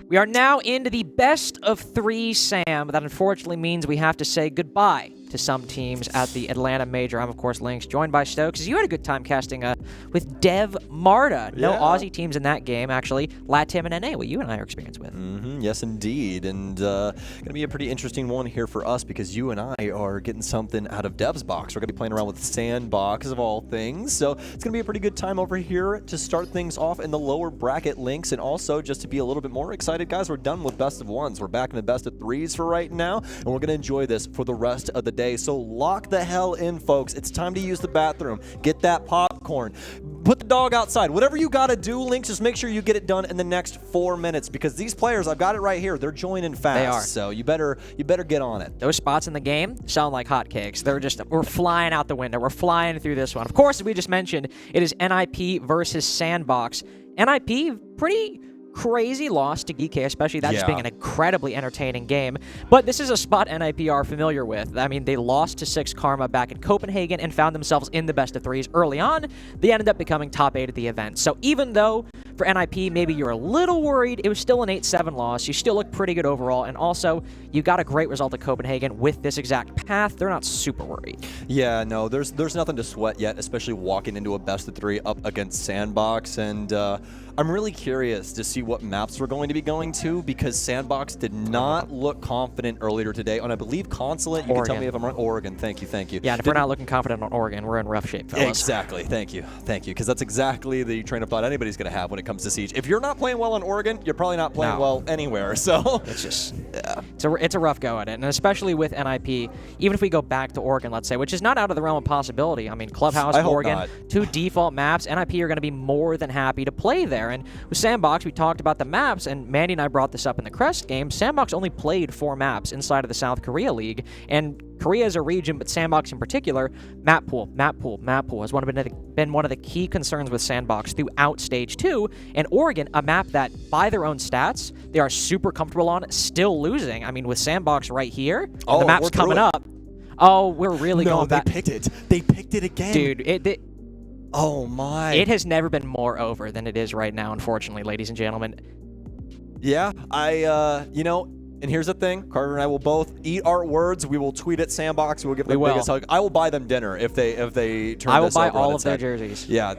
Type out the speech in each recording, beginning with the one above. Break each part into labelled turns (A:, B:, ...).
A: We are now into the best of 3, Sam. That unfortunately means we have to say goodbye to some teams at the Atlanta Major. I'm, of course, Lynx, joined by Stokes. You had a good time casting with Dev Marta. No Aussie teams in that game, actually. LATAM and NA, what you and I are experienced with.
B: Yes, indeed. And going to be a pretty interesting one here for us because you and I are getting something out of Dev's box. We're going to be playing around with SANDBOX, of all things. So it's going to be a pretty good time over here to start things off in the lower bracket, Lynx. And also, just to be a little bit more excited, guys, we're done with best of 1s. We're back in the best of 3s for right now. And we're going to enjoy this for the rest of the day. So lock the hell in, folks. It's time to use the bathroom. Get that popcorn. Put the dog outside. Whatever you got to do, Lynx, just make sure you get it done in the next 4 minutes because these players, I've got it right here, they're joining fast.
A: They are.
B: So you better get on it.
A: Those spots in the game sound like hotcakes. We're flying out the window. We're flying through this one. Of course, as we just mentioned, it is NIP versus SANDBOX. NIP, pretty crazy loss to GK, especially that just being an incredibly entertaining game. But this is a spot NIP are familiar with. I mean, they lost to 6 Karma back in Copenhagen and found themselves in the best of 3s early on. They ended up becoming top 8 at the event. So even though for NIP, maybe you're a little worried, it was still an 8-7 loss. You still look pretty good overall. And also, you got a great result at Copenhagen with this exact path. They're not super worried.
B: Yeah, no, there's nothing to sweat yet, especially walking into a best of 3 up against SANDBOX. And I'm really curious to see what maps we're going to be going to because SANDBOX did not look confident earlier today on, I believe, Consulate. You can tell me if I'm wrong. Oregon, thank you.
A: Yeah, and if we're not looking confident on Oregon, we're in rough shape, fellas.
B: Exactly, thank you, because that's exactly the train of thought anybody's going to have when it comes to Siege. If you're not playing well on Oregon, you're probably not playing well anywhere, so.
A: It's just, it's a rough go at it, and especially with NIP, even if we go back to Oregon, let's say, which is not out of the realm of possibility. I mean, Clubhouse, Oregon, 2 default maps, NIP are going to be more than happy to play there, and with SANDBOX, we talked about the maps, and Mandy and I brought this up in the Crest game. SANDBOX only played 4 maps inside of the South Korea League, and Korea is a region, but SANDBOX in particular, map pool has been one of the key concerns with SANDBOX throughout Stage 2, and Oregon, a map that, by their own stats, they are super comfortable on, still losing. I mean, with SANDBOX right here, and the map's coming up, we're really going back.
B: No, they picked it. They picked it again.
A: Dude,
B: oh my.
A: It has never been more over than it is right now, unfortunately, ladies and gentlemen.
B: Yeah, and here's the thing, Carter and I will both eat our words. We will tweet at SANDBOX. We'll give them the biggest hug. I will buy them dinner if they turn this over.
A: I will buy all of their jerseys.
B: Yeah,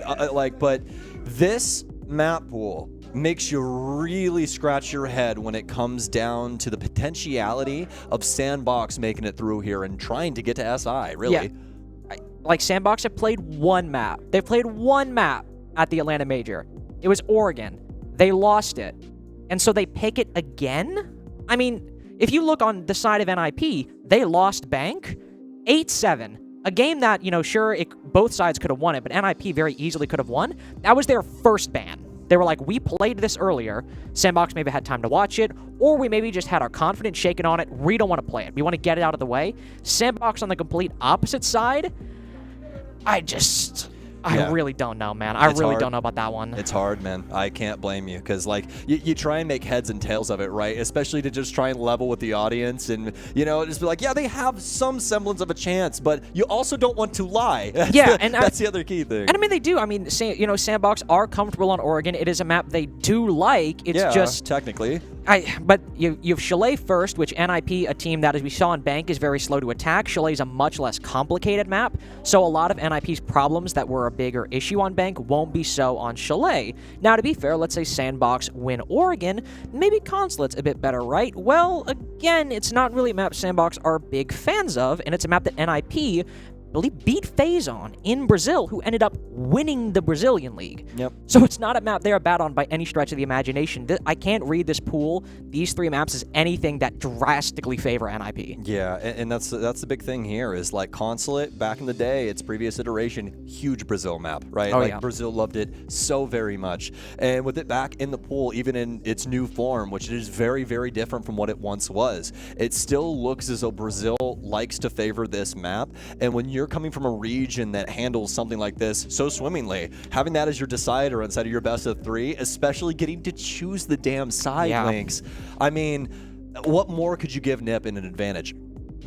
B: but this map pool makes you really scratch your head when it comes down to the potentiality of SANDBOX making it through here and trying to get to SI, really.
A: Yeah. Like, SANDBOX have played 1 map. They've played 1 map at the Atlanta Major. It was Oregon. They lost it. And so they pick it again? I mean, if you look on the side of NIP, they lost Bank 8-7. A game that, sure, both sides could have won it, but NIP very easily could have won. That was their first ban. They were like, we played this earlier. SANDBOX maybe had time to watch it, or we maybe just had our confidence shaken on it. We don't want to play it. We want to get it out of the way. SANDBOX on the complete opposite side, I really don't know, man. I really don't know about that one.
B: It's hard, man. I can't blame you because, you try and make heads and tails of it, right? Especially to just try and level with the audience and, just be like, yeah, they have some semblance of a chance, but you also don't want to lie. That's the other key thing.
A: And I mean, they do. I mean, SANDBOX are comfortable on Oregon. It is a map they do like. It's just
B: technically.
A: But you have Chalet first, which NIP, a team that, as we saw in Bank, is very slow to attack. Chalet is a much less complicated map, so a lot of NIP's problems that were a bigger issue on Bank won't be so on Chalet. Now, to be fair, let's say SANDBOX win Oregon, maybe Consulate's a bit better, right? Well, again, it's not really a map SANDBOX are big fans of, and it's a map that NIP beat FaZe on in Brazil, who ended up winning the Brazilian League.
B: Yep.
A: So it's not a map they are bad on by any stretch of the imagination. I can't read this pool, these 3 maps, as anything that drastically favor NIP.
B: Yeah, and that's the big thing here is Consulate back in the day, its previous iteration, huge Brazil map, right? Brazil loved it so very much. And with it back in the pool, even in its new form, which is very, very different from what it once was, it still looks as though Brazil likes to favor this map. And when you're coming from a region that handles something like this so swimmingly, having that as your decider inside of your best of 3, especially getting to choose the damn side links. I mean, what more could you give NIP in an advantage?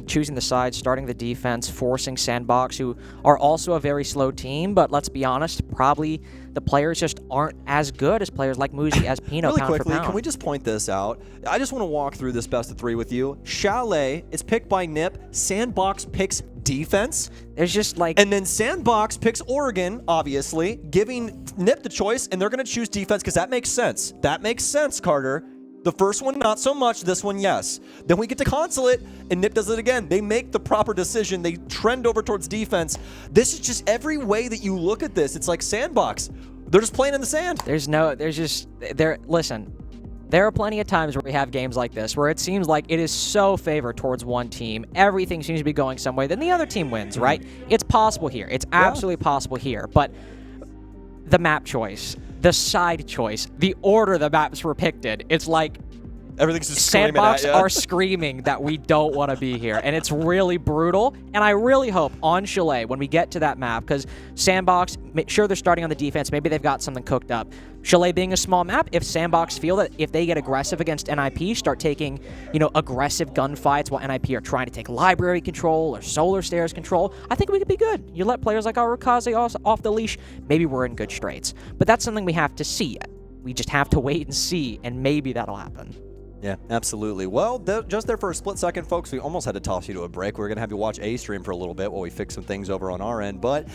A: choosing the side, starting the defense, forcing SANDBOX, who are also a very slow team, but let's be honest, probably the players just aren't as good as players like Muzi, as Pino,
B: really
A: pound
B: quickly,
A: for pound.
B: can we just point this out? I just want to walk through this best of 3 with you. Chalet is picked by Nip. SANDBOX picks defense.
A: There's just like...
B: And then SANDBOX picks Oregon, obviously, giving Nip the choice, and they're going to choose defense because that makes sense. That makes sense, Carter. The first one, not so much. This one, yes. Then we get to Consulate, and Nip does it again. They make the proper decision. They trend over towards defense. This is just every way that you look at this. It's like SANDBOX. They're just playing in the sand.
A: Listen, there are plenty of times where we have games like this where it seems like it is so favored towards one team. Everything seems to be going some way. Then the other team wins, right? It's possible here. It's absolutely possible here. But the map choice, the side choice, the order the maps were picked in, it's like
B: everything's just screaming at
A: SANDBOX
B: you.
A: are screaming that we don't want to be here, and it's really brutal. And I really hope on Chalet, when we get to that map, because SANDBOX, make sure they're starting on the defense. Maybe they've got something cooked up. Chalet being a small map, if SANDBOX feel that if they get aggressive against NIP, start taking, aggressive gunfights while NIP are trying to take library control or solar stairs control, I think we could be good. You let players like Arukaze off the leash, maybe we're in good straits. But that's something we have to see yet. We just have to wait and see, and maybe that'll happen.
B: Yeah, absolutely. Well, just there for a split second, folks, we almost had to toss you to a break. We're going to have you watch A-Stream for a little bit while we fix some things over on our end. But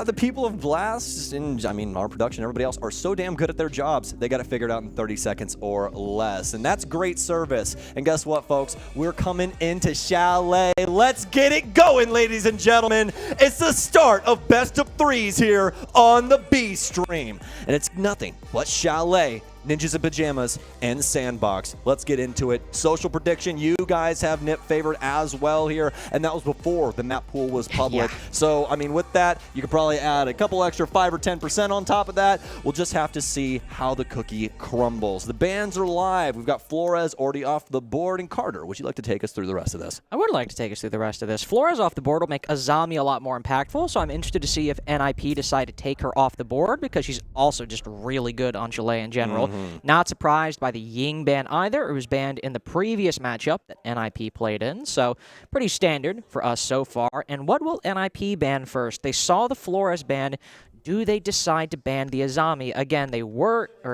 B: the people of Blast, and our production, everybody else, are so damn good at their jobs. They got it figured out in 30 seconds or less. And that's great service. And guess what, folks? We're coming into Chalet. Let's get it going, ladies and gentlemen. It's the start of best of 3s here on the B-Stream. And it's nothing but Chalet, Ninjas in Pyjamas, and SANDBOX. Let's get into it. Social prediction, you guys have Nip favored as well here, and that was before the map pool was public.
A: Yeah.
B: So, with that, you could probably add a couple extra 5 or 10% on top of that. We'll just have to see how the cookie crumbles. The bans are live. We've got Flores already off the board, and Carter, would you like to take us through the rest of this?
A: I would like to take us through the rest of this. Flores off the board will make Azami a lot more impactful, so I'm interested to see if NIP decide to take her off the board, because she's also just really good on Chalet in general. Not surprised by the Ying ban either. It was banned in the previous matchup that NIP played in, so pretty standard for us so far. And what will NIP ban first? They saw the Flores ban. Do they decide to ban the Azami? Again,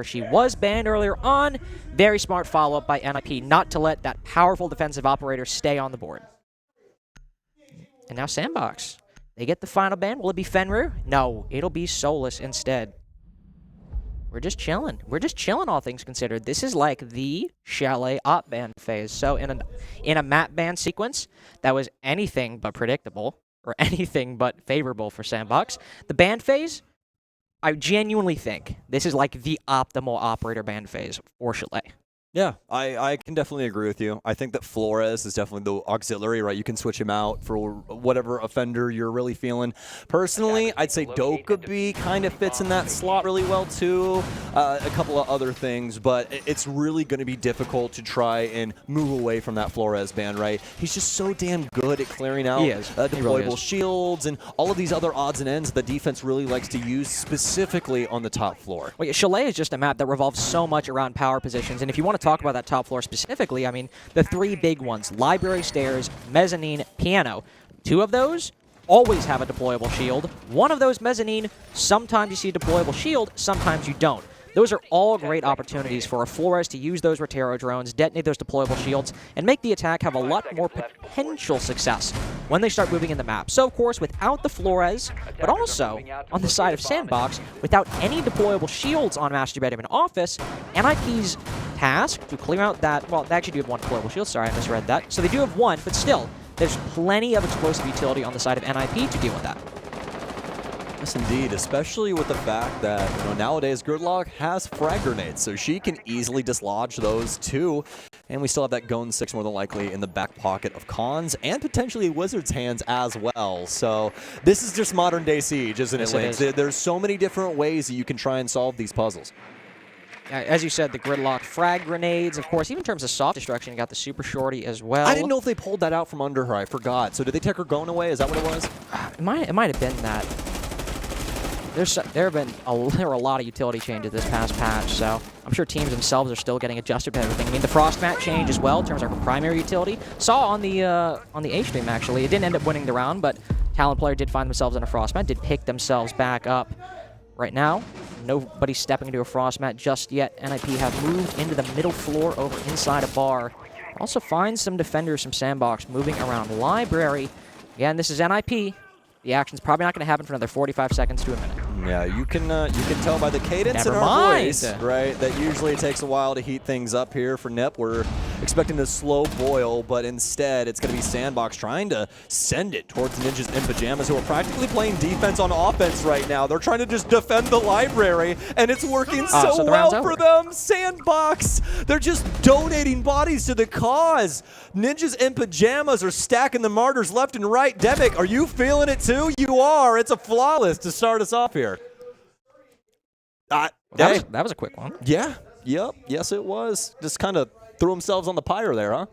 A: she was banned earlier on. Very smart follow-up by NIP not to let that powerful defensive operator stay on the board. And now SANDBOX. They get the final ban. Will it be Fenrir? No, it'll be Solus instead. We're just chilling. We're just chilling, all things considered. This is like the Chalet op ban phase. So in a map ban sequence that was anything but predictable or anything but favorable for SANDBOX, the ban phase, I genuinely think this is like the optimal operator ban phase for Chalet.
B: Yeah, I can definitely agree with you. I think that Flores is definitely the auxiliary, right? You can switch him out for whatever offender you're really feeling. Personally, I'd say Dokkaebi kind of fits in that slot really well too. A couple of other things, but it's really going to be difficult to try and move away from that Flores ban, right? He's just so damn good at clearing out deployable shields and all of these other odds and ends that the defense really likes to use, specifically on the top floor.
A: Well, yeah, Chalet is just a map that revolves so much around power positions, and if you want to talk about that top floor specifically, the 3 big ones, library, stairs, mezzanine, piano. 2 of those always have a deployable shield. 1 of those, mezzanine, sometimes you see a deployable shield, sometimes you don't. Those are all great opportunities for a Flores to use those Rotero drones, detonate those deployable shields, and make the attack have a lot more potential success when they start moving in the map. So, of course, without the Flores, but also on the side of SANDBOX, without any deployable shields on Master Bedroom and Office, NIP's task to clear out that, well, they actually do have 1 deployable shield, sorry, I misread that. So they do have 1, but still, there's plenty of explosive utility on the side of NIP to deal with that.
B: Yes, indeed, especially with the fact that nowadays Gridlock has frag grenades, so she can easily dislodge those too. And we still have that Gone 6 more than likely in the back pocket of Khan's and potentially Wizard's hands as well. So this is just modern day Siege, isn't it, Link? There's so many different ways that you can try and solve these puzzles.
A: As you said, the Gridlock frag grenades, of course, even in terms of soft destruction, you got the Super Shorty as well.
B: I didn't know if they pulled that out from under her. I forgot. So did they take her Gone away? Is that what it was?
A: It might have been that. there were a lot of utility changes this past patch, so I'm sure teams themselves are still getting adjusted to everything. I mean, the Frost mat change as well in terms of our primary utility. Saw on the A stream actually, it didn't end up winning the round, but Talon player did find themselves in a Frost mat, did pick themselves back up. Right now, nobody's stepping into a Frost mat just yet. NIP have moved into the middle floor over inside a bar. Also find some defenders from SANDBOX moving around Library. Again, this is NIP. The action's probably not going to happen for another 45 seconds to a minute.
B: Yeah, you can tell by the cadence in our voice, right, that usually it takes a while to heat things up here for NIP. We're expecting a slow boil, but instead it's going to be SANDBOX trying to send it towards Ninjas in Pyjamas, who are practically playing defense on offense right now. They're trying to just defend the library, and it's working so well for them. SANDBOX, they're just donating bodies to the cause. Ninjas in Pyjamas are stacking the martyrs left and right. Demic, are you feeling it too? You are. It's a flawless to start us off here.
A: That was a quick one.
B: Yeah. Yep. Yes, it was. Just kind of threw themselves on the pyre there, huh?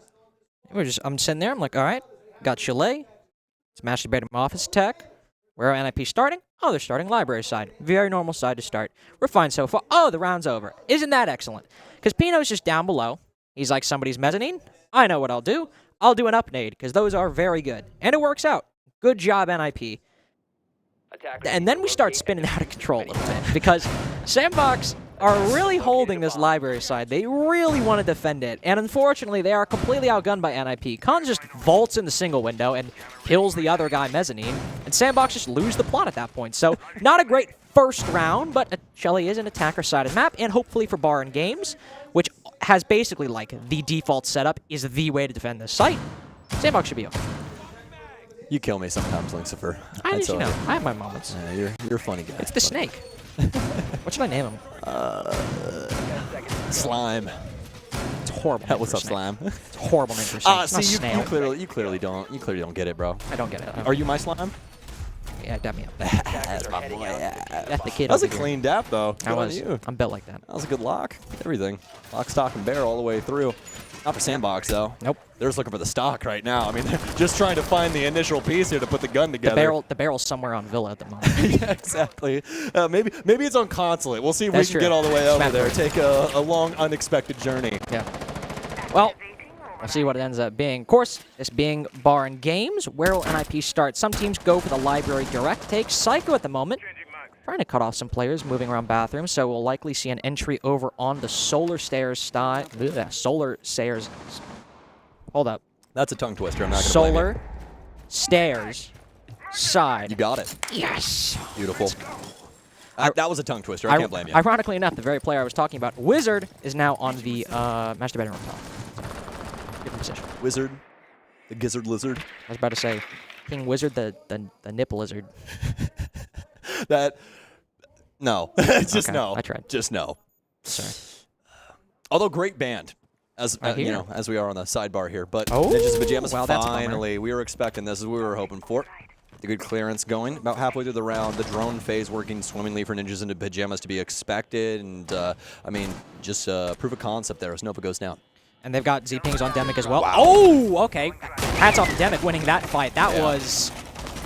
A: I'm sitting there. I'm like, all right, got Chalet. It's masturbating office tech. Where are NIP starting? Oh, they're starting library side. Very normal side to start. We're fine so far. Oh, the round's over. Isn't that excellent? Because Pino's just down below. He's like, somebody's mezzanine. I know what I'll do. I'll do an upnade because those are very good. And it works out. Good job, NIP. And then we start spinning out of control a little bit because SANDBOX are really holding this library side. They really want to defend it. And unfortunately, they are completely outgunned by NIP. Khan just vaults in the single window and kills the other guy mezzanine. And SANDBOX just lose the plot at that point. So not a great first round, but Chalet is an attacker-sided map. And hopefully for Bar and Games, which has basically like the default setup, is the way to defend this site, SANDBOX should be okay.
B: You kill me sometimes, Linkcifer.
A: I have my moments.
B: Yeah, you're a funny guy.
A: It's the snake. What should I name him?
B: Slime.
A: It's horrible.
B: What's up, Slime?
A: It's a horrible name for a snake.
B: See, you clearly don't get it, bro.
A: I don't get it.
B: Are you my Slime?
A: Yeah, dab me up.
B: That's my boy.
A: That's the kid.
B: That was a clean dap, though.
A: I'm built like that.
B: That was a good lock. Everything. Lock, stock, and barrel all the way through. Not for SANDBOX, though.
A: Nope.
B: They're just looking for the stock right now. I mean, they're just trying to find the initial piece here to put the gun together.
A: The barrel's somewhere on Villa at the moment.
B: Yeah, exactly. Maybe it's on Consulate. We'll see if we can get all the way over there. Take a long, unexpected journey.
A: Yeah. Well, we'll see what it ends up being. Of course, this being Bar and Games, where will NIP start? Some teams go for the library direct take. Psycho at the moment, trying to cut off some players moving around bathrooms, so we'll likely see an entry over on the Solar Stairs side. Solar Stairs. Hold up.
B: That's a tongue twister. I'm not going to
A: Solar Stairs side.
B: You got it.
A: Yes.
B: Beautiful. That was a tongue twister. I can't blame you.
A: Ironically enough, the very player I was talking about, Wizard, is now on the master bedroom top. Different position.
B: Wizard. The gizzard lizard.
A: I was about to say King Wizard, the nip lizard.
B: No. Just
A: okay,
B: no.
A: I tried.
B: Just no.
A: Sorry.
B: Although great band, as we are on the sidebar here. But Ninjas in Pyjamas, finally, we were expecting this, as we were hoping for. The good clearance going. About halfway through the round, the drone phase working swimmingly for Ninjas in Pyjamas to be expected. And, I mean, just proof of concept there as Nova goes down.
A: And they've got Z-Pings on Demic as well.
B: Wow.
A: Oh, okay. Hats off to Demic winning that fight. That was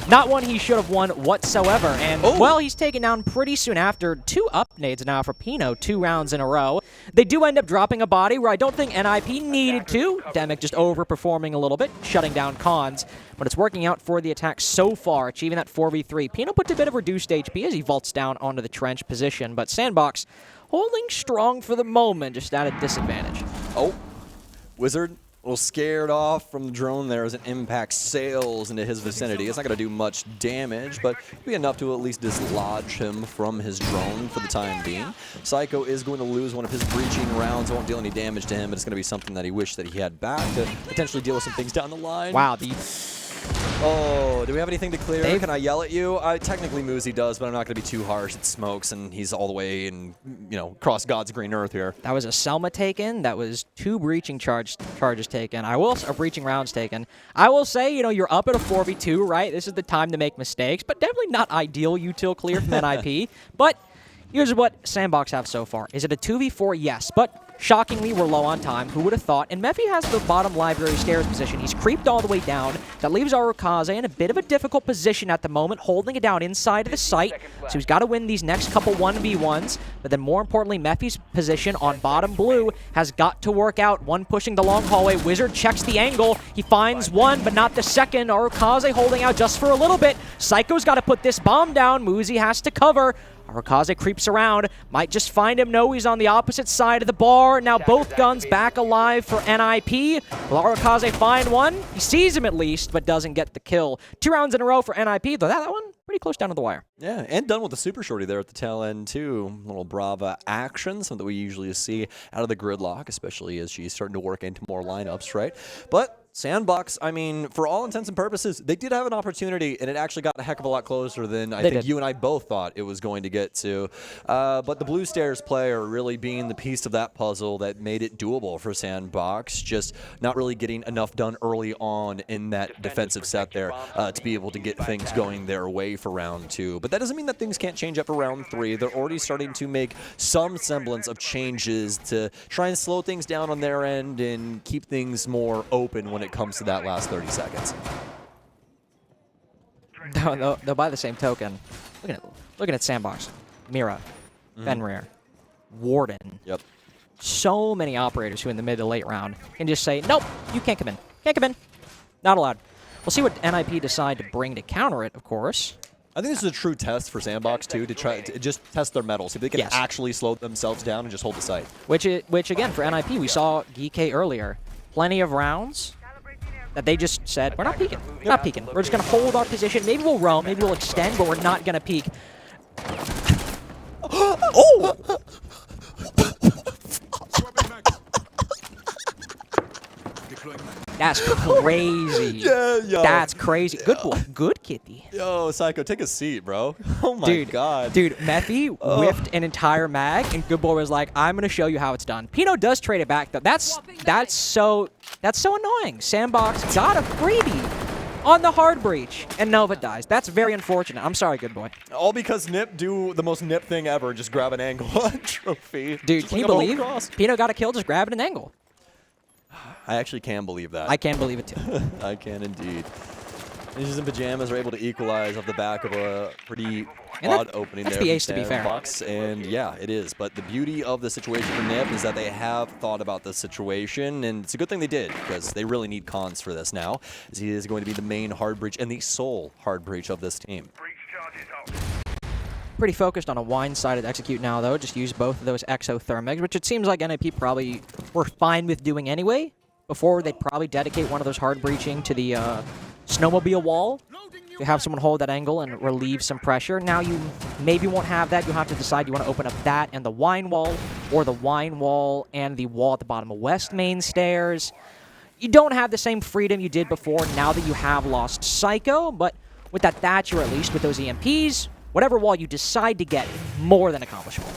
A: not one he should have won whatsoever. And, well, he's taken down pretty soon after. 2 upnades now for Pino, 2 rounds in a row. They do end up dropping a body where I don't think NIP needed to. Demic just overperforming a little bit, shutting down Cons. But it's working out for the attack so far, achieving that 4v3. Pino puts a bit of reduced HP as he vaults down onto the trench position. But SANDBOX holding strong for the moment, just at a disadvantage.
B: Oh. Wizard, a little scared off from the drone there as it impacts sails into his vicinity. It's not going to do much damage, but it'll be enough to at least dislodge him from his drone for the time being. Psycho is going to lose one of his breaching rounds. Won't deal any damage to him, but it's going to be something that he wished that he had back to potentially deal with some things down the line.
A: Wow,
B: Oh, do we have anything to clear? Can I yell at you? Technically, Moosey does, but I'm not going to be too harsh. It smokes, and he's all the way in, across God's green earth here.
A: That was a Selma taken. That was 2 breaching charges taken. Breaching rounds taken. I will say, you're up at a 4v2, right? This is the time to make mistakes, but definitely not ideal util clear from NIP. But here's what SANDBOX have so far. Is it a 2v4? Yes, but Shockingly, we're low on time. Who would have thought? And Mephi has the bottom library stairs position. He's creeped all the way down. That leaves Arukaze in a bit of a difficult position at the moment, holding it down inside of the site. So he's got to win these next couple 1v1s. But then more importantly, Mephi's position on bottom blue has got to work out. One pushing the long hallway. Wizard checks the angle. He finds one, but not the second. Arukaze holding out just for a little bit. Psycho's got to put this bomb down. Muzi has to cover. Arukaze creeps around, might just find him. No, he's on the opposite side of the bar. Now both guns back alive for NIP. Will Arukaze find one? He sees him at least, but doesn't get the kill. 2 rounds in a row for NIP, though that one pretty close down to the wire.
B: Yeah, and done with the super shorty there at the tail end, too. Little Brava action, something that we usually see out of the gridlock, especially as she's starting to work into more lineups, right? But SANDBOX, I mean, for all intents and purposes, they did have an opportunity, and it actually got a heck of a lot closer than I think you and I both thought it was going to get to. But the Blue Stairs player really being the piece of that puzzle that made it doable for SANDBOX, just not really getting enough done early on in that defensive set there to be able to get things going their way for round 2. But that doesn't mean that things can't change up for round 3. They're already starting to make some semblance of changes to try and slow things down on their end and keep things more open when it comes to that last 30 seconds.
A: Though by the same token, looking at SANDBOX, Mira, Fenrir, Warden.
B: Yep.
A: So many operators who in the mid to late round can just say, nope, you can't come in. Can't come in. Not allowed. We'll see what NIP decide to bring to counter it, of course.
B: I think this is a true test for SANDBOX, too, to try to just test their mettle, see if they can actually slow themselves down and just hold the site.
A: Which again, for NIP, we saw Geek earlier. Plenty of rounds that they just said, we're not peeking. We're not peeking. We're just going to hold our position. Maybe we'll roam, maybe we'll extend, but we're not going to peek. Oh! That's crazy.
B: Yeah.
A: That's crazy. Good boy. Good kitty.
B: Yo, Psycho, take a seat, bro. Oh my god.
A: Dude, Mephi whiffed an entire mag, and Good Boy was like, I'm going to show you how it's done. Pino does trade it back, though. That's so annoying. SANDBOX got a freebie on the hard breach, and Nova dies. That's very unfortunate. I'm sorry, Good Boy.
B: All because Nip do the most Nip thing ever, just grab an angle on trophy.
A: Dude,
B: just
A: can you believe Pino got a kill just grabbing an angle?
B: I actually can believe that.
A: I can believe it, too.
B: I can indeed. Ninjas in Pyjamas are able to equalize off the back of a pretty odd opening there.
A: That's the ace, to be fair.
B: And yeah, it is. But the beauty of the situation for Nip is that they have thought about the situation, and it's a good thing they did, because they really need Cons for this now, as he is going to be the main hard breach and the sole hard breach of this team.
A: Pretty focused on a wine-sided execute now, though. Just use both of those exothermics, which it seems like NIP probably were fine with doing anyway. Before, they'd probably dedicate one of those hard breaching to the snowmobile wall to have someone hold that angle and relieve some pressure. Now you maybe won't have that. You'll have to decide you want to open up that and the wine wall, or the wine wall and the wall at the bottom of West Main Stairs. You don't have the same freedom you did before now that you have lost Psycho, but with that Thatcher, at least with those EMPs, whatever wall you decide to get, more than accomplishable.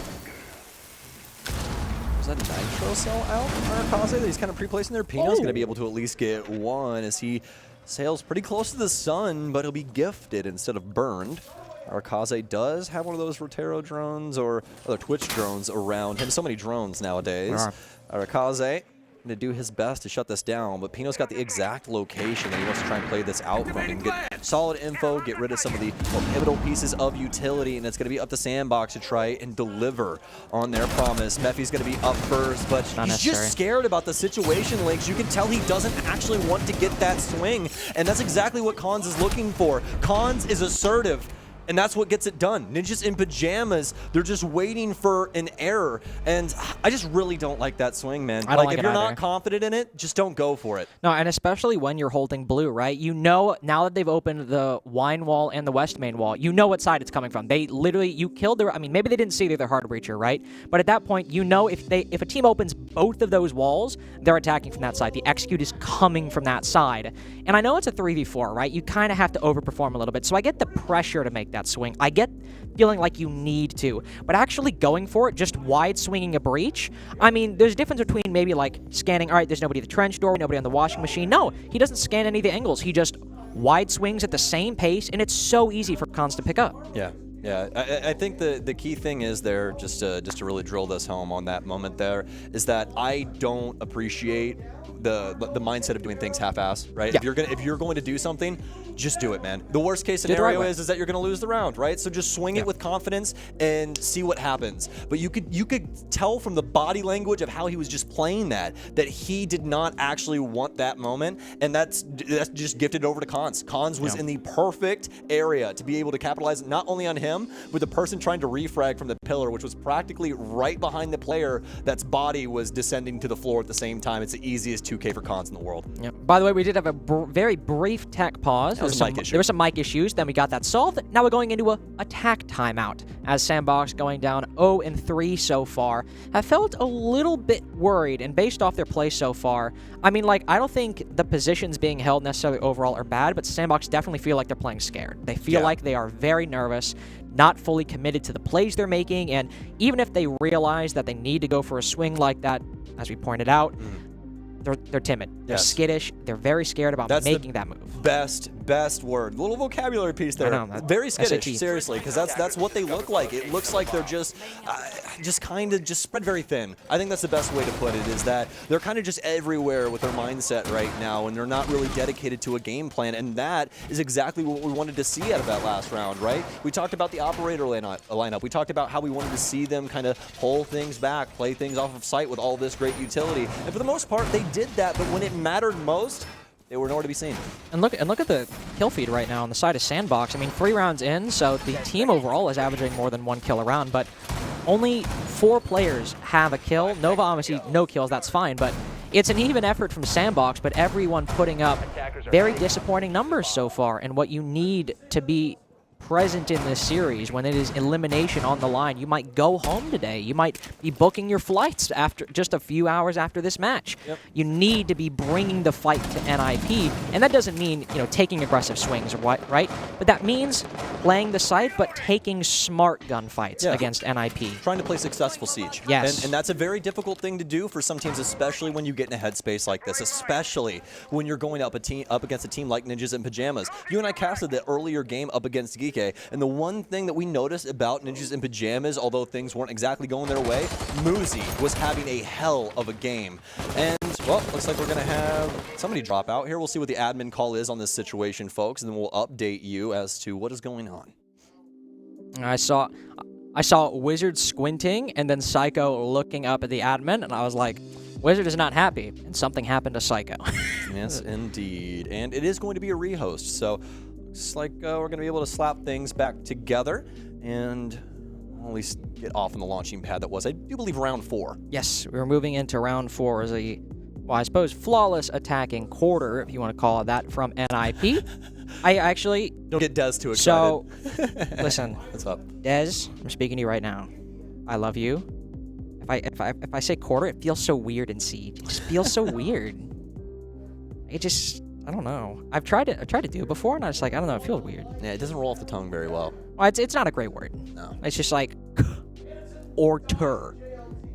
B: Is that Nitro Cell out for Arukaze that he's kind of pre-placing there? Pino's going to be able to at least get one as he sails pretty close to the sun, but he'll be gifted instead of burned. Arukaze does have one of those Rotero drones or other Twitch drones around him. So many drones nowadays. Arukaze going to do his best to shut this down, but Pino's got the exact location that he wants to try and play this out from. He can get solid info, get rid of some of the more pivotal pieces of utility, and it's going to be up to SANDBOX to try and deliver on their promise. Mephi's going to be up first, but he's just scared about the situation, Lynx. You can tell he doesn't actually want to get that swing, and that's exactly what Cons is looking for. Cons is assertive, and that's what gets it done. Ninjas in Pyjamas, they're just waiting for an error. And I just really don't like that swing, man. Like if you're not confident in it, just don't go for it.
A: No, and especially when you're holding blue, right? You know, now that they've opened the wine wall and the west main wall, you know what side it's coming from. They literally, you killed their, I mean, maybe they didn't see their hard breacher, right? But at that point, you know if a team opens both of those walls, they're attacking from that side. The execute is coming from that side. And I know it's a 3v4, right? You kind of have to overperform a little bit. So I get the pressure to make that swing. I get feeling like you need to, but actually going for it, just wide swinging a breach, I mean, there's a difference between maybe like scanning, all right, there's nobody at the trench door, nobody on the washing machine. No, he doesn't scan any of the angles. He just wide swings at the same pace, and it's so easy for Cons to pick up.
B: Yeah. Yeah, I think the key thing is there, just to really drill this home on that moment there, is that I don't appreciate the mindset of doing things half-ass, right?
A: Yeah.
B: If you're going to do something, just do it, man. The worst case scenario is that you're going to lose the round, right? So just swing it with confidence and see what happens. But you could tell from the body language of how he was just playing that he did not actually want that moment, and that's just gifted over to Cons. Cons was in the perfect area to be able to capitalize not only on him, but the person trying to refrag from the pillar, which was practically right behind the player that's body was descending to the floor at the same time. It's the easiest 2K for Cons in the world.
A: Yep. By the way, we did have a very brief tech pause. There were some mic issues. Then we got that solved. Now we're going into a attack timeout as SANDBOX going down 0-3 so far. I felt a little bit worried, and based off their play so far, I mean, like, I don't think the positions being held necessarily overall are bad, but SANDBOX definitely feel like they're playing scared. They feel like they are very nervous, not fully committed to the plays they're making, and even if they realize that they need to go for a swing like that, as we pointed out, they're timid. They're skittish. They're very scared about making that move.
B: Best word. Little vocabulary piece there.
A: I know,
B: very skittish, seriously, because that's what they look like. It looks like they're just kind of spread very thin. I think that's the best way to put it, is that they're kind of just everywhere with their mindset right now, and they're not really dedicated to a game plan, and that is exactly what we wanted to see out of that last round, right? We talked about the operator lineup. We talked about how we wanted to see them kind of pull things back, play things off of sight with all this great utility, and for the most part, they did that, but when it mattered most, they were nowhere to be seen.
A: And look at the kill feed right now on the side of SANDBOX. I mean, 3 rounds in, so the team overall is averaging more than 1 kill a round, but only 4 players have a kill. Nova, obviously, no kills, that's fine, but it's an even effort from SANDBOX, but everyone putting up very disappointing numbers so far, and what you need to be present in this series when it is elimination on the line. You might go home today. You might be booking your flights after just a few hours after this match.
B: Yep.
A: You need to be bringing the fight to NIP, and that doesn't mean, you know, taking aggressive swings or what, right? But that means playing the site, but taking smart gunfights against NIP.
B: Trying to play successful siege.
A: Yes.
B: And that's a very difficult thing to do for some teams, especially when you get in a headspace like this, especially when you're going up against a team like Ninjas and Pyjamas. You and I casted the earlier game up against Geek, and the one thing that we noticed about Ninjas and Pyjamas, although things weren't exactly going their way, Muzi was having a hell of a game. And, well, looks like we're going to have somebody drop out here. We'll see what the admin call is on this situation, folks, and then we'll update you as to what is going on.
A: I saw Wizard squinting and then Psycho looking up at the admin, and I was like, Wizard is not happy, and something happened to Psycho.
B: Yes, indeed. And it is going to be a rehost, so looks like we're going to be able to slap things back together and at least get off on the launching pad that was, I do believe, round 4.
A: Yes, we're moving into round 4 as a, well, I suppose, flawless attacking quarter, if you want to call it that, from NIP. I actually...
B: Don't get Dez too excited.
A: So, listen.
B: What's up?
A: Dez, I'm speaking to you right now. I love you. If I say quarter, it feels so weird in Siege. It just feels so weird. It just... I don't know. I've tried to do it before, and I was like, I don't know, it feels weird.
B: Yeah, it doesn't roll off the tongue very well.
A: Well, it's not a great word.
B: No.
A: It's just like, or tur.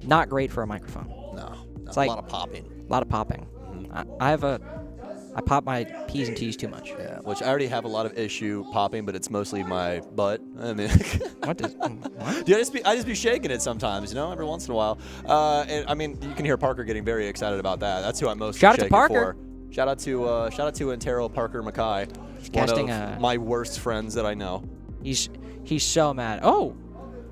A: Not great for a microphone.
B: No.
A: It's like
B: a lot of popping.
A: A lot of popping. I pop my P's and T's too much.
B: Yeah, which I already have a lot of issue popping, but it's mostly my butt. I mean,
A: what?
B: Dude, I just be shaking it sometimes, you know, every once in a while. And I mean, you can hear Parker getting very excited about that. That's who I'm most
A: Shout out
B: shaking
A: to Parker.
B: for. Shout out to Antero Parker Mackay,
A: Casting
B: one of my worst friends that I know.
A: He's so mad. Oh,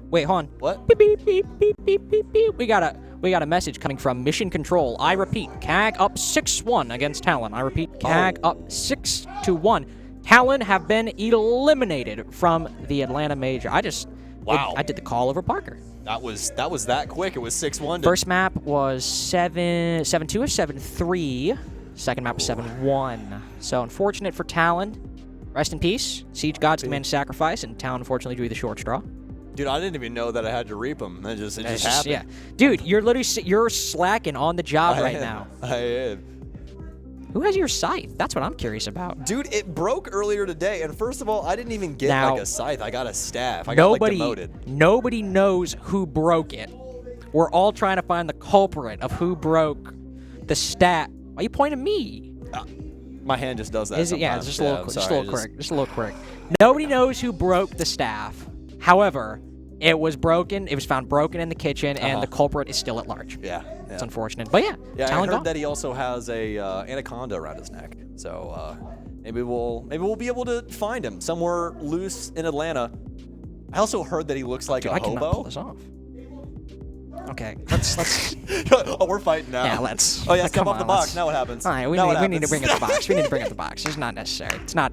A: wait, hold on.
B: What?
A: Beep, beep, beep, beep, beep, beep, beep. We got a message coming from Mission Control. I repeat, CAG up 6-1 against Talon. I repeat, CAG up 6-1. Talon have been eliminated from the Atlanta Major. I did the call over Parker.
B: That was that quick. It was 6-1.
A: First map was 7-2 or 7-3. Second map was 7-1. So unfortunate for Talon. Rest in peace. Siege Gods command sacrifice, and Talon unfortunately drew the short straw.
B: Dude, I didn't even know that I had to reap him. It just happened.
A: Yeah, dude, you're slacking on the job right now.
B: I am.
A: Who has your scythe? That's what I'm curious about.
B: Dude, it broke earlier today, and first of all, I didn't even get like a scythe. I got a staff. I got like demoted.
A: Nobody knows who broke it. We're all trying to find the culprit of who broke the stat. Why are you pointing at me?
B: My hand just does that.
A: Yeah, it's just a little quirk. Nobody knows who broke the staff. However, it was broken. It was found broken in the kitchen, and the culprit is still at large.
B: Yeah.
A: It's unfortunate. But
B: I
A: Talon
B: heard
A: gone.
B: that he also has a anaconda around his neck. So maybe we'll be able to find him somewhere loose in Atlanta. I also heard that he looks like a
A: I cannot
B: hobo.
A: pull this off. Okay, let's.
B: Oh, we're fighting now.
A: Yeah, let's.
B: Oh yeah, step
A: come
B: off the
A: on,
B: box.
A: let's-
B: Now what happens?
A: All right, we need to bring up the box. We need to bring up the box. It's not necessary. It's not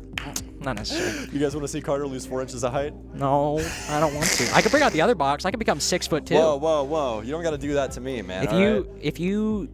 A: necessary.
B: You guys want to see Carter lose 4 inches of height?
A: No, I don't want to. I could bring out the other box. I could become 6'2".
B: Whoa! You don't got to do that to me, man.
A: If you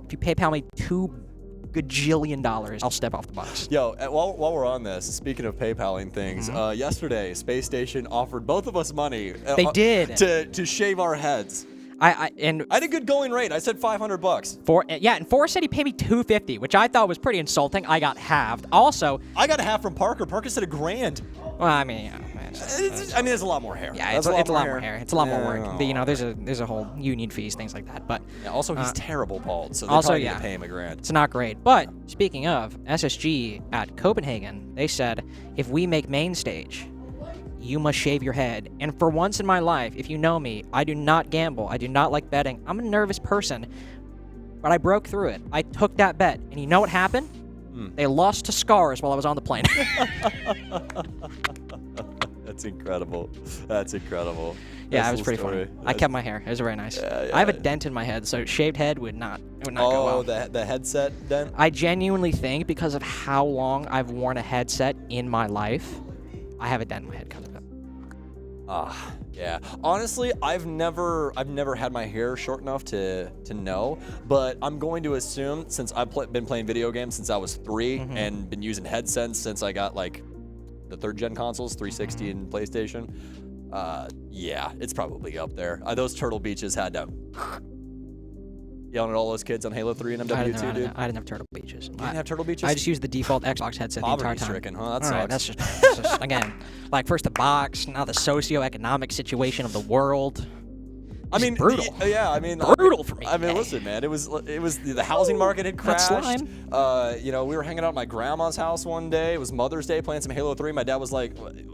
A: PayPal me $2 gajillion, I'll step off the box.
B: Yo, while we're on this, speaking of PayPaling things, yesterday Space Station offered both of us money.
A: They did
B: to shave our heads.
A: I
B: had a good going rate. I said $500.
A: And Forrest said he paid me $250, which I thought was pretty insulting. I got halved. Also,
B: I got half from Parker. Parker said $1,000.
A: Well, I mean,
B: there's a lot more hair.
A: Yeah, it's a lot more hair. It's a lot more work. You know, there's a whole union fees, things like that. But
B: yeah, also he's terrible bald, so they
A: also
B: probably need to pay him $1,000.
A: It's not great. But speaking of SSG at Copenhagen, they said if we make main stage, you must shave your head. And for once in my life, if you know me, I do not gamble. I do not like betting. I'm a nervous person. But I broke through it. I took that bet. And you know what happened? They lost to scars while I was on the plane.
B: That's incredible. That's incredible.
A: Yeah, it was pretty funny. I kept my hair. It was very nice.
B: Yeah.
A: I have a dent in my head, so shaved head would not go well.
B: Oh, the headset dent?
A: I genuinely think because of how long I've worn a headset in my life, I have a dent in my head because of it.
B: Yeah. Honestly, I've never had my hair short enough to know, but I'm going to assume since I've been playing video games since I was 3 and been using headsets since I got like the 3rd gen consoles, 360 and PlayStation. Yeah, it's probably up there. Those Turtle Beaches had to yelling at all those kids on Halo 3 and MW2, dude.
A: I didn't have Turtle Beaches.
B: You didn't have Turtle Beaches?
A: I just used the default Xbox headset the entire time.
B: Poverty-stricken, huh? That
A: All right,
B: sucks.
A: that's just again, like first the box, now the socioeconomic situation of the world.
B: I mean,
A: brutal.
B: Yeah, I mean,
A: brutal for me.
B: I mean, listen, man, it was the housing market had crashed. You know, we were hanging out at my grandma's house one day. It was Mother's Day, playing some Halo 3. My dad was like,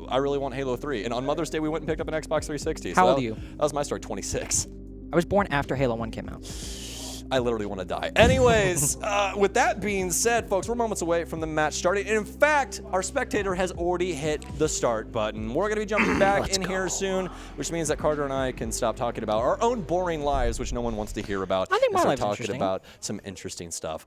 B: "I really want Halo 3." And on Mother's Day, we went and picked up an Xbox 360.
A: How old are you?
B: That was my story. 26.
A: I was born after Halo 1 came out.
B: I literally want to die. Anyways, with that being said, folks, we're moments away from the match starting. And in fact, our spectator has already hit the start button. We're going to be jumping back in here soon, which means that Carter and I can stop talking about our own boring lives, which no one wants to hear about.
A: I think my life's
B: talking
A: interesting.
B: about some interesting stuff.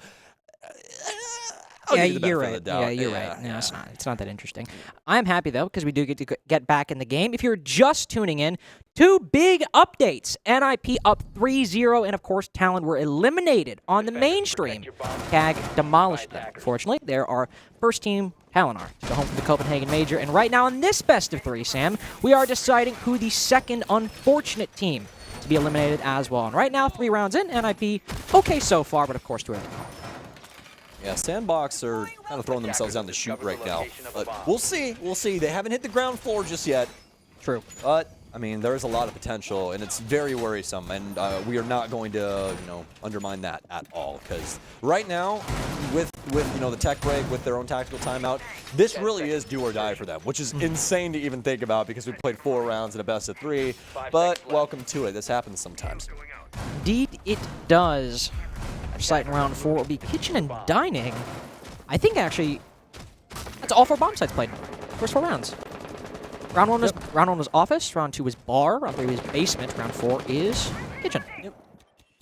A: Yeah, you're right. Yeah, you're right. No, it's not that interesting. I'm happy, though, because we do get to get back in the game. If you're just tuning in, 2 big updates. NIP up 3-0, and, of course, Talon were eliminated on the mainstream. CAG demolished them. Unfortunately, there are first-team Talon are to go home for the Copenhagen Major. And right now in this best of 3, Sam, we are deciding who the second unfortunate team to be eliminated as well. And right now, 3 rounds in, NIP okay so far, but, of course, 2 early.
B: Yeah, SANDBOX are kind of throwing themselves down the chute right now. But we'll see. We'll see. They haven't hit the ground floor just yet.
A: True.
B: But, I mean, there is a lot of potential, and it's very worrisome. And we are not going to, undermine that at all. Because right now, with the tech break, with their own tactical timeout, this really is do or die for them, which is insane to even think about because we played 4 rounds in a best of 3. But welcome to it. This happens sometimes.
A: Indeed, it does. Site in round 4 will be kitchen and dining. I think actually that's all 4 bomb sites played. First 4 rounds. Round 1 was office. Round 2 was bar. Round 3 was basement. Round 4 is kitchen. Yep.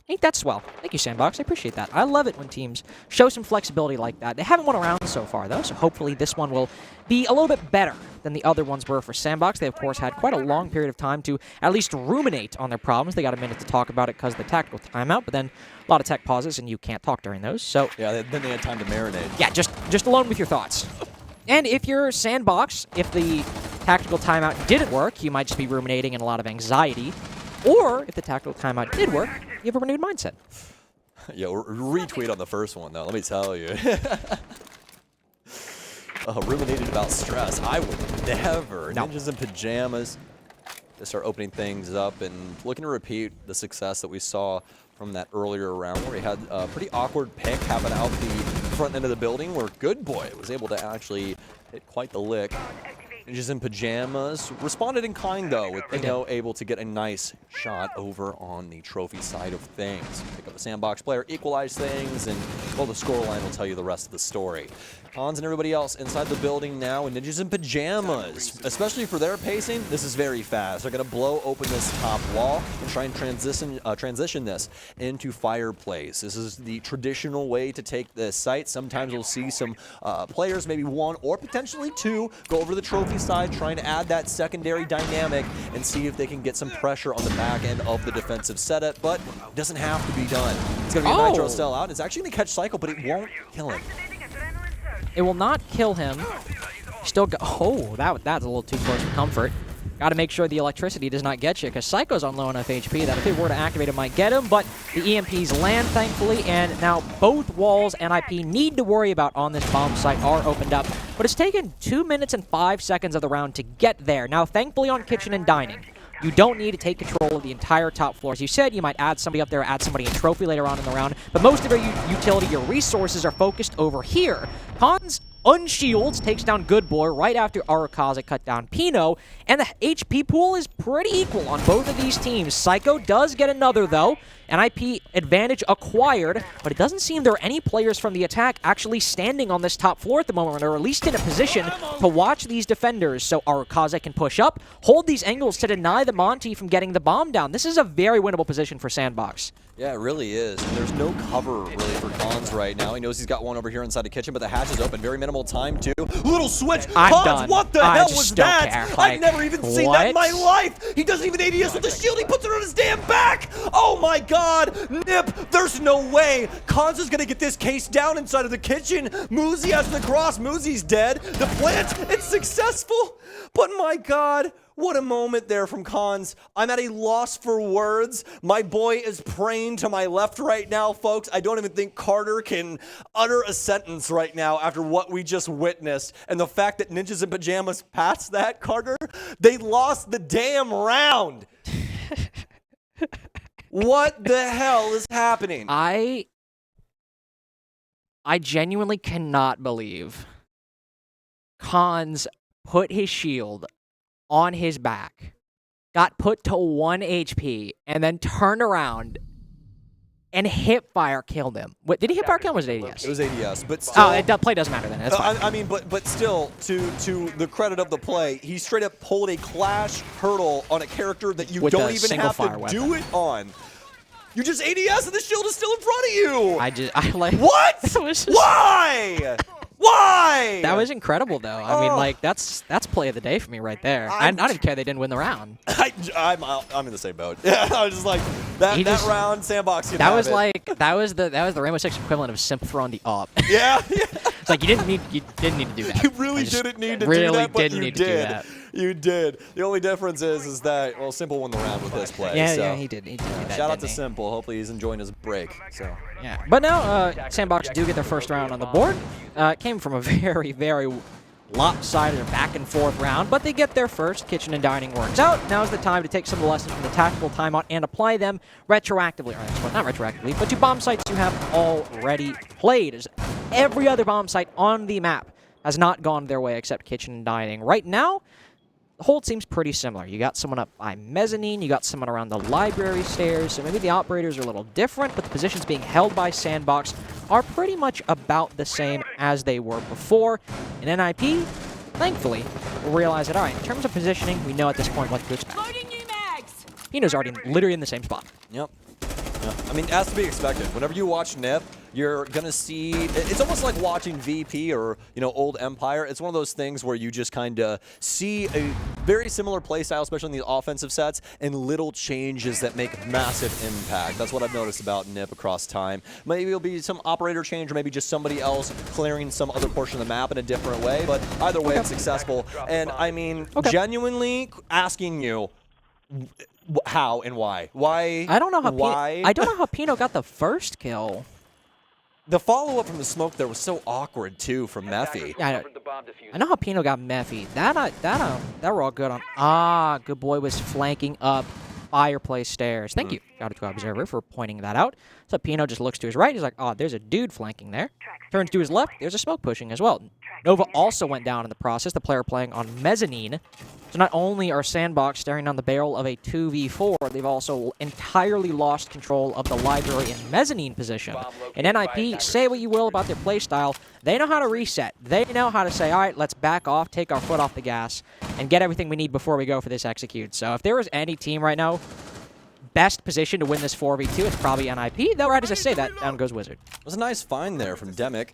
A: Ain't that swell? Thank you, SANDBOX. I appreciate that. I love it when teams show some flexibility like that. They haven't won a round so far, though, so hopefully this one will be a little bit better than the other ones were for SANDBOX. They, of course, had quite a long period of time to at least ruminate on their problems. They got a minute to talk about it because of the tactical timeout, but then a lot of tech pauses, and you can't talk during those. So
B: yeah, then they had time to marinate.
A: Yeah, just alone with your thoughts. And if you're SANDBOX, if the tactical timeout didn't work, you might just be ruminating in a lot of anxiety. Or if the tactical timeout did work, you have a renewed mindset.
B: Yo, retweet on the first one, though. Let me tell you. Ruminated about stress. I would never.
A: No.
B: Ninjas in pajamas. To start opening things up and looking to repeat the success that we saw from that earlier round where we had a pretty awkward pick happen out the front end of the building where Good Boy was able to actually hit quite the lick. Ninjas in Pyjamas responded in kind, though, with able to get a nice shot over on the trophy side of things. Pick up a SANDBOX player, equalize things, and, well, the scoreline will tell you the rest of the story. Cons and everybody else inside the building now, and Ninjas in Pyjamas, especially for their pacing, this is very fast. They're going to blow open this top wall and try and transition this into Fireplace. This is the traditional way to take this site. Sometimes we'll see some players, maybe one or potentially two, go over the trophy side, trying to add that secondary dynamic and see if they can get some pressure on the back end of the defensive setup, but it doesn't have to be done. It's going to be a Nitro sellout. It's actually going to catch Cycle, but it won't kill him.
A: It will not kill him. Still go. Oh, that's a little too close for comfort. Got to make sure the electricity does not get you, because Psycho's on low enough HP that if it were to activate, it might get him, but the EMPs land, thankfully, and now both walls NIP need to worry about on this bomb site are opened up. But it's taken 2 minutes and 5 seconds of the round to get there. Now, thankfully on Kitchen and Dining, you don't need to take control of the entire top floor. As you said, you might add somebody up there, add somebody in Trophy later on in the round, but most of your utility, your resources are focused over here. Cons unshields, takes down Good Boy right after Arakaza cut down Pino, and the HP pool is pretty equal on both of these teams. Psycho does get another, though. NIP advantage acquired, but it doesn't seem there are any players from the attack actually standing on this top floor at the moment, or at least in a position to watch these defenders, so Arakaza can push up, hold these angles to deny the Monty from getting the bomb down. This is a very winnable position for SANDBOX.
B: Yeah, it really is. And there's no cover, really, for Cons right now. He knows he's got one over here inside the kitchen, but the hatch is open. Very minimal time, too. Little switch. Cons, what the hell was that? I've never even seen that in my life. He doesn't even ADS with the shield. He puts it on his damn back. Oh, my God. Nip, there's no way. Cons is going to get this case down inside of the kitchen. Muzi has the cross. Muzi's dead. The plant, it's successful. But, my God. What a moment there from Cons. I'm at a loss for words. My boy is praying to my left right now, folks. I don't even think Carter can utter a sentence right now after what we just witnessed. And the fact that Ninjas in Pyjamas passed that, Carter, they lost the damn round. What the hell is happening?
A: I genuinely cannot believe Cons put his shield on his back, got put to 1 HP, and then turned around and hipfire killed him. What, did he hipfire kill him, or was it ADS?
B: It was ADS, but still...
A: Oh, the play doesn't matter then. That's fine.
B: I mean, but still, to the credit of the play, he straight up pulled a Clash hurdle on a character that you don't even have to do it on. You just ADS and the shield is still in front of you! I like... What? Why? Why?
A: That was incredible, though. I mean, like, that's play of the day for me right there. I didn't care they didn't win the round.
B: I'm in the same boat. Yeah, I was just like, that round, SANDBOX,
A: that was like, that was the Rainbow Six equivalent of simp throwing the up.
B: Yeah.
A: It's like, you didn't need to do that.
B: You really didn't need to do that, but you did. You did. The only difference is that, well, Simple won the round with this play.
A: Yeah,
B: so.
A: yeah, he did. He did that,
B: shout out to Simple. Hopefully he's enjoying his break. So.
A: Yeah. But now, SANDBOX do get their first round on the board. It came from a very, very lopsided back and forth round, but they get their first. Kitchen and Dining works out. Now's the time to take some of the lessons from the tactical timeout and apply them retroactively, or not retroactively, but to bomb sites you have already played. As every other bomb site on the map has not gone their way except Kitchen and Dining. Right now, the hold seems pretty similar. You got someone up by mezzanine, you got someone around the library stairs, so maybe the operators are a little different, but the positions being held by SANDBOX are pretty much about the same as they were before. And NIP, thankfully, will realize that, all right, in terms of positioning, we know at this point what to expect. Pino's already literally in the same spot.
B: Yep. I mean, as to be expected, whenever you watch Nip, you're going to see, it's almost like watching VP or, old Empire. It's one of those things where you just kind of see a very similar playstyle, especially in the offensive sets, and little changes that make massive impact. That's what I've noticed about Nip across time. Maybe it'll be some operator change, or maybe just somebody else clearing some other portion of the map in a different way, but either way, it's successful. And, I mean, genuinely asking you, how and why? Why?
A: I don't know how Pino got the first kill.
B: The follow-up from the smoke there was so awkward, too, from Mephi.
A: Yeah, I know how Pino got Mephi. That we're all good on. Ah, Good Boy was flanking up fireplace stairs. Thank you, Shout out to Observer, for pointing that out. So Pino just looks to his right. He's like, oh, there's a dude flanking there. Turns to his left. There's a smoke pushing as well. Nova also went down in the process, the player playing on Mezzanine. So not only are SANDBOX staring down the barrel of a 2v4, they've also entirely lost control of the library and Mezzanine position. And NIP, say what you will about their playstyle, they know how to reset. They know how to say, all right, let's back off, take our foot off the gas, and get everything we need before we go for this execute. So if there was any team right now best position to win this 4v2, it's probably NIP. Though right as I say that, down goes Wizard.
B: It was a nice find there from Demic.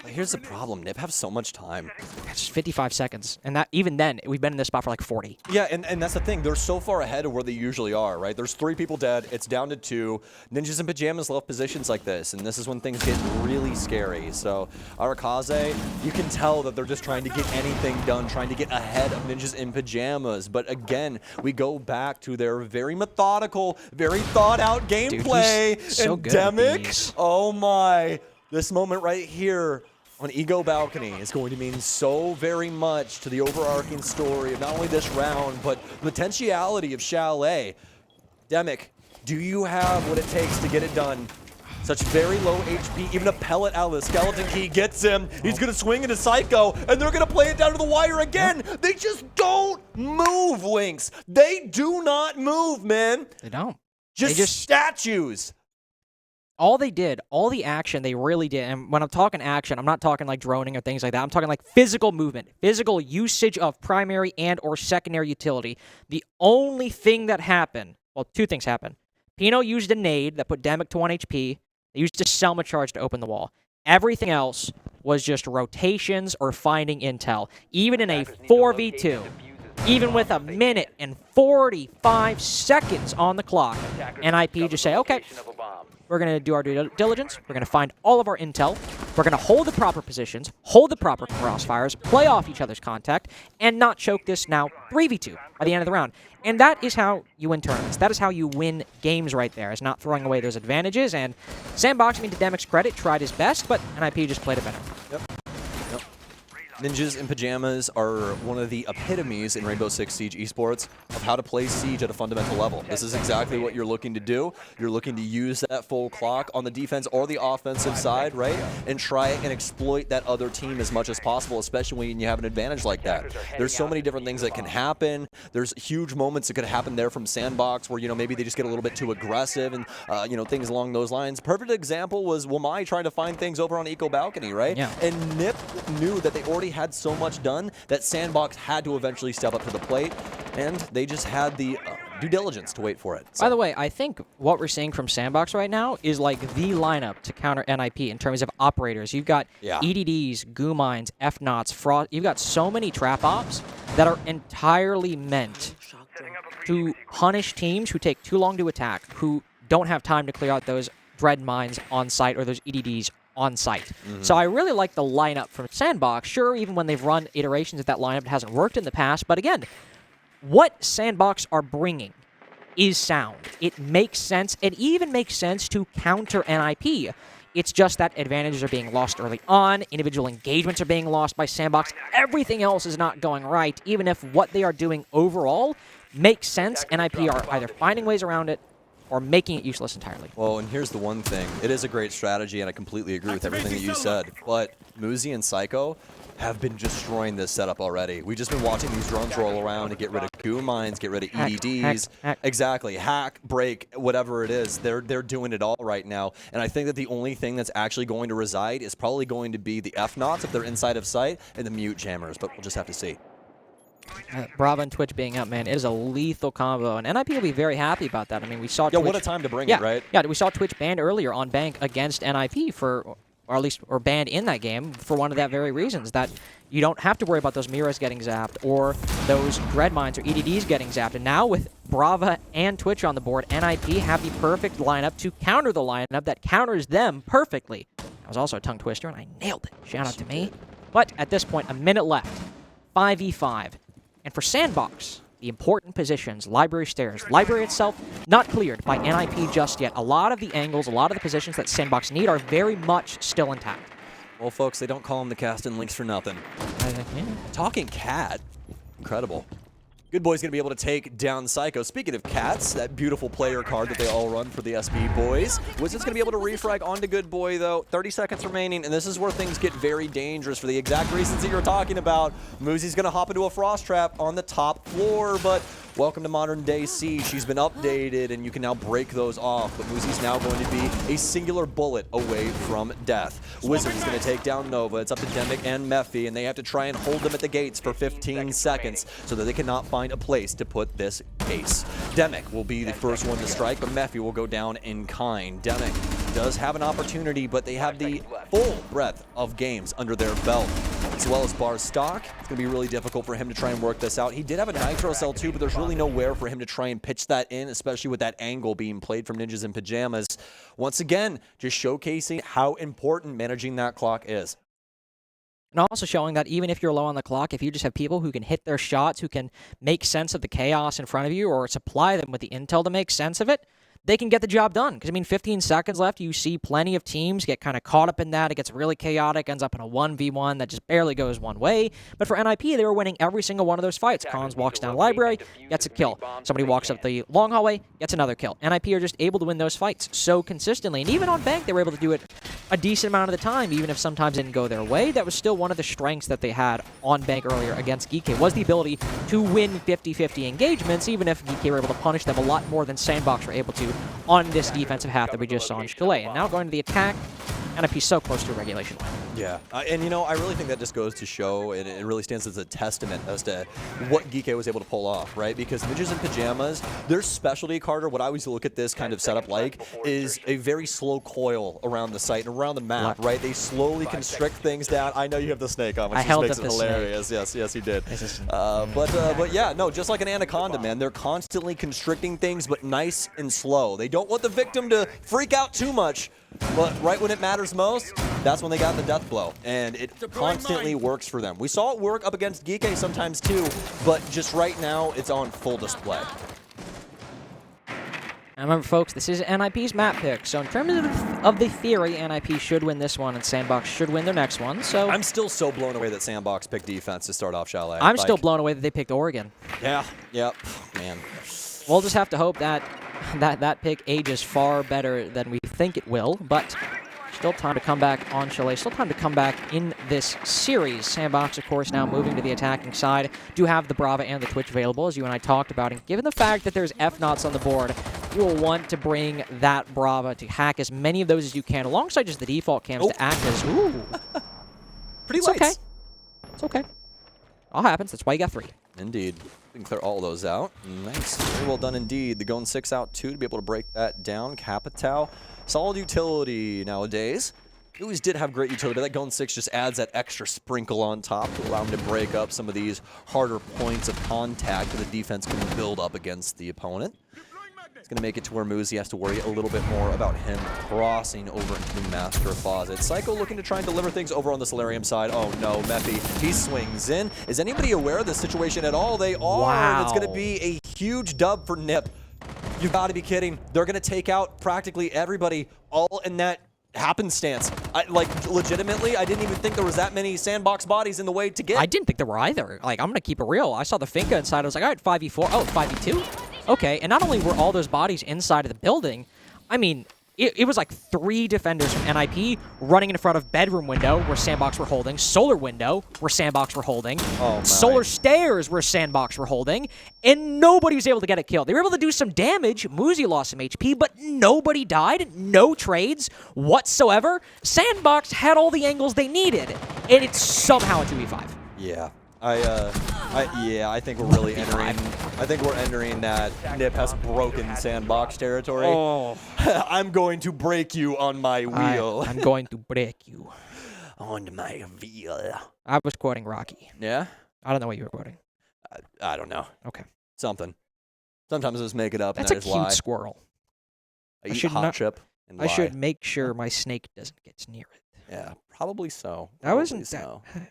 B: But here's the problem, Nip have so much time.
A: It's 55 seconds, and that even then, we've been in this spot for like 40.
B: Yeah, and that's the thing. They're so far ahead of where they usually are, right? There's 3 people dead. It's down to 2. Ninjas and Pyjamas love positions like this, and this is when things get really scary. So Arakaze, you can tell that they're just trying to get anything done, trying to get ahead of Ninjas in Pyjamas. But again, we go back to their very methodical, very thought-out gameplay.
A: Dude, he's so
B: and
A: good at
B: Demic,
A: these.
B: oh my. This moment right here on Ego Balcony is going to mean so very much to the overarching story of not only this round, but the potentiality of Chalet. Demic, do you have what it takes to get it done? Such very low HP, even a pellet out of the skeleton key gets him. He's going to swing into Psycho, and they're going to play it down to the wire again. They just don't move, Lynx. They do not move, man.
A: They don't.
B: Just statues.
A: All they did, all the action they really did, and when I'm talking action, I'm not talking like droning or things like that. I'm talking like physical movement, physical usage of primary and or secondary utility. The only thing that happened, well, 2 things happened. Pino used a nade that put Demic to 1 HP. They used a Selma charge to open the wall. Everything else was just rotations or finding intel. Even in a 4v2, even with a minute and 45 seconds on the clock, NIP just say, okay, we're going to do our due diligence. We're going to find all of our intel. We're going to hold the proper positions, hold the proper crossfires, play off each other's contact, and not choke this now 3v2 by the end of the round. And that is how you win tournaments. That is how you win games right there, is not throwing away those advantages. And SANDBOX, I mean, to Demic's credit, tried his best, but NIP just played it better.
B: Yep. Ninjas in Pyjamas are one of the epitomes in Rainbow Six Siege Esports of how to play Siege at a fundamental level. This is exactly what you're looking to do. You're looking to use that full clock on the defense or the offensive side, right? And try and exploit that other team as much as possible, especially when you have an advantage like that. There's so many different things that can happen. There's huge moments that could happen there from SANDBOX where, you know, maybe they just get a little bit too aggressive and, you know, things along those lines. Perfect example was Wamai trying to find things over on Eco Balcony, right?
A: Yeah.
B: And Nip knew that they already had so much done that SANDBOX had to eventually step up to the plate, and they just had the due diligence to wait for it. So.
A: By the way, I think what we're seeing from SANDBOX right now is like the lineup to counter NIP in terms of operators. You've got EDDs, goo mines, F-Knots, Frost. You've got so many trap ops that are entirely meant to punish teams who take too long to attack, who don't have time to clear out those dread mines on site or those EDDs on site. So I really like the lineup from SANDBOX. Sure, even when they've run iterations of that lineup, it hasn't worked in the past. But again, what SANDBOX are bringing is sound. It makes sense. It even makes sense to counter NIP. It's just that advantages are being lost early on. Individual engagements are being lost by SANDBOX. Everything else is not going right, even if what they are doing overall makes sense. NIP are either finding ways around it or making it useless entirely.
B: Well, and here's the one thing. It is a great strategy, and I completely agree with everything that you said. But Muzi and Psycho have been destroying this setup already. We've just been watching these drones roll around to get rid of goo mines, get rid of EDDs.
A: Hack.
B: Exactly. Hack, break, whatever it is. They're doing it all right now. And I think that the only thing that's actually going to reside is probably going to be the F-Knots if they're inside of sight, and the mute jammers. But we'll just have to see.
A: Brava and Twitch being up, man, it is a lethal combo, and NIP will be very happy about that. I mean, we saw Twitch...
B: what a time to bring it, right?
A: Yeah, we saw Twitch banned earlier on Bank against NIP or at least banned in that game for one of that very reasons, that you don't have to worry about those mirrors getting zapped or those dread mines or EDDs getting zapped. And now with Brava and Twitch on the board, NIP have the perfect lineup to counter the lineup that counters them perfectly. That was also a tongue twister, and I nailed it. Shout out to me. But at this point, a minute left. 5v5. And for SANDBOX, the important positions, library stairs, library itself, not cleared by NIP just yet. A lot of the angles, a lot of the positions that SANDBOX need are very much still intact.
B: Well, folks, they don't call them the Cast and Links for nothing. Talking cat. Incredible. Good Boy's going to be able to take down Psycho. Speaking of cats, that beautiful player card that they all run for the SB boys. Wizards going to be able to refrag onto Good Boy, though. 30 seconds remaining, and this is where things get very dangerous for the exact reasons that you're talking about. Moosey's going to hop into a Frost Trap on the top floor, but welcome to modern day C. She's been updated, and you can now break those off, but Moosey's now going to be a singular bullet away from death. Wizards is going to take down Nova. It's up to Demic and Mephi, and they have to try and hold them at the gates for 15 seconds so that they cannot find a place to put this case. Demic will be the first one to strike, but Mephi will go down in kind. Demic does have an opportunity, but they have the full breadth of games under their belt, as well as Bar's stock. It's going to be really difficult for him to try and work this out. He did have a Nitro Cell too, but there's really nowhere for him to try and pitch that in, especially with that angle being played from Ninjas in Pyjamas. Once again, just showcasing how important managing that clock is.
A: And also showing that even if you're low on the clock, if you just have people who can hit their shots, who can make sense of the chaos in front of you, or supply them with the intel to make sense of it, they can get the job done. Because, I mean, 15 seconds left, you see plenty of teams get kind of caught up in that. It gets really chaotic, ends up in a 1v1 that just barely goes one way. But for NIP, they were winning every single one of those fights. Cons walks down library, gets a kill. Somebody walks up the long hallway, gets another kill. NIP are just able to win those fights so consistently. And even on Bank, they were able to do it a decent amount of the time, even if sometimes it didn't go their way. That was still one of the strengths that they had on Bank earlier against Geeky, was the ability to win 50-50 engagements, even if Geeky were able to punish them a lot more than SANDBOX were able to on this defensive half that we just saw in Chalet. And now going to the attack, NIP so close to a regulation win.
B: Yeah, and you know, I really think that just goes to show, and it really stands as a testament as to what Geeky was able to pull off, right? Because Ninjas in Pyjamas, their specialty, Carter, what I always look at this kind of setup like, is a very slow coil around the site and around the map, right? They slowly constrict things down. I know you have the snake on, which just makes it hilarious. Snake. Yes, you did. But yeah, no, just like an anaconda, man, they're constantly constricting things, but nice and slow. They don't want the victim to freak out too much, but right when it matters most, that's when they got the death blow, and it constantly works for them. We saw it work up against Geeky sometimes too, but just right now, it's on full display.
A: And remember, folks, this is NIP's map pick, so in terms of the theory, NIP should win this one, and SANDBOX should win their next one. So
B: I'm still so blown away that SANDBOX picked defense to start off Chalet.
A: I'm still blown away that they picked Oregon.
B: Yeah, yep, man.
A: We'll just have to hope that that pick ages far better than we think it will, but still time to come back on Chalet. Still time to come back in this series. SANDBOX, of course, now moving to the attacking side. Do have the Brava and the Twitch available, as you and I talked about. And given the fact that there's F-Knots on the board, you will want to bring that Brava to hack as many of those as you can, alongside just the default cams to act as... Ooh.
B: Pretty
A: it's
B: lights.
A: Okay. It's okay. All happens. That's why you got 3.
B: Indeed. We can clear all those out. Nice. Very well done indeed. The going 6 out 2 to be able to break that down. Capital. Solid utility nowadays. He always did have great utility. That going 6 just adds that extra sprinkle on top to allow him to break up some of these harder points of contact that the defense can build up against the opponent. It's going to make it to where Moosey has to worry a little bit more about him crossing over into the Master Closet. Psycho looking to try and deliver things over on the Solarium side. Oh no, Mephi, he swings in. Is anybody aware of this situation at all? They are.
A: Wow.
B: It's going to be a huge dub for Nip. You've got to be kidding. They're going to take out practically everybody, all in that happenstance. Legitimately, I didn't even think there was that many SANDBOX bodies in the way to get.
A: I didn't think there were either. Like, I'm going to keep it real. I saw the Finka inside. I was like, all right, 5v4. Oh, 5v2? Okay, and not only were all those bodies inside of the building, I mean, it was like 3 defenders from NIP running in front of bedroom window where SANDBOX were holding, solar window where SANDBOX were holding, solar stairs where SANDBOX were holding, and nobody was able to get a kill. They were able to do some damage. Moosey lost some HP, but nobody died. No trades whatsoever. SANDBOX had all the angles they needed, and it's somehow a 2v5.
B: Yeah. I think we're really entering. I think we're entering that Nip has broken SANDBOX territory.
A: Oh.
B: I'm going to break you on my wheel.
A: I'm going to break you
B: on my wheel.
A: I was quoting Rocky.
B: Yeah?
A: I don't know what you were quoting.
B: I don't know.
A: Okay.
B: Something. Sometimes I just make it up.
A: That's
B: and
A: a
B: I just
A: cute
B: lie.
A: squirrel.
B: I eat hot chip and
A: I should make sure my snake doesn't get near it.
B: Yeah, probably so.
A: That wasn't so. It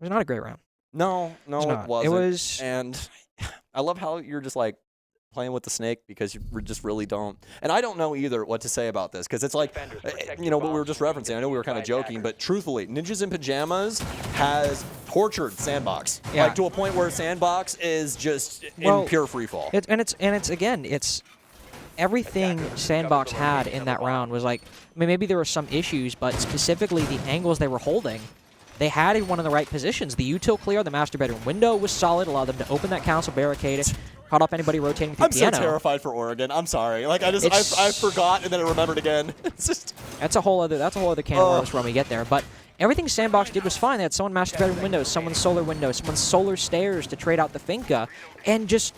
A: was not a great round.
B: No, it wasn't.
A: It was.
B: And I love how you're just like, playing with the snake because you just really don't. And I don't know either what to say about this because it's like, you know, what we were just referencing. I know we were kind of joking, but truthfully, Ninjas in Pyjamas has tortured SANDBOX, like to a point where SANDBOX is just in pure freefall.
A: It's everything SANDBOX had in that round was like, I mean, maybe there were some issues, but specifically the angles they were holding, they had everyone in the right positions. The util clear, the master bedroom window was solid, allowed them to open that console, barricade it, caught up anybody rotating through the piano.
B: I'm so terrified for Oregon. I'm sorry. Like I forgot and then I remembered again. It's just
A: that's a whole other can of worms when we get there. But everything SANDBOX did was fine. They had someone master bedroom windows, someone solar windows, someone solar stairs to trade out the Finka, and just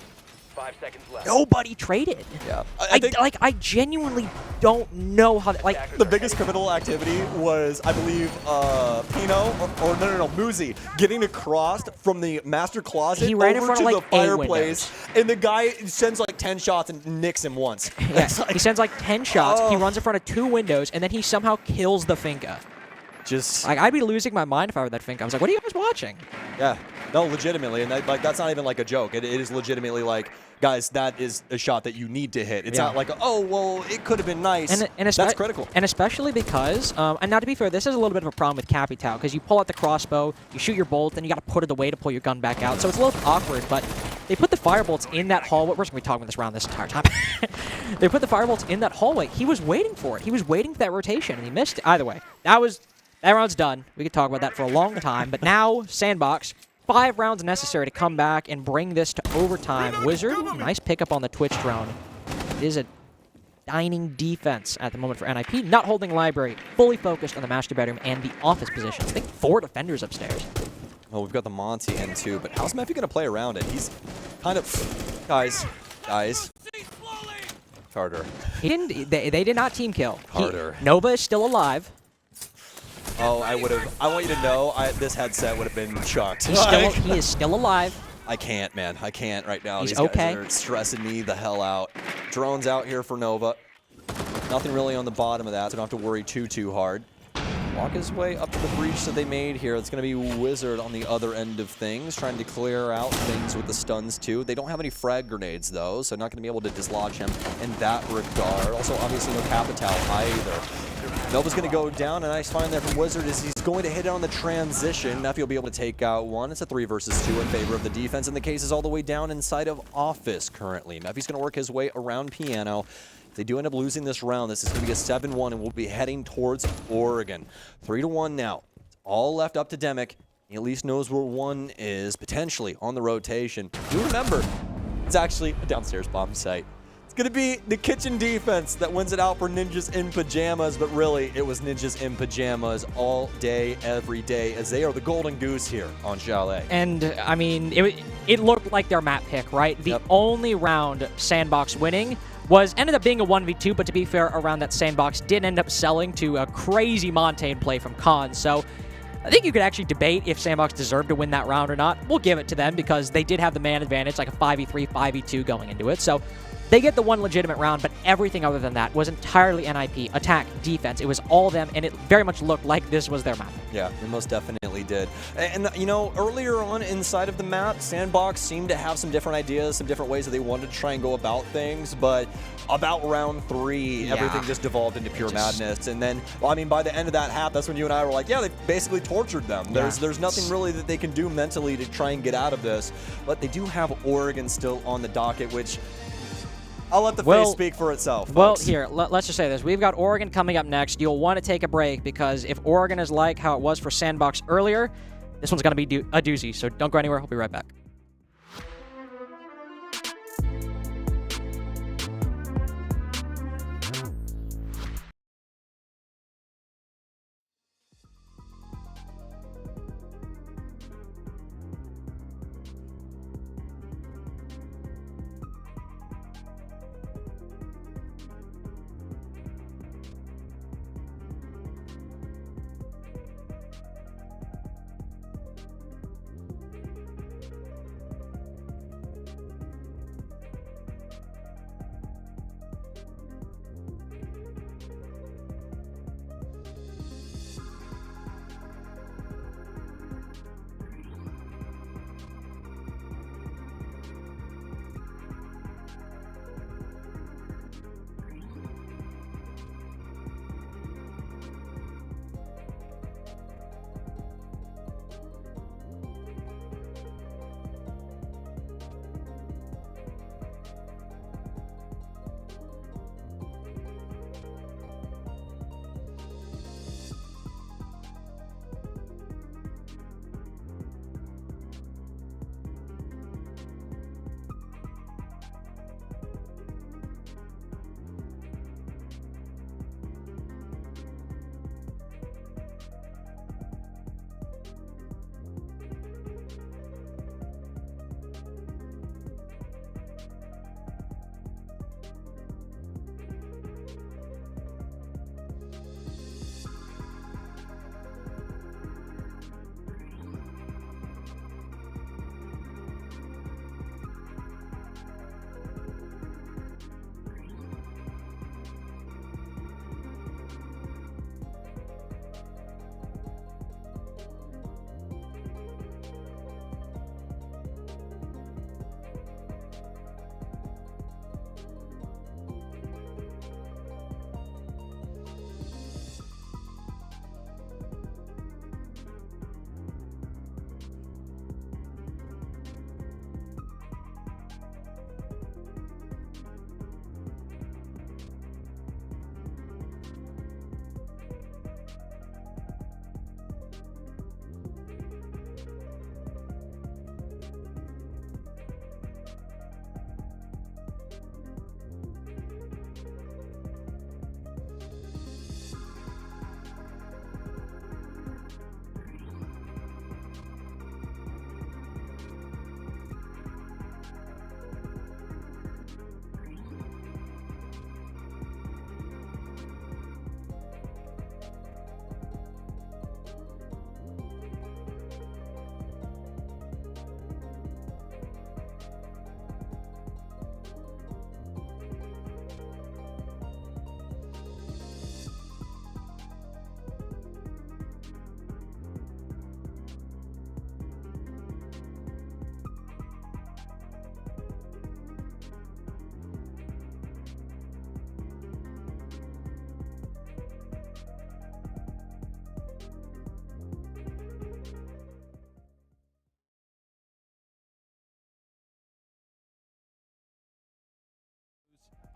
C: 5 seconds left.
A: Nobody traded.
B: Yeah,
A: I genuinely don't know how.
B: The biggest criminal activity was, I believe, Pino or no, Muzi getting across from the master closet
A: he ran
B: over
A: in front
B: to
A: of
B: the fireplace, and the guy sends like 10 shots and nicks him once.
A: Yeah, he sends like 10 shots. He runs in front of 2 windows, and then he somehow kills the Finka.
B: Just
A: like I'd be losing my mind if I were that Finka. I was like, "What are you guys watching?"
B: Yeah, no, legitimately, and that's not even like a joke. It is legitimately like, guys, that is a shot that you need to hit. It's not like, oh, well, it could have been nice.
A: And
B: that's critical.
A: And especially because, and now to be fair, this is a little bit of a problem with Capital because you pull out the crossbow, you shoot your bolt, then you got to put it away to pull your gun back out. So it's a little awkward, but they put the firebolts in that hallway. We're just going to be talking about this round this entire time. They put the firebolts in that hallway. He was waiting for it. He was waiting for that rotation, and he missed it. Either way, that round's done. We could talk about that for a long time, but now SANDBOX, 5 rounds necessary to come back and bring this to overtime. Wizard, nice pickup on the Twitch drone. It is a dining defense at the moment for NIP. Not holding library, fully focused on the master bedroom and the office positions. I think 4 defenders upstairs.
B: Well, we've got the Monty in too, but how's Mephi going to play around it? He's kind of... Guys. Carter.
A: They did not team kill.
B: Carter.
A: Nova is still alive.
B: Oh, I want you to know, this headset would have been chucked.
A: He is still alive.
B: I can't, man. I can't right now.
A: He's
B: These guys are stressing me the hell out. Drone's out here for Nova. Nothing really on the bottom of that, so don't have to worry too hard. Walk his way up to the breach that they made here. It's going to be Wizard on the other end of things, trying to clear out things with the stuns too. They don't have any frag grenades though, so not going to be able to dislodge him in that regard. Also, obviously no Capital either. Nova's going to go down. A nice find there from Wizard is he's going to hit it on the transition. Mephi will be able to take out one. It's a 3 versus 2 in favor of the defense, and the case is all the way down inside of office currently. Mephi's going to work his way around piano. If they do end up losing this round, this is going to be a 7-1, and we'll be heading towards Oregon. 3-1 now. It's all left up to Demic. He at least knows where 1 is, potentially on the rotation. Do remember, it's actually a downstairs bomb site. It's going to be the kitchen defense that wins it out for Ninjas in Pyjamas, but really, it was Ninjas in Pyjamas all day, every day, as they are the golden goose here on Chalet.
A: And, I mean, it looked like their map pick, right? The only round SANDBOX winning ended up being a 1v2, but to be fair, around that SANDBOX did end up selling to a crazy Montaigne play from Khan. So I think you could actually debate if SANDBOX deserved to win that round or not. We'll give it to them because they did have the man advantage, like a 5v3, 5v2 going into it. So they get the one legitimate round, but everything other than that was entirely NIP, attack, defense. It was all them, and it very much looked like this was their map.
B: Yeah, it most definitely did. And, you know, earlier on inside of the map, SANDBOX seemed to have some different ideas, some different ways that they wanted to try and go about things, but about round 3, everything just devolved into pure madness. And then, well, I mean, by the end of that half, that's when you and I were like, yeah, they basically tortured them. There's nothing really that they can do mentally to try and get out of this. But they do have Oregon still on the docket, which I'll let the face speak for itself, folks.
A: Well, here, let's just say this. We've got Oregon coming up next. You'll want to take a break because if Oregon is like how it was for SANDBOX earlier, this one's going to be a doozy. So don't go anywhere. We'll be right back.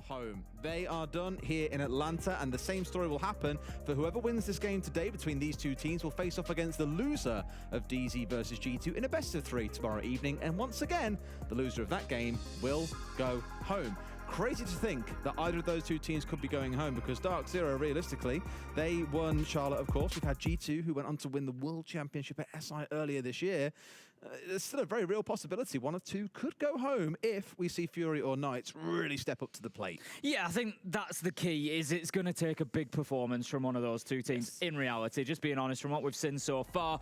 C: home. They are done here in Atlanta, and the same story will happen for whoever wins this game today between these two teams will face off against the loser of DZ versus G2 in a best of 3 tomorrow evening, and once again, the loser of that game will go home. Crazy to think that either of those two teams could be going home, because Dark Zero, realistically, they won Charlotte, of course. We've had G2, who went on to win the World Championship at SI earlier this year. There's still a very real possibility one of two could go home if we see Fury or Knights really step up to the plate.
D: Yeah, I think that's the key, is it's going to take a big performance from one of those two teams. In reality, just being honest, from what we've seen so far,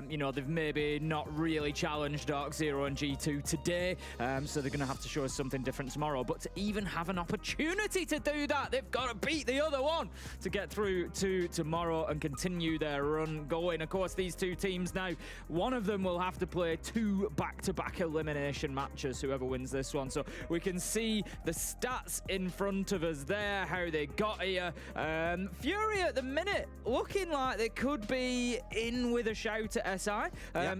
D: you know, they've maybe not really challenged Dark Zero and G2 today, so they're going to have to show us something different tomorrow. But to even have an opportunity to do that, they've got to beat the other one to get through to tomorrow and continue their run going. Of course, these two teams now, one of them will have to play 2 back-to-back elimination matches, whoever wins this one. So we can see the stats in front of us there, how they got here. Fury at the minute looking like they could be in with a shout at SI.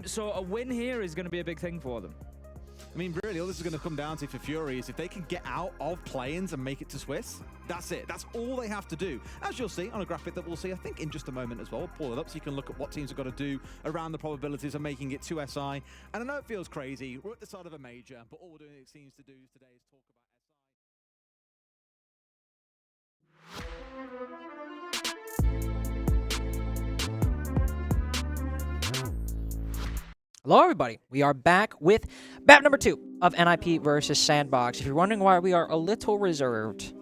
D: So a win here is going to be a big thing for them.
C: I mean, really, all this is going to come down to for Fury is if they can get out of play-ins and make it to Swiss, that's it. That's all they have to do. As you'll see on a graphic that we'll see, I think, in just a moment as well. We'll pull it up so you can look at what teams have got to do around the probabilities of making it to SI. And I know it feels crazy. We're at the start of a major, but all we're doing, it seems to do today is talk about
A: Hello, everybody. We are back with map number 2 of NIP versus SANDBOX. If you're wondering why we are a little reserved,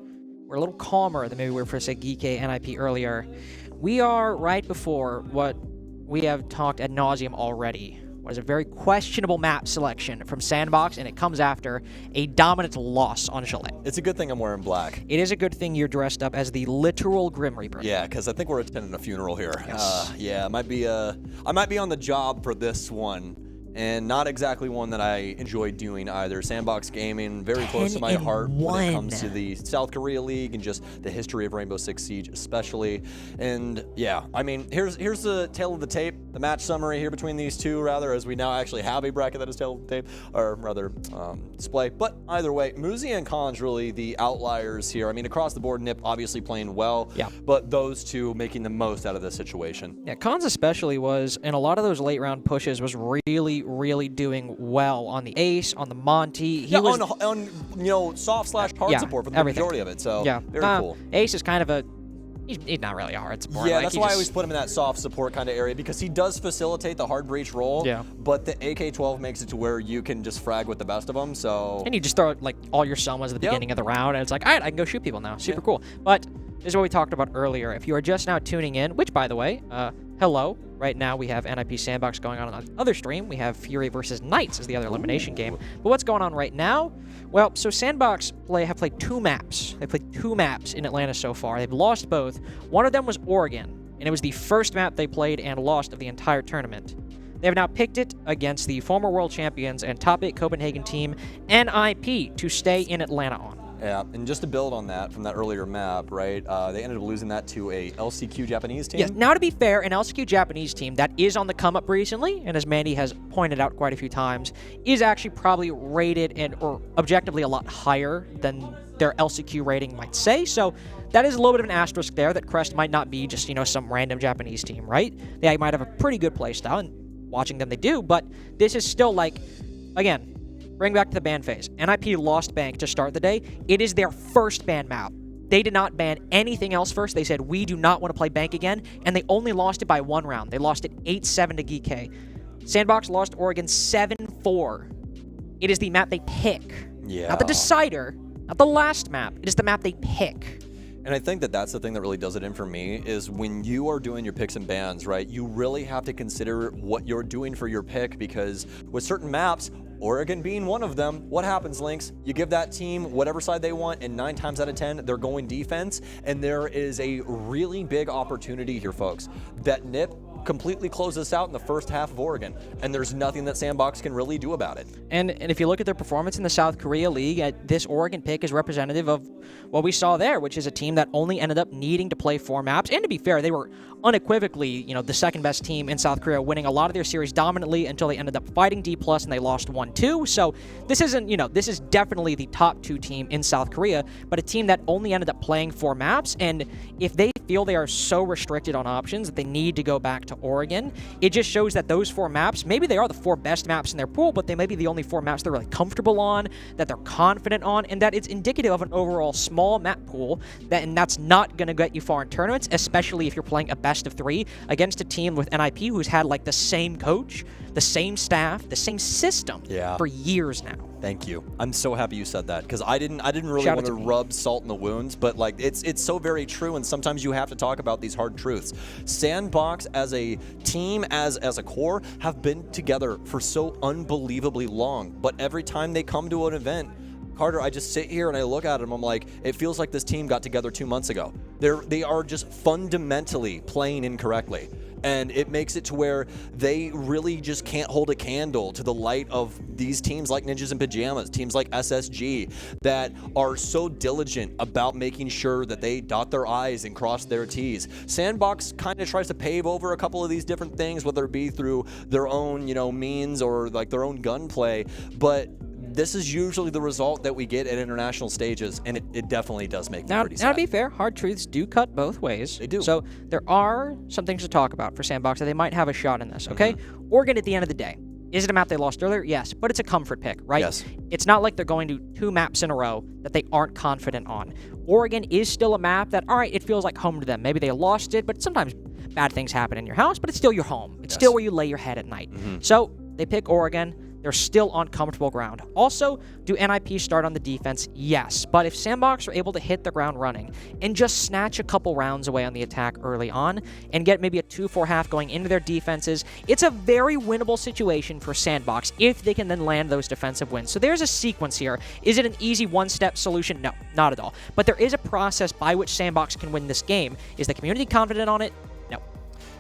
A: we're a little calmer than maybe we were for, say, Geeky NIP earlier. We are right before what we have talked ad nauseum already. What is a very questionable map selection from SANDBOX, and it comes after a dominant loss on Chalet.
B: It's a good thing I'm wearing black.
A: It is a good thing you're dressed up as the literal Grim Reaper.
B: Yeah, because I think we're attending a funeral here.
A: Yes.
B: Yeah, I might be on the job for this one, and not exactly one that I enjoy doing either. SANDBOX Gaming, very close to my heart when it comes to the South Korea League and just the history of Rainbow Six Siege especially. And yeah, I mean, here's the tail of the tape, the match summary here between these two, rather, as we now actually have a bracket that is tail of the tape, or rather display. But either way, Muzi and Khan's really the outliers here. I mean, across the board, Nip obviously playing well, but those two making the most out of this situation.
A: Yeah, Khan's especially was, in a lot of those late round pushes, was really doing well on the Ace, on the Monty. He was
B: on you know, soft / hard support for the majority of it. So very cool.
A: Ace is kind of he's not really a hard support.
B: Yeah, that's why I always put him in that soft support kind of area, because he does facilitate the hard breach role.
A: Yeah.
B: But the AK-12 makes it to where you can just frag with the best of them. So.
A: And you just throw like all your summons at the beginning of the round, and it's like, all right, I can go shoot people now. Super cool. But this is what we talked about earlier. If you are just now tuning in, which by the way, hello. Right now we have NIP SANDBOX going on the other stream. We have Fury versus Knights as the other elimination game. But what's going on right now? Well, so SANDBOX have played 2 maps. They've played 2 maps in Atlanta so far. They've lost both. One of them was Oregon, and it was the first map they played and lost of the entire tournament. They have now picked it against the former world champions and top 8 Copenhagen team NIP to stay in Atlanta on.
B: Yeah, and just to build on that from that earlier map, right, they ended up losing that to a LCQ Japanese team.
A: Yes, now to be fair, an LCQ Japanese team that is on the come-up recently, and as Mandy has pointed out quite a few times, is actually probably rated or objectively a lot higher than their LCQ rating might say, so that is a little bit of an asterisk there, that Crest might not be just, you know, some random Japanese team, right? They might have a pretty good playstyle, and watching them they do, but this is still like, again, bring back to the ban phase. NIP lost Bank to start the day. It is their first ban map. They did not ban anything else first. They said, we do not want to play Bank again, and they only lost it by 1 round. They lost it 8-7 to GK. SANDBOX lost Oregon 7-4. It is the map they pick.
B: Yeah.
A: Not the decider, not the last map. It is the map they pick.
B: And I think that that's the thing that really does it in for me, is when you are doing your picks and bans, right, you really have to consider what you're doing for your pick, because with certain maps, Oregon being one of them, what happens, Lynx? You give that team whatever side they want, and 9 times out of 10, they're going defense, and there is a really big opportunity here, folks, that Nip completely close this out in the first half of Oregon, and there's nothing that SANDBOX can really do about it.
A: And if you look at their performance in the South Korea League, this Oregon pick is representative of what we saw there, which is a team that only ended up needing to play 4 maps. And to be fair, they were unequivocally, the second best team in South Korea, winning a lot of their series dominantly until they ended up fighting D+, and they lost 1-2. So this isn't, this is definitely the top 2 team in South Korea, but a team that only ended up playing 4 maps. And if they feel they are so restricted on options that they need to go back to Oregon, it just shows that those 4 maps, maybe they are the 4 best maps in their pool, but they may be the only 4 maps they're really comfortable on, that they're confident on, and that it's indicative of an overall small map pool, and that's not going to get you far in tournaments, especially if you're playing a best of 3 against a team with NIP who's had like the same coach, the same staff, the same system for years now.
B: Thank you. I'm so happy you said that, because I didn't really want to rub salt in the wounds, but like it's so very true, and sometimes you have to talk about these hard truths. SANDBOX as a team, as a core, have been together for so unbelievably long, but every time they come to an event, Carter, I just sit here and I look at them, I'm like, it feels like this team got together 2 months ago. They are just fundamentally playing incorrectly. And it makes it to where they really just can't hold a candle to the light of these teams like Ninjas and Pyjamas, teams like SSG, that are so diligent about making sure that they dot their I's and cross their T's. SANDBOX kind of tries to pave over a couple of these different things, whether it be through their own, means or like their own gunplay, but this is usually the result that we get at international stages, and it definitely does make me pretty sad.
A: Now, to be fair, hard truths do cut both ways.
B: They do.
A: So there are some things to talk about for SANDBOX that they might have a shot in this, okay? Oregon, at the end of the day, is it a map they lost earlier? Yes, but it's a comfort pick, right?
B: Yes.
A: It's not like they're going to 2 maps in a row that they aren't confident on. Oregon is still a map that, all right, it feels like home to them. Maybe they lost it, but sometimes bad things happen in your house, but it's still your home. It's still where you lay your head at night. So they pick Oregon. They're still on comfortable ground. Also, do NIP start on the defense? Yes. But if SANDBOX are able to hit the ground running and just snatch a couple rounds away on the attack early on and get maybe a 2-4 half going into their defenses, it's a very winnable situation for SANDBOX if they can then land those defensive wins. So there's a sequence here. Is it an easy one-step solution? No, not at all. But there is a process by which SANDBOX can win this game. Is the community confident on it? No.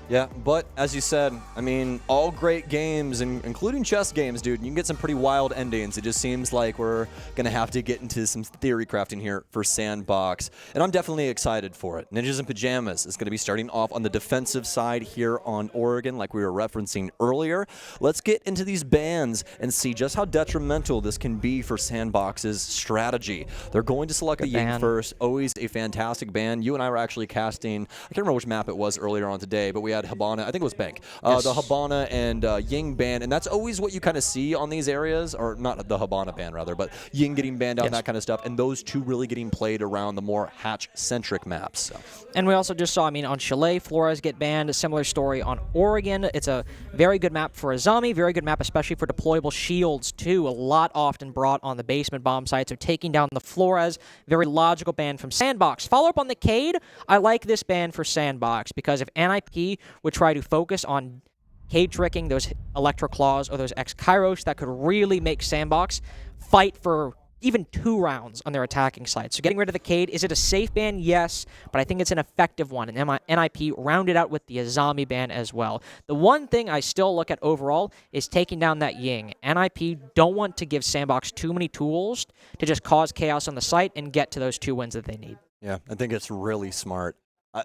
B: Yeah, but as you said, I mean, all great games, including chess games, dude, you can get some pretty wild endings. It just seems like we're going to have to get into some theory crafting here for SANDBOX, and I'm definitely excited for it. Ninjas and Pyjamas is going to be starting off on the defensive side here on Oregon, like we were referencing earlier. Let's get into these bans and see just how detrimental this can be for SANDBOX's strategy. They're going to select a Ying first, always a fantastic ban. You and I were actually casting, I can't remember which map it was earlier on today, but we had Habana, I think it was Bank, the Habana and Ying ban, and that's always what you kind of see on these areas, or not the Habana ban rather, but Ying getting banned on that kind of stuff, and those two really getting played around the more hatch-centric maps. So.
A: And we also just saw, on Chalet, Flores get banned, a similar story on Oregon. It's a very good map for Azami, very good map especially for deployable shields too, a lot often brought on the basement bomb site, so taking down the Flores, very logical ban from SANDBOX. Follow up on the Cade, I like this ban for SANDBOX, because if NIP would try to focus on Cade tricking those Electro Claws or those X-Kairos, that could really make SANDBOX fight for even 2 rounds on their attacking side. So getting rid of the Cade, is it a safe ban? Yes, but I think it's an effective one, and NIP rounded out with the Azami ban as well. The one thing I still look at overall is taking down that Ying. NIP don't want to give SANDBOX too many tools to just cause chaos on the site and get to those 2 wins that they need.
B: Yeah, I think it's really smart.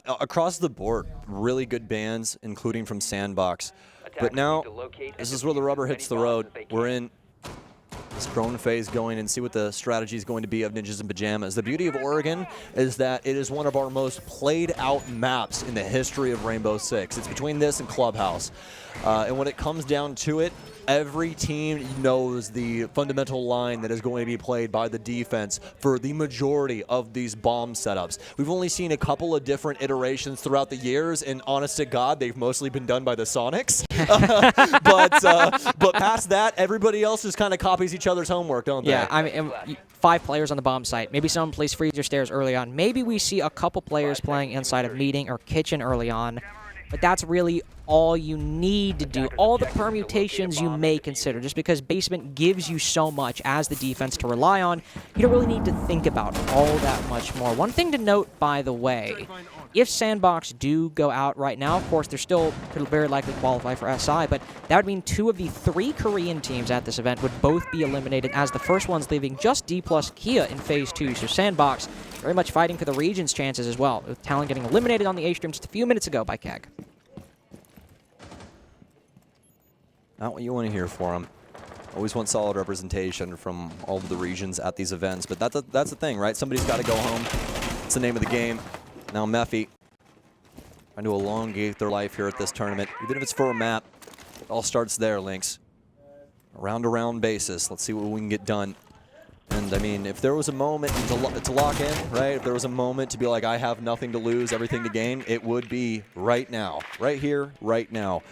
B: Across the board, really good bans, including from SANDBOX. But now, this is where the rubber hits the road. We're in this drone phase going and see what the strategy is going to be of Ninjas and Pyjamas. The beauty of Oregon is that it is one of our most played out maps in the history of Rainbow Six. It's between this and Clubhouse. And when it comes down to it, every team knows the fundamental line that is going to be played by the defense for the majority of these bomb setups. We've only seen a couple of different iterations throughout the years, and honest to God, they've mostly been done by the Sonics. But past that, everybody else just kind of copies each other's homework, don't they?
A: Yeah, 5 players on the bomb site. Maybe someone plays freezer stairs early on. Maybe we see a couple players playing inside of meeting or kitchen early on. But that's really all you need to do, all the permutations you may consider, just because basement gives you so much as the defense to rely on. You don't really need to think about all that much more. One thing to note, by the way, if SANDBOX do go out right now, of course, they're still could very likely qualify for SI, but that would mean 2 of the 3 Korean teams at this event would both be eliminated, as the first one's leaving just D plus Kia in Phase 2. So SANDBOX very much fighting for the region's chances as well, with Talon getting eliminated on the A-Stream just a few minutes ago by Keg.
B: Not what you want to hear for them. Always want solid representation from all of the regions at these events, but that's the thing, right? Somebody's got to go home. It's the name of the game. Now Mephi trying to elongate their life here at this tournament, even if it's for a map. It all starts there, Lynx. A round-to-round basis. Let's see what we can get done. And, I mean, if there was a moment to lock in, right, if there was a moment to be like, I have nothing to lose, everything to gain, it would be right now. Right here, right now.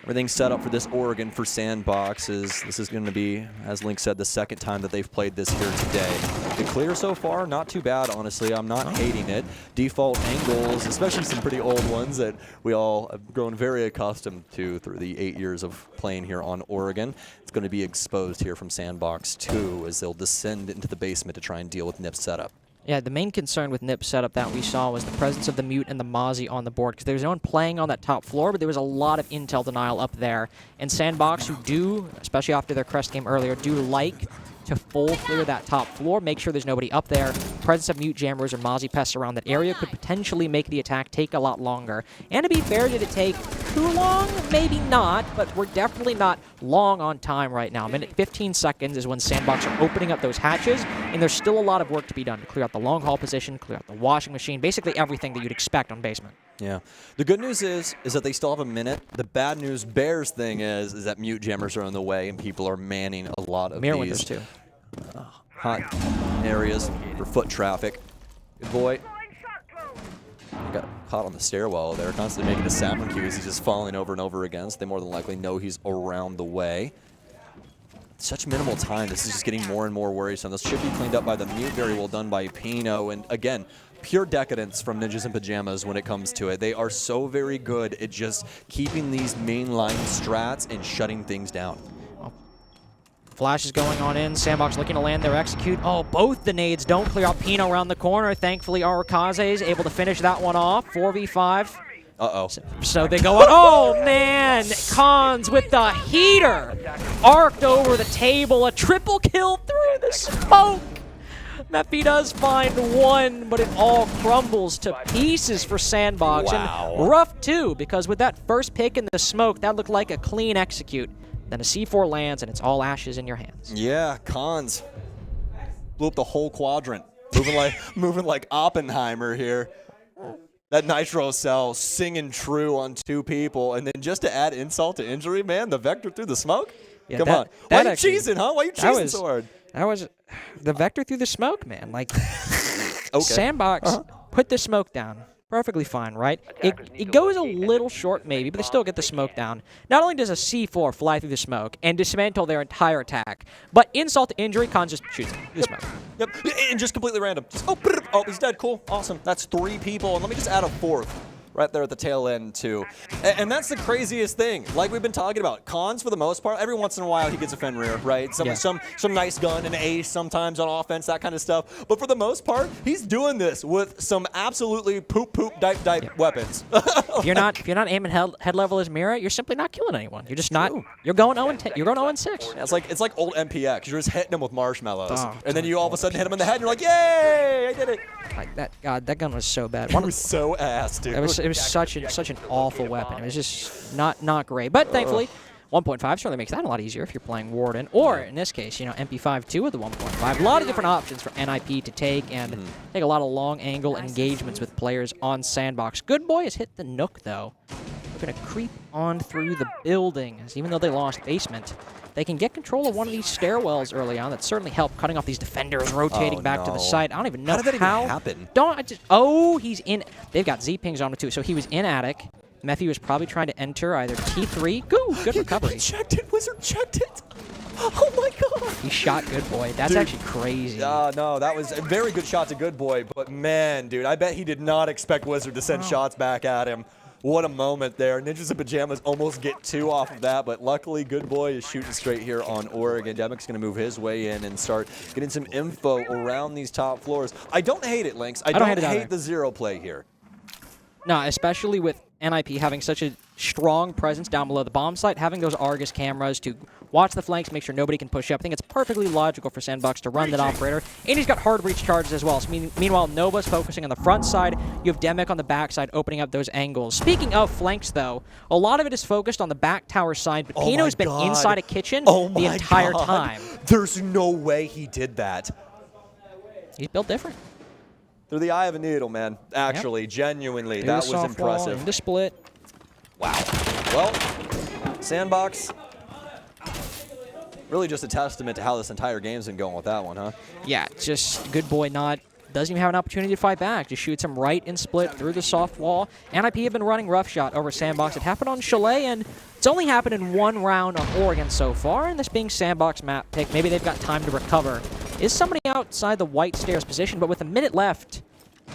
B: Everything's set up for this Oregon for SANDBOX. This is going to be, as Link said, the second time that they've played this here today. The clear so far, not too bad, honestly. I'm not hating it. Default angles, especially some pretty old ones that we all have grown very accustomed to through the 8 years of playing here on Oregon. It's going to be exposed here from SANDBOX 2 as they'll descend into the basement to try and deal with Nip's setup.
A: Yeah, the main concern with Nip's setup that we saw was the presence of the Mute and the Mozzie on the board, because there was no one playing on that top floor, but there was a lot of intel denial up there. And SANDBOX, who do, especially after their Crest game earlier, do like to full clear that top floor, make sure there's nobody up there. Presence of Mute Jammers or Mozzie pests around that area could potentially make the attack take a lot longer. And to be fair, did it take too long? Maybe not, but we're definitely not long on time right now. Minute 15 seconds is when SANDBOX are opening up those hatches, and there's still a lot of work to be done to clear out the long haul position, clear out the washing machine, basically everything that you'd expect on basement.
B: Yeah. The good news is that they still have a minute. The bad news Bears thing is that Mute Jammers are on the way and people are manning a lot of these
A: too.
B: Hot areas for foot traffic. Good boy. He got caught on the stairwell there, constantly making a sound cues. He's just falling over and over again, so they more than likely know he's around the way. Such minimal time. This is just getting more and more worrisome. This should be cleaned up by the Mute. Very well done by Pino. And again, pure decadence from Ninjas in Pyjamas when it comes to it. They are so very good at just keeping these mainline strats and shutting things down.
A: Flash is going on in. SANDBOX looking to land their execute. Oh, both the nades don't clear out Pino around the corner. Thankfully, Arakaze is able to finish that one off. 4v5.
B: Uh-oh.
A: So they go on. Oh, man. Cons with the heater. Arced over the table. A triple kill through the smoke. Mephi does find one, but it all crumbles to pieces for SANDBOX.
B: Wow.
A: And rough, too, because with that first pick in the smoke, that looked like a clean execute. Then a C4 lands, and it's all ashes in your hands.
B: Yeah, Cons blew up the whole quadrant. Moving like Oppenheimer here. That Nitro cell singing true on 2 people, and then just to add insult to injury, man, the Vector through the smoke?
A: Yeah,
B: Come on. Why are you cheesing, huh? Why are you cheesing so hard?
A: That was the Vector through the smoke, man. Like,
B: okay.
A: SANDBOX put the smoke down. Perfectly fine, right? It goes a little short maybe, but they still get the smoke down. Not only does a C4 fly through the smoke and dismantle their entire attack, but insult to injury, Cons just shoots the smoke.
B: Yep, and just completely random. Just, oh, he's dead. Cool, awesome. That's 3 people, and let me just add a 4th. Right there at the tail end, too. And that's the craziest thing. Like we've been talking about, Cons, for the most part, every once in a while he gets a Fenrir, right? Some nice gun, an ace sometimes on offense, that kind of stuff. But for the most part, he's doing this with some absolutely dipe weapons.
A: If you're not aiming head level as Mira, you're simply not killing anyone. You're just not. You're going 0-10. You're going 0-6.
B: Yeah, it's like old MPX. You're just hitting him with marshmallows, and then you all of a sudden hit him in the head, and you're like, yay! I did it.
A: Like that. God, that gun was so bad.
B: It was so ass, dude.
A: It was such an awful weapon. It was just not great. But thankfully, 1.5 certainly makes that a lot easier if you're playing Warden, or in this case, MP5 2 with the 1.5. A lot of different options for NIP to take, and take a lot of long angle engagements with players on SANDBOX. Good Boy has hit the Nook though. They're gonna creep on through the building, as even though they lost basement, they can get control of one of these stairwells early on. That certainly helped, cutting off these defenders, rotating back to the site. I don't even know
B: how did that even happen.
A: He's in. They've got Z-pings on him too, so he was in attic. Mephi was probably trying to enter either T3. Good recovery.
B: He checked it. Wizard checked it. Oh my god.
A: He shot Good Boy. That's actually crazy.
B: No, that was a very good shot to Good Boy. But man, dude, I bet he did not expect Wizard to send shots back at him. What a moment there. Ninjas in Pyjamas almost get 2 off of that, but luckily Good Boy is shooting straight here on Oregon. Demic's going to move his way in and start getting some info around these top floors. I don't hate it, Lynx. I don't hate the zero play here.
A: No, especially with NIP having such a strong presence down below the bomb site, having those Argus cameras to watch the flanks, make sure nobody can push up. I think it's perfectly logical for SANDBOX to run that operator. And he's got hard breach charges as well. So meanwhile, Nova's focusing on the front side. You have Demic on the back side opening up those angles. Speaking of flanks, though, a lot of it is focused on the back tower side, but Pino's been inside a kitchen the entire time.
B: There's no way he did that.
A: He's built different.
B: Through the eye of a needle, man. Actually, genuinely, that was impressive.
A: Into split.
B: Wow. Well, SANDBOX, really just a testament to how this entire game's been going with that one, huh?
A: Yeah, just Good Boy doesn't even have an opportunity to fight back. Just shoots him right in split through the soft wall. NIP have been running rough shot over SANDBOX. It happened on Chalet, and it's only happened in 1 round on Oregon so far, and this being SANDBOX map pick, maybe they've got time to recover. Is somebody outside the white stairs position, but with a minute left,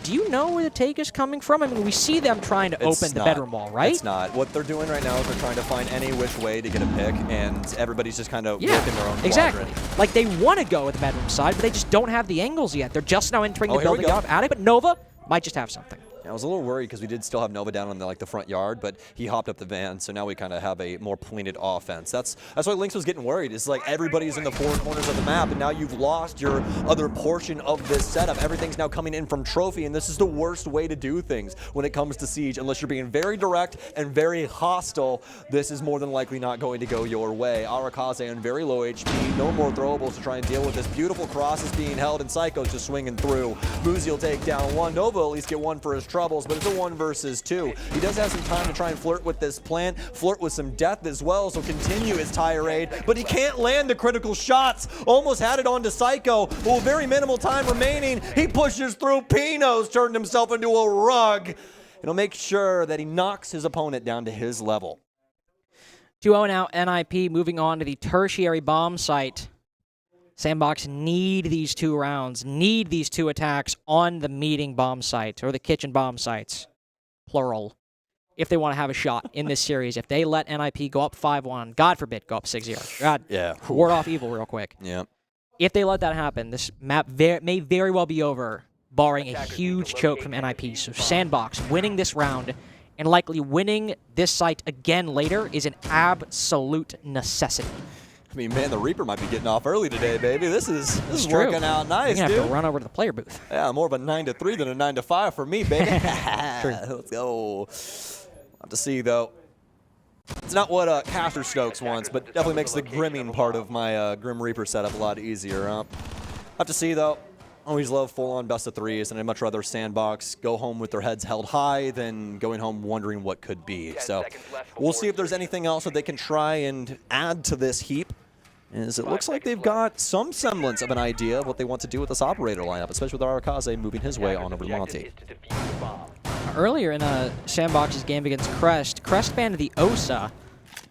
A: do you know where the take is coming from? I mean, we see them trying to open the bedroom wall, right?
B: It's not. What they're doing right now is they're trying to find any which way to get a pick, and everybody's just kind of working their own
A: exactly.
B: quadrant.
A: Like, they want to go with the bedroom side, but they just don't have the angles yet. They're just now entering the building off at it, but Nova might just have something.
B: I was a little worried because we did still have Nova down on the front yard, but he hopped up the van, so now we kind of have a more pointed offense. That's why Lynx was getting worried. It's like everybody's in the 4 corners of the map, and now you've lost your other portion of this setup. Everything's now coming in from Trophy, and this is the worst way to do things when it comes to Siege. Unless you're being very direct and very hostile, this is more than likely not going to go your way. Arakaze on very low HP, no more throwables to try and deal with this. Beautiful crosses being held, and Psycho's just swinging through. Muzi will take down 1. Nova will at least get 1 for his troubles, but it's a 1 versus 2. He does have some time to try and flirt with this plant, flirt with some death as well, so continue his tirade, but he can't land the critical shots. Almost had it on to Psycho, but with very minimal time remaining, he pushes through. Pino's turned himself into a rug, and he'll make sure that he knocks his opponent down to his level.
A: 2-0 now, NIP moving on to the tertiary bomb site. SANDBOX need these 2 rounds, need these 2 attacks on the meeting bomb site, or the kitchen bomb sites, plural, if they want to have a shot in this series. If they let NIP go up 5-1, God forbid, go up 6-0. God, ward off evil real quick.
B: Yeah.
A: If they let that happen, this map may very well be over, barring a huge choke from NIP. So SANDBOX winning this round and likely winning this site again later is an absolute necessity.
B: I mean, man, the Reaper might be getting off early today, baby. This is working out nice,
A: You're
B: dude.
A: gonna have to run over to the player booth.
B: Yeah, more of a 9 to 3 than a 9 to 5 for me, baby. Let's go. Have to see, though. It's not what Caster Stokes wants, but definitely makes the grimming part of my Grim Reaper setup a lot easier. Have to see, though. Always love full-on best of 3s, and I'd much rather SANDBOX go home with their heads held high than going home wondering what could be. So we'll see if there's anything else that they can try and add to this heap. As it looks like they've got some semblance of an idea of what they want to do with this operator lineup, especially with Arakaze moving his way on over to Monty.
A: Earlier in SANDBOX's game against Crest banned the OSA,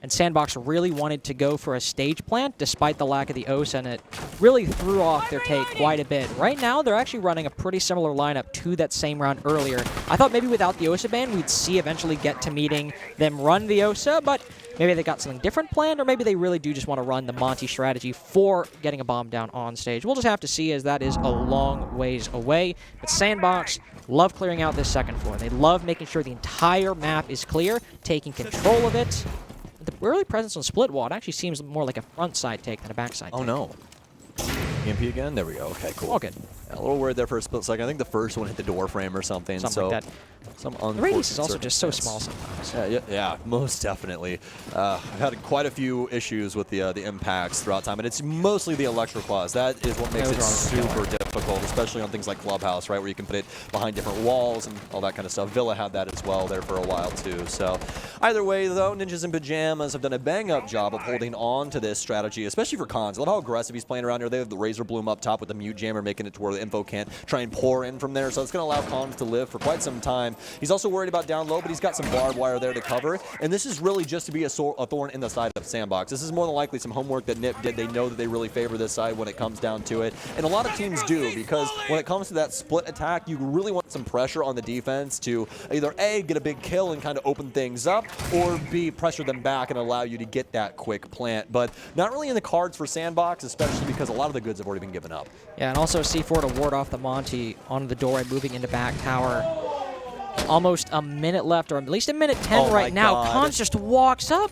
A: and SANDBOX really wanted to go for a stage plant despite the lack of the OSA, and it really threw off their take quite a bit. Right now, they're actually running a pretty similar lineup to that same round earlier. I thought maybe without the OSA ban, we'd see eventually get to meeting them run the OSA, but maybe they got something different planned, or maybe they really do just want to run the Monty strategy for getting a bomb down on stage. We'll just have to see, as that is a long ways away. But SANDBOX love clearing out this second floor. They love making sure the entire map is clear, taking control of it. The early presence on split wall, it actually seems more like a front side take than a backside take.
B: Oh, no. EMP again? There we go. Okay, cool.
A: All good.
B: Yeah, a little worried there for a split second. I think the first one hit the door frame or something.
A: Something like that.
B: Some
A: the radius is also just so small sometimes.
B: Yeah, most definitely. I've had quite a few issues with the impacts throughout time, and it's mostly the electroclaws. That is what makes it super difficult, especially on things like Clubhouse, right, where you can put it behind different walls and all that kind of stuff. Villa had that as well there for a while, too. So either way, though, Ninjas in Pyjamas have done a bang-up job of holding on to this strategy, especially for Cons. I love how aggressive he's playing around here. They have the Razor Bloom up top with the Mute Jammer, making it to where info can't try and pour in from there. So it's going to allow Collins to live for quite some time. He's also worried about down low, but he's got some barbed wire there to cover. And this is really just to be a thorn in the side of SANDBOX. This is more than likely some homework that NIP did. They know that they really favor this side when it comes down to it. And a lot of teams do, because when it comes to that split attack, you really want some pressure on the defense to either A, get a big kill and kind of open things up, or B, pressure them back and allow you to get that quick plant. But not really in the cards for SANDBOX, especially because a lot of the goods have already been given up.
A: Yeah, and also C4 to ward off the Monty onto the doorway, moving into back tower. Almost a minute left, or at least a minute 10 right now. Cons just walks up,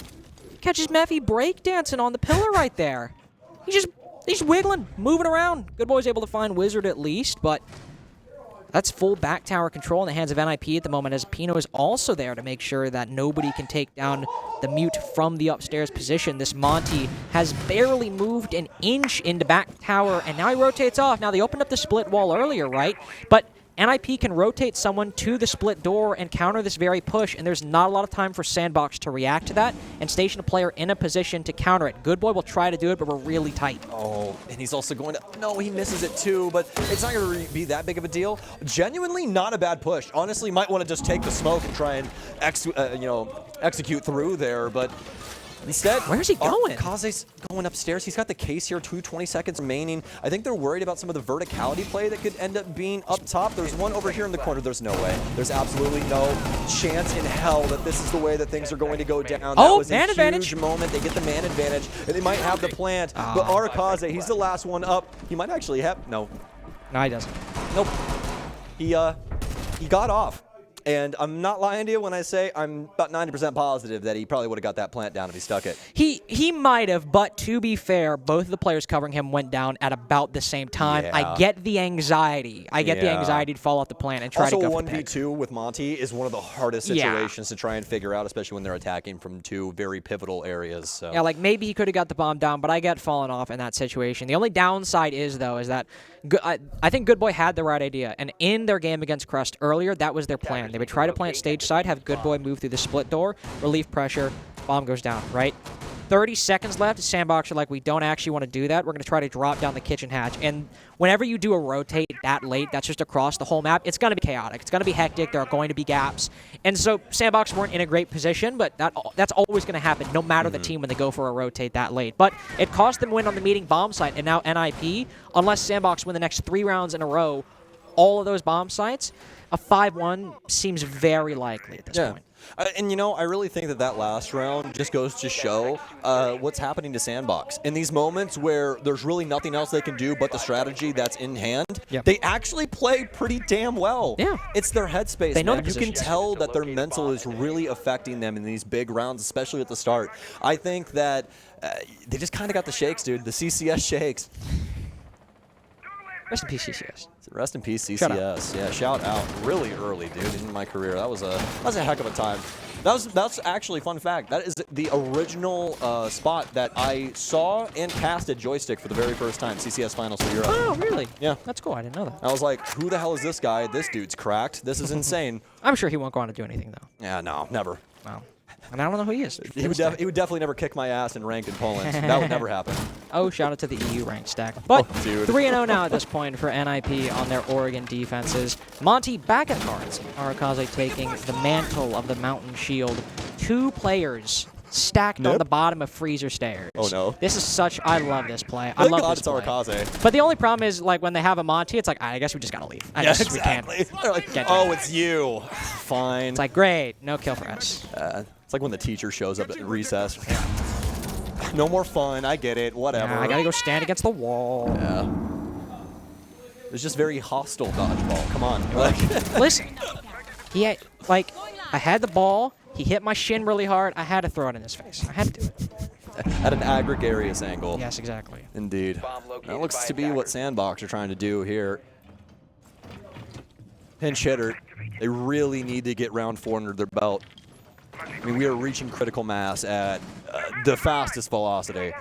A: catches Mephi breakdancing on the pillar right there. He's wiggling, moving around. Good Boy's able to find Wizard at least, but that's full back tower control in the hands of NIP at the moment, as Pino is also there to make sure that nobody can take down the mute from the upstairs position. This Monty has barely moved an inch into back tower, and now he rotates off. Now, they opened up the split wall earlier, right? But NIP can rotate someone to the split door and counter this very push, and there's not a lot of time for SANDBOX to react to that and station a player in a position to counter it. Good Boy will try to do it, but we're really tight.
B: Oh, and he's also going to... No, he misses it too, but it's not going to be that big of a deal. Genuinely not a bad push. Honestly, might want to just take the smoke and try and execute through there, but... Instead,
A: where's he going?
B: Kaze's going upstairs. He's got the case here, 20 seconds remaining. I think they're worried about some of the verticality play that could end up being up top. There's one over here in the corner. There's no way. There's absolutely no chance in hell that this is the way that things are going to go down.
A: Oh,
B: that was
A: man
B: a
A: advantage.
B: huge moment. They get the man advantage, and they might have the plant. But our Kaze, he's the last one up. He might actually have... No.
A: No, he doesn't.
B: Nope. He got off. And I'm not lying to you when I say I'm about 90% positive that he probably would have got that plant down if he stuck it.
A: He might have, but to be fair, both of the players covering him went down at about the same time.
B: Yeah.
A: I get the anxiety. I get the anxiety to fall off the plant and try to go for the pick.
B: Also, 1v2 with Monty is one of the hardest situations to try and figure out, especially when they're attacking from two very pivotal areas. So.
A: Yeah, like maybe he could have got the bomb down, but I get fallen off in that situation. The only downside is, though, is that I think Good Boy had the right idea. And in their game against Crust earlier, that was their plan. They would try to plant stage side, have Good Boy move through the split door, relieve pressure, bomb goes down, right? 30 seconds left. SANDBOX are like, we don't actually want to do that. We're going to try to drop down the kitchen hatch. And whenever you do a rotate that late, that's just across the whole map, it's going to be chaotic. It's going to be hectic. There are going to be gaps. And so SANDBOX weren't in a great position, but that's always going to happen no matter the team when they go for a rotate that late. But it cost them win on the meeting bomb site, and now NIP, unless SANDBOX win the next 3 rounds in a row, all of those bomb sites, a 5-1 seems very likely at this point.
B: And, you know, I really think that last round just goes to show what's happening to SANDBOX. In these moments where there's really nothing else they can do but the strategy that's in hand, they actually play pretty damn well.
A: Yeah.
B: It's their headspace,
A: They know
B: man.
A: the
B: You can
A: positions.
B: tell that their mental is really affecting them in these big rounds, especially at the start. I think that they just kind of got the shakes, dude. The CCS shakes.
A: Rest in peace, CCS.
B: Rest in peace, CCS.
A: Shout out.
B: Yeah, shout out. Really early, dude, in my career. That was a heck of a time. That's actually fun fact. That is the original spot that I saw and casted joystick for the very first time. CCS Finals for Europe.
A: Oh, really?
B: Yeah.
A: That's cool. I didn't know that.
B: I was like, who the hell is this guy? This dude's cracked. This is insane.
A: I'm sure he won't go on to do anything, though.
B: Yeah, no, never.
A: Wow. And I don't know who he is.
B: He would definitely never kick my ass in ranked in Poland. That would never happen.
A: Oh, shout out to the EU rank stack. But
B: dude.
A: 3-0 now at this point for NIP on their Oregon defenses. Monty back at cards. Arakaze taking the mantle of the Mountain Shield. 2 players stacked on the bottom of freezer stairs.
B: Oh, no.
A: This is such... I love this play. I love this
B: it's
A: play.
B: Arakaze.
A: But the only problem is, like, when they have a Monty, it's like, I guess we just gotta leave. I guess
B: exactly.
A: we can't.
B: They're like,
A: get to
B: oh,
A: it.
B: it's you. Fine.
A: It's like, great, no kill for us.
B: It's like when the teacher shows up at recess. No more fun. I get it. Whatever.
A: Yeah, I gotta go stand against the wall.
B: Yeah. It was just very hostile dodgeball. Come on. Like,
A: listen, I had the ball. He hit my shin really hard. I had to throw it in his face. I had to do it.
B: at an gregarious angle.
A: Yes, exactly.
B: Indeed. That looks to be what SANDBOX are trying to do here. Pinch hitter. They really need to get round 4 under their belt. I mean, we are reaching critical mass at the fastest velocity.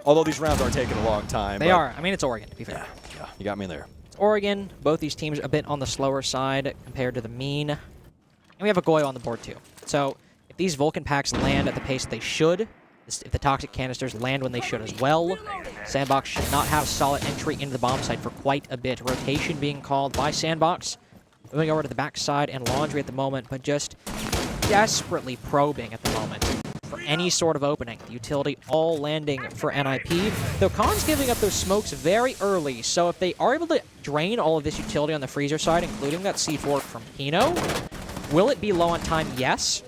B: Although these rounds are taking a long time.
A: They are. I mean, it's Oregon, to be fair.
B: Yeah, you got me there.
A: It's Oregon. Both these teams a bit on the slower side compared to the mean. And we have a Goyo on the board, too. So if these Vulcan packs land at the pace they should, if the toxic canisters land when they should as well. SANDBOX should not have solid entry into the bomb site for quite a bit. Rotation being called by SANDBOX. Moving over to the backside and Laundry at the moment, but just desperately probing at the moment for any sort of opening. The utility all landing for NIP, though Khan's giving up those smokes very early, so if they are able to drain all of this utility on the freezer side, including that C4 from Hino, will it be low on time? Yes.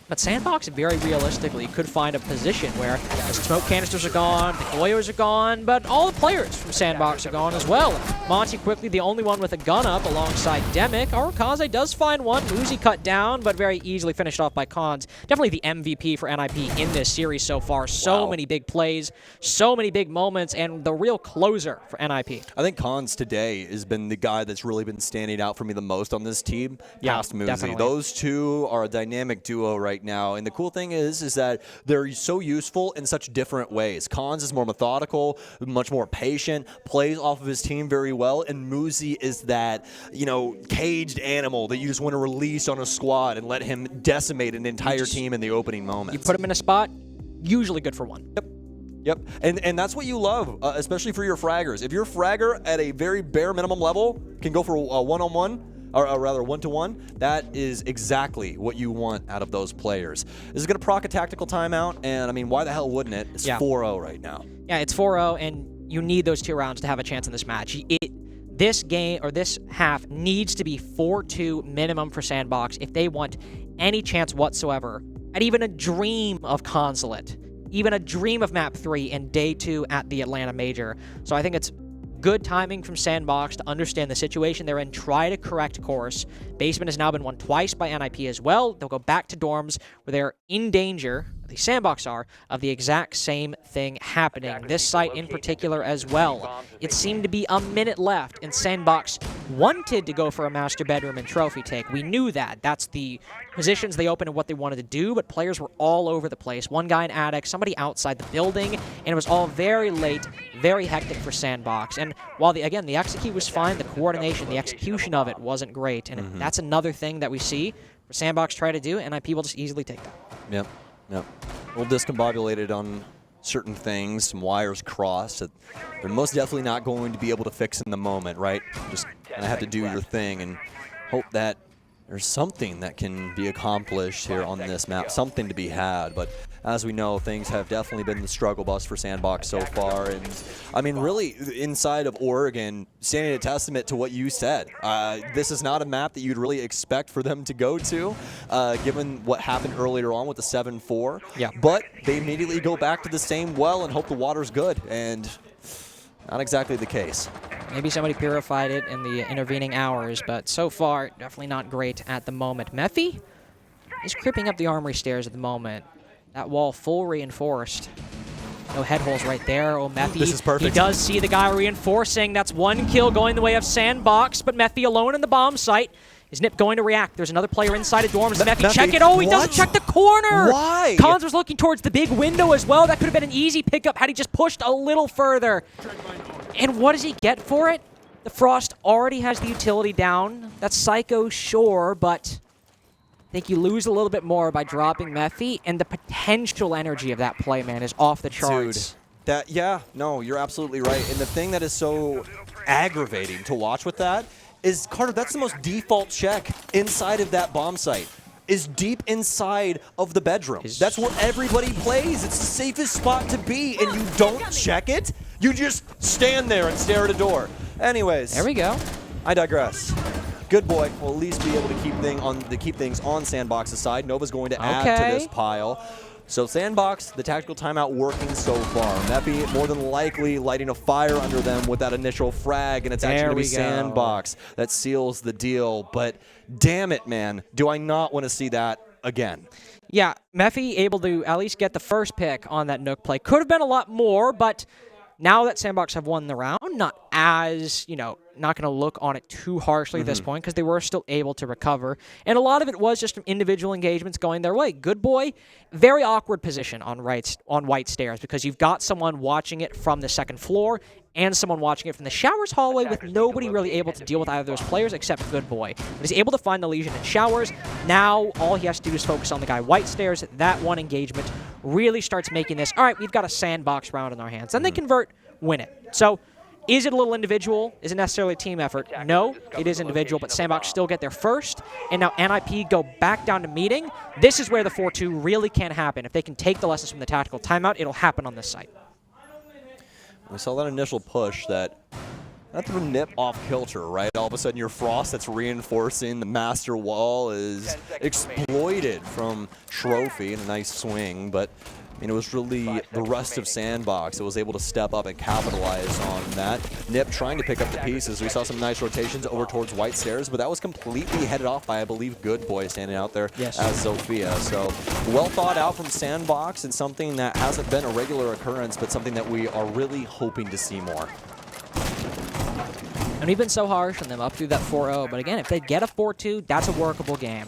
A: But SANDBOX very realistically could find a position where the smoke canisters are gone, the Goyos are gone, but all the players from SANDBOX are gone as well. Monty quickly the only one with a gun up alongside Demic. Arukaze does find one. Uzi cut down, but very easily finished off by Khans. Definitely the MVP for NIP in this series so far. So many big plays, so many big moments, and the real closer for NIP.
B: I think Khans today has been the guy that's really been standing out for me the most on this team, past Muzi.
A: Definitely.
B: Those two are a dynamic duo right now, and the cool thing is that they're so useful in such different ways. Khans is more methodical, much more patient, plays off of his team very well, and Muzi is that, you know, caged animal that you just want to release on a squad and let him decimate an entire team in the opening moments.
A: You put him in a spot, usually good for one.
B: Yep, and that's what you love, especially for your fraggers. If your fragger at a very bare minimum level can go for a one-on-one, or rather one-to-one, that is exactly what you want out of those players. This is going to proc a tactical timeout, and I mean, why the hell wouldn't it? It's 4-0 right now.
A: Yeah, it's 4-0, and you need those 2 rounds to have a chance in this match. This game, or this half, needs to be 4-2 minimum for SANDBOX if they want any chance whatsoever at even a dream of Consulate, even a dream of Map 3 in Day 2 at the Atlanta Major. So I think it's good timing from SANDBOX to understand the situation they're in, try to correct course. Basement has now been won twice by NIP as well. They'll go back to dorms where they're in danger, the SANDBOX are, of the exact same thing happening. This site in particular as well. It seemed to be a minute left, and SANDBOX wanted to go for a master bedroom and trophy take. We knew that. That's the positions they opened and what they wanted to do, but players were all over the place. One guy in attic, somebody outside the building, and it was all very late, very hectic for SANDBOX. And while, the execute was fine, the coordination, the execution of it wasn't great. And that's another thing that we see for SANDBOX try to do, and NIP will just easily take that.
B: Yep. Yep. A little discombobulated on certain things, some wires crossed that they're most definitely not going to be able to fix in the moment, right? Just kind of have to do your thing and hope that there's something that can be accomplished here on this map, something to be had. But as we know, things have definitely been the struggle bus for SANDBOX so far. And I mean, really, inside of Oregon, standing a testament to what you said. This is not a map that you'd really expect for them to go to, given what happened earlier on with the 7-4.
A: Yeah.
B: But they immediately go back to the same well and hope the water's good. And not exactly the case.
A: Maybe somebody purified it in the intervening hours, but so far, definitely not great at the moment. Mephi is creeping up the armory stairs at the moment. That wall full reinforced. No head holes right there. Oh, Mephi.
B: This is perfect.
A: He does see the guy reinforcing. That's 1 kill going the way of SANDBOX, but Mephi alone in the bomb site. Is Nip going to react? There's another player inside of dorms. Mephi, check it. Oh, he doesn't check the corner.
B: Why?
A: Collins was looking towards the big window as well. That could have been an easy pickup had he just pushed a little further. And what does he get for it? The Frost already has the utility down. That's Psycho, sure, but I think you lose a little bit more by dropping Mephi, and the potential energy of that play, man, is off the charts.
B: Dude, no, you're absolutely right. And the thing that is so aggravating to watch with that is, Carter, that's the most default check inside of that bomb site, is deep inside of the bedroom. That's where everybody plays. It's the safest spot to be, and you don't check it? You just stand there and stare at a door. Anyways.
A: There we go.
B: I digress. Good boy. We'll at least be able to keep things on SANDBOX's side. Nova's going to add to this pile. So SANDBOX, the tactical timeout working so far. Mephi more than likely lighting a fire under them with that initial frag, and it's actually going to be SANDBOX that seals the deal. But damn it, man, do I not want to see that again.
A: Yeah, Mephi able to at least get the first pick on that Nook play. Could have been a lot more, but now that SANDBOX have won the round, not as, not going to look on it too harshly at this point because they were still able to recover. And a lot of it was just from individual engagements going their way. Good boy, very awkward position on white stairs because you've got someone watching it from the second floor and someone watching it from the showers hallway with nobody really able to deal with either of those players except Good Boy. But he's able to find the Legion in showers. Now all he has to do is focus on the guy white stairs. That one engagement really starts making this, all right, we've got a SANDBOX round in our hands. Then they convert, win it. So is it a little individual? Is it necessarily a team effort? No, it is individual, but SANDBOX still get there first, and now NIP go back down to meeting. This is where the 4-2 really can happen. If they can take the lessons from the tactical timeout, it'll happen on this site.
B: We saw that initial push that threw Nip off kilter, right? All of a sudden your Frost that's reinforcing the master wall is exploited from Trophy in a nice swing, but I mean, it was really the rest of SANDBOX that was able to step up and capitalize on that. Nip trying to pick up the pieces. We saw some nice rotations over towards White Stairs, but that was completely headed off by, I believe, Good Boy standing out there as Sophia. So well thought out from SANDBOX, and something that hasn't been a regular occurrence, but something that we are really hoping to see more.
A: And we've been so harsh on them up through that 4-0, but again, if they get a 4-2, that's a workable game.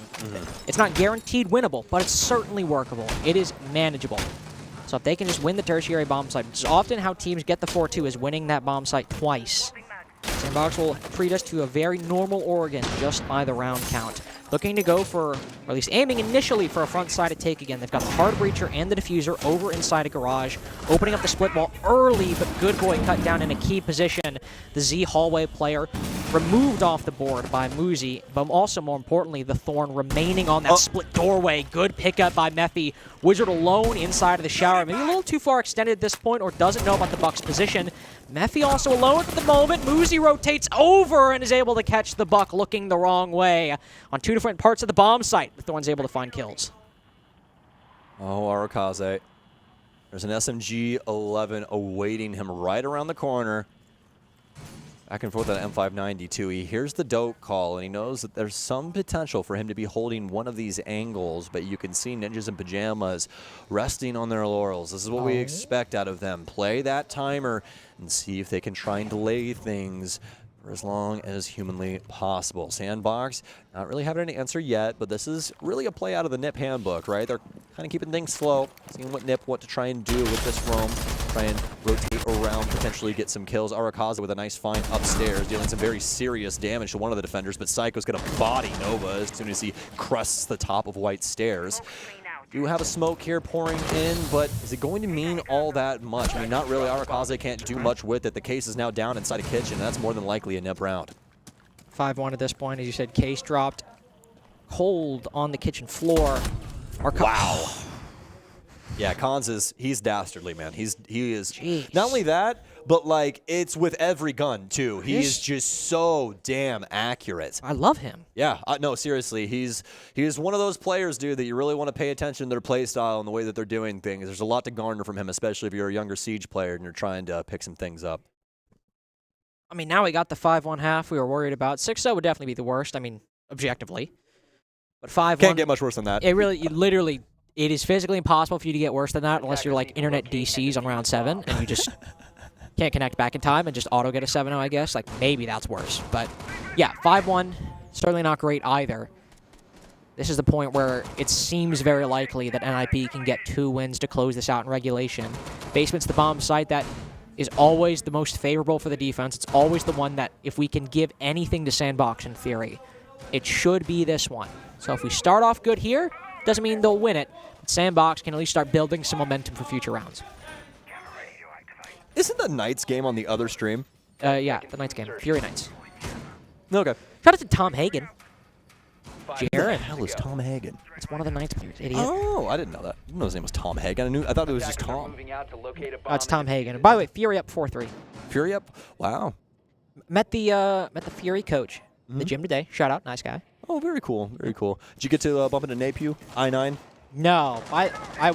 A: It's not guaranteed winnable, but it's certainly workable. It is manageable. So if they can just win the tertiary bomb site, which is often how teams get the 4-2, is winning that bomb site twice. SANDBOX will treat us to a very normal Oregon just by the round count. Looking to go for, or at least aiming initially for a front-sided take again. They've got the hard breacher and the diffuser over inside a garage, opening up the split wall early, but Good Boy cut down in a key position. The Z hallway player removed off the board by Muzi, but also more importantly, the Thorn remaining on that split doorway. Good pickup by Mephi. Wizard alone inside of the shower. Maybe a little too far extended at this point, or doesn't know about the Buck's position. Mephi also alone at the moment. Muzi rotates over and is able to catch the Buck looking the wrong way. On two different parts of the bomb site, the Thorn's able to find kills.
B: Oh, Arakaze. There's an SMG-11 awaiting him right around the corner. Back and forth at M592. He hears the dope call, and he knows that there's some potential for him to be holding one of these angles, but you can see Ninjas in Pyjamas resting on their laurels. This is what we expect out of them. Play that timer and see if they can try and delay things for as long as humanly possible. SANDBOX, not really having an answer yet, but this is really a play out of the Nip handbook, right? They're kind of keeping things slow, seeing what Nip want to try and do with this roam, try and rotate around, potentially get some kills. Arakaza with a nice find upstairs, dealing some very serious damage to one of the defenders, but Psycho's going to body Nova as soon as he crusts the top of White Stairs. Do have a smoke here pouring in, but is it going to mean all that much? I mean, not really. Arakaze can't do much with it. The case is now down inside a kitchen, and that's more than likely a Nip round.
A: 5-1 at this point. As you said, case dropped cold on the kitchen floor.
B: Wow. Yeah, Cons he's dastardly, man. He is not only that, but like it's with every gun too. He is just so damn accurate.
A: I love him.
B: Yeah, no, seriously, he's one of those players, dude, that you really want to pay attention to their play style and the way that they're doing things. There's a lot to garner from him, especially if you're a younger Siege player and you're trying to pick some things up.
A: I mean, now we got the 5-1 half we were worried about. 6-0 would definitely be the worst. I mean, objectively, but 5-1
B: can't get much worse than that.
A: It really, literally. It is physically impossible for you to get worse than that unless you're like internet DCs on round 7 and you just can't connect back in time and just auto get a 7-0, I guess. Like, maybe that's worse. But, yeah, 5-1, certainly not great either. This is the point where it seems very likely that NIP can get 2 wins to close this out in regulation. Basement's the bomb site that is always the most favorable for the defense. It's always the one that, if we can give anything to SANDBOX in theory, it should be this one. So if we start off good here, doesn't mean they'll win it. But SANDBOX can at least start building some momentum for future rounds.
B: Isn't the Knights game on the other stream?
A: Yeah, the Knights game. Fury Knights.
B: Okay.
A: Shout out to Tom Hagen.
B: Who the hell is Tom Hagen?
A: It's one of the Knights players, idiot.
B: Oh, I didn't know that. I didn't know his name was Tom Hagen. I thought it was just Tom.
A: It's Tom Hagen. And by the way, Fury up 4-3.
B: Fury up? Wow.
A: Met the Fury coach in the gym today. Shout out, nice guy.
B: Oh, very cool, very cool. Did you get to bump into Napew, I9?
A: No, I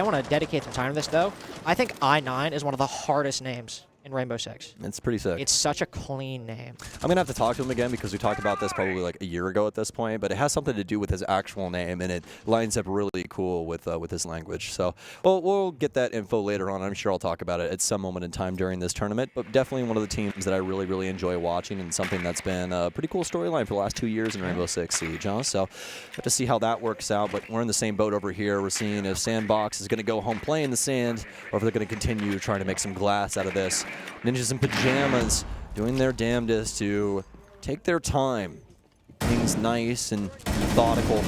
A: want to dedicate some time to this though. I think I9 is one of the hardest names in Rainbow Six.
B: It's pretty sick.
A: It's such a clean name.
B: I'm going to have to talk to him again because we talked about this probably like a year ago at this point, but it has something to do with his actual name, and it lines up really cool with his language. So we'll get that info later on. I'm sure I'll talk about it at some moment in time during this tournament, but definitely one of the teams that I really, really enjoy watching and something that's been a pretty cool storyline for the last 2 years in Rainbow Six Siege. Huh? So have to see how that works out, but we're in the same boat over here. We're seeing if SANDBOX is going to go home play in the sand or if they're going to continue trying to make some glass out of this. Ninjas in Pyjamas doing their damnedest to take their time, things nice and methodical.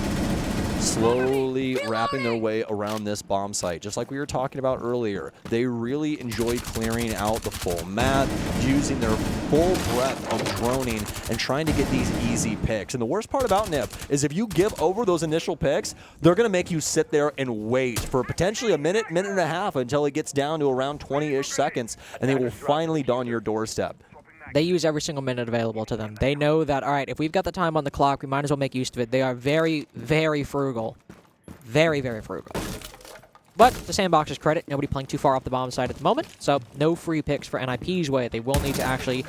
B: slowly wrapping their way around this bomb site. Just like we were talking about earlier, they really enjoy clearing out the full map, using their full breadth of droning and trying to get these easy picks. And the worst part about Nip is if you give over those initial picks, they're going to make you sit there and wait for potentially a minute, minute and a half until it gets down to around 20-ish seconds, and they will finally dawn your doorstep.
A: They use every single minute available to them. They know that, all right, if we've got the time on the clock, we might as well make use of it. They are very, very frugal. Very, very frugal. But to SANDBOX's credit, nobody playing too far off the bomb side at the moment, so no free picks for NIP's way. They will need to actually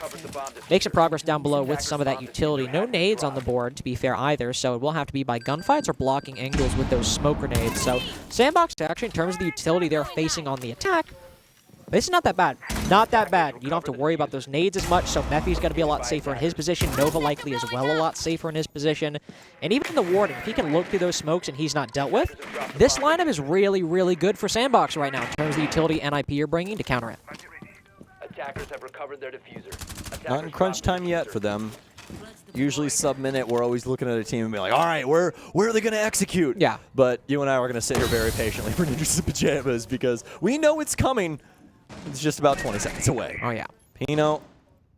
A: make some progress down below with some of that utility. No nades on the board, to be fair, either, so it will have to be by gunfights or blocking angles with those smoke grenades. So SANDBOX, actually, in terms of the utility they're facing on the attack, this is not that bad. Not that bad. You don't have to worry about those nades as much, so Mephi's going to be a lot safer in his position. Nova likely as well a lot safer in his position. And even the Warden, if he can look through those smokes and he's not dealt with, this lineup is really, really good for SANDBOX right now in terms of the utility NIP are bringing to counter it.
E: Attackers have recovered their diffuser.
B: Not in crunch time yet for them. Usually sub-minute, we're always looking at a team and be like, all right, where are they going to execute?
A: Yeah.
B: But you and I are going to sit here very patiently for Ninjas and Pyjamas because we know it's coming. It's just about 20 seconds away.
A: Oh, yeah.
B: Pino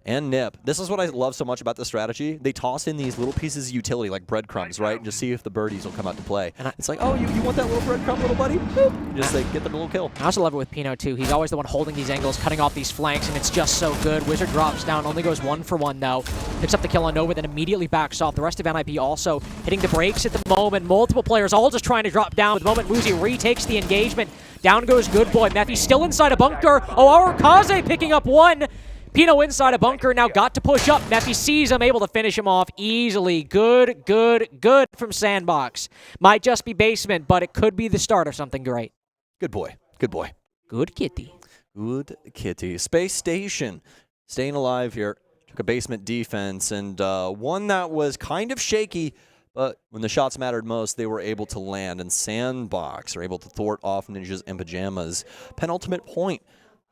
B: and Nip. This is what I love so much about the strategy. They toss in these little pieces of utility, like breadcrumbs, right? And just see if the birdies will come out to play. And it's like, oh, you want that little breadcrumb, little buddy? Boop. Just like, get them a little kill.
A: I also love it with Pino, too. He's always the one holding these angles, cutting off these flanks, and it's just so good. Wizard drops down, only goes 1 for 1, though. Picks up the kill on Nova, then immediately backs off. The rest of NIP also hitting the brakes at the moment. Multiple players all just trying to drop down. At the moment, Muzi retakes the engagement. Down goes Good Boy. Mephi still inside a bunker. Oh, our Kaze picking up 1. Pino inside a bunker, now got to push up. Mephi sees him, able to finish him off easily. Good, good, good from SANDBOX. Might just be basement, but it could be the start of something great.
B: Good boy. Good boy.
A: Good kitty.
B: Good kitty. Space Station staying alive here. Took a basement defense, and one that was kind of shaky, but when the shots mattered most, they were able to land, and SANDBOX are able to thwart off Ninjas and Pyjamas. Penultimate point.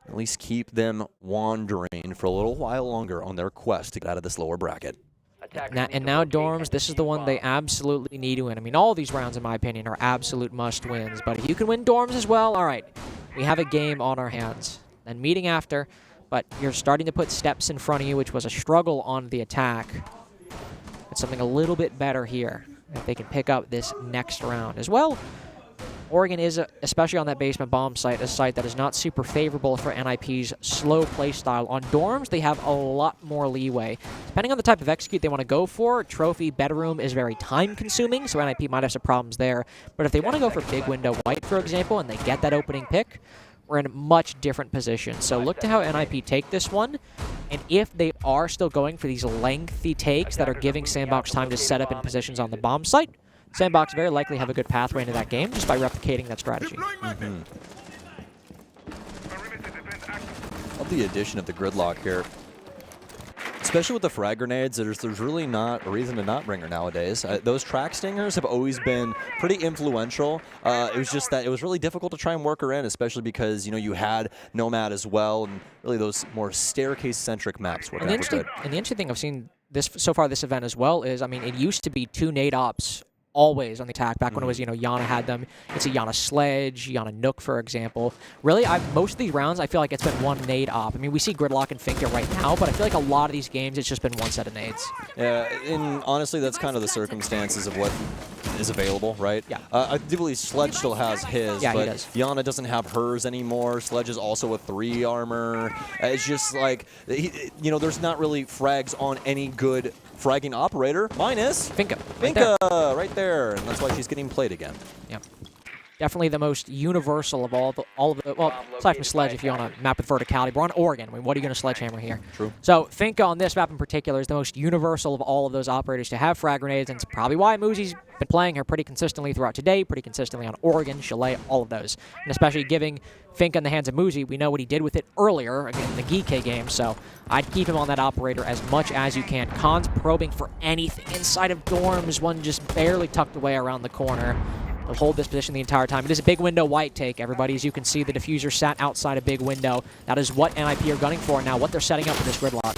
B: At least keep them wandering for a little while longer on their quest to get out of this lower bracket.
A: Now Dorms, this is the one they absolutely need to win. I mean, all these rounds, in my opinion, are absolute must-wins. But if you can win Dorms as well, all right, we have a game on our hands. Then meeting after, but you're starting to put steps in front of you, which was a struggle on the attack. It's something a little bit better here if they can pick up this next round as well. Oregon is, especially on that basement bomb site, a site that is not super favorable for NIP's slow play style. On Dorms, they have a lot more leeway. Depending on the type of execute they want to go for, Trophy Bedroom is very time-consuming, so NIP might have some problems there. But if they want to go for Big Window White, for example, and they get that opening pick, we're in a much different position. So look to how NIP take this one, and if they are still going for these lengthy takes that are giving SANDBOX time to set up in positions on the bomb site, SANDBOX very likely have a good pathway into that game just by replicating that strategy.
B: Love the addition of the gridlock here. Especially with the frag grenades, there's really not a reason to not bring her nowadays. Those track stingers have always been pretty influential. It was just that it was really difficult to try and work her in, especially because, you know, you had Nomad as well, and really those more staircase-centric maps were good.
A: And the interesting thing I've seen so far this event as well is, I mean, it used to be 2 nade ops always on the attack. Back when it was, you know, Yana had them. It's a Yana Sledge, Yana Nook, for example. Really, most of these rounds, I feel like it's been 1 nade op. I mean, we see Gridlock and Finka right now, but I feel like a lot of these games, it's just been 1 set of nades.
B: Yeah, and honestly, that's kind of the circumstances of what is available, right?
A: Yeah.
B: I do believe Sledge still has his,
A: yeah,
B: but
A: he does.
B: Yana doesn't have hers anymore. Sledge is also a 3 armor. It's just like, you know, there's not really frags on any good fragging operator, minus
A: Finka.
B: Right there. And that's why she's getting played again.
A: Yep. Definitely the most universal of all of the, well, aside from Sledge, if you're on a map with verticality, but on Oregon, I mean, what are you going to sledgehammer here?
B: True.
A: So Finka on this map in particular is the most universal of all of those operators to have frag grenades, and it's probably why Muzi's been playing her pretty consistently throughout today, pretty consistently on Oregon, Chalet, all of those. And especially giving Finka in the hands of Muzi, we know what he did with it earlier, again, in the Geek game, so I'd keep him on that operator as much as you can. Khan's probing for anything inside of Dorms, one just barely tucked away around the corner. They'll hold this position the entire time. It is a big window white take, everybody. As you can see, the diffuser sat outside a big window. That is what NIP are gunning for now, what they're setting up for this gridlock.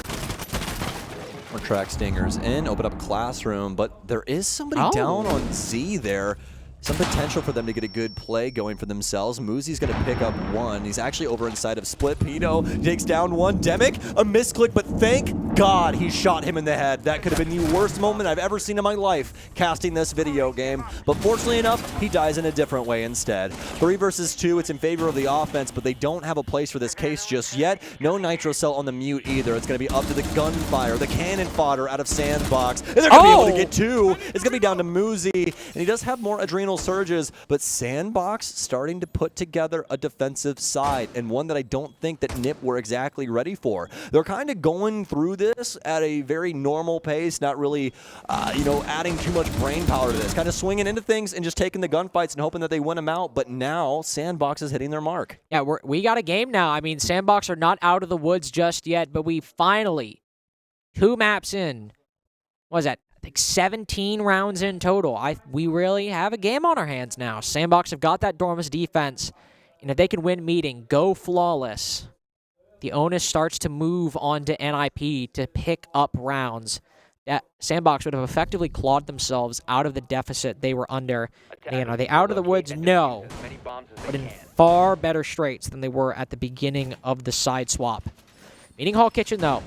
B: More track stingers in, open up classroom, but there is somebody down on Z there. some potential for them to get a good play going for themselves. Muzi's going to pick up one. He's actually over inside of Split. Pino takes down one. Demic, a misclick, but thank God he shot him in the head. That could have been the worst moment I've ever seen in my life casting this video game. But fortunately enough, he dies in a different way instead. 3 versus 2, it's in favor of the offense, but they don't have a place for this case just yet. No Nitro Cell on the mute either. It's going to be up to the gunfire, the cannon fodder out of SANDBOX. And they're going to be able to get 2. It's going to be down to Muzi. And he does have more adrenal surges, but SANDBOX starting to put together a defensive side, and one that I don't think that NIP were exactly ready for. They're kind of going through this at a very normal pace, not really, adding too much brain power to this. Kind of swinging into things and just taking the gunfights and hoping that they win them out, but now SANDBOX is hitting their mark.
A: Yeah, we got a game now. I mean, SANDBOX are not out of the woods just yet, but we finally, 2 maps in, what was that? I think 17 rounds in total. We really have a game on our hands now. SANDBOX have got that Dormus defense, and if they can win meeting, go flawless, the onus starts to move on to NIP to pick up rounds. That SANDBOX would have effectively clawed themselves out of the deficit they were under. And are they out of the woods? No. But in far better straits than they were at the beginning of the side swap. Meeting Hall Kitchen, though,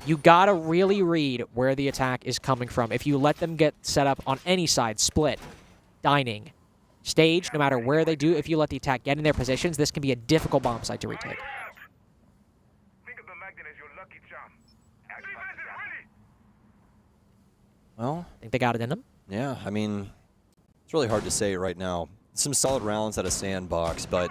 A: you gotta really read where the attack is coming from. If you let them get set up on any side, split, dining, stage, no matter where they do, if you let the attack get in their positions, this can be a difficult bomb site to retake.
B: Well,
A: I think they got it in them.
B: Yeah, I mean, it's really hard to say right now. Some solid rounds out of SANDBOX, but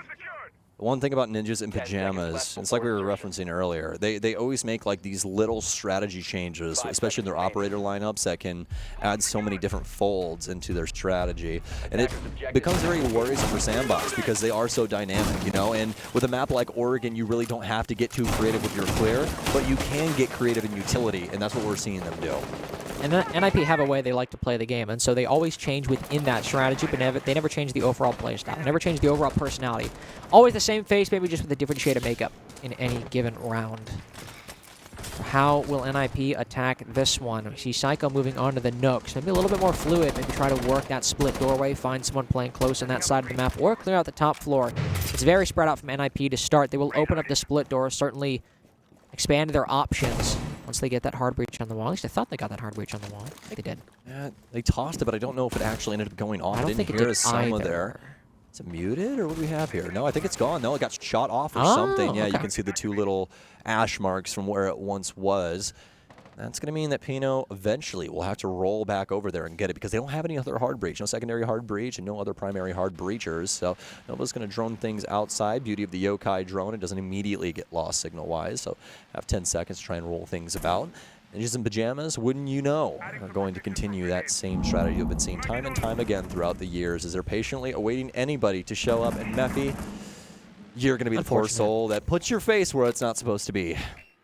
B: the one thing about Ninjas and Pyjamas, it's like we were referencing earlier, they always make like these little strategy changes, especially in their operator lineups, that can add so many different folds into their strategy. And it becomes very worrisome for SANDBOX because they are so dynamic, you know? And with a map like Oregon, you really don't have to get too creative with your clear, but you can get creative in utility, and that's what we're seeing them do.
A: And NIP have a way they like to play the game, and so they always change within that strategy, but they never change the overall play style. They never change the overall personality. Always the same face, maybe just with a different shade of makeup in any given round. How will NIP attack this one? We see Psycho moving on to the Nooks. Maybe a little bit more fluid. Maybe try to work that split doorway, find someone playing close on that side of the map, or clear out the top floor. It's very spread out from NIP to start. They will open up the split door, certainly expand their options once they get that hard breach on the wall. At least I thought they got that hard breach on the wall. I think they did.
B: Yeah, they tossed it, but I don't know if it actually ended up going off.
A: I don't
B: didn't
A: think it
B: hear
A: did
B: Selma
A: either.
B: there. Is it muted, or what do we have here? No, I think it's gone. No, it got shot off or something. Yeah,
A: okay.
B: You can see the 2 little ash marks from where it once was. That's going to mean that Pino eventually will have to roll back over there and get it because they don't have any other hard breach. No secondary hard breach and no other primary hard breachers. So Nova's going to drone things outside. Beauty of the Yokai drone. It doesn't immediately get lost signal-wise. So have 10 seconds to try and roll things about. Ninjas in Pyjamas, wouldn't you know, are going to continue that same strategy you've been seeing time and time again throughout the years as they're patiently awaiting anybody to show up. And Mephi, you're going to be the poor soul that puts your face where it's not supposed to be.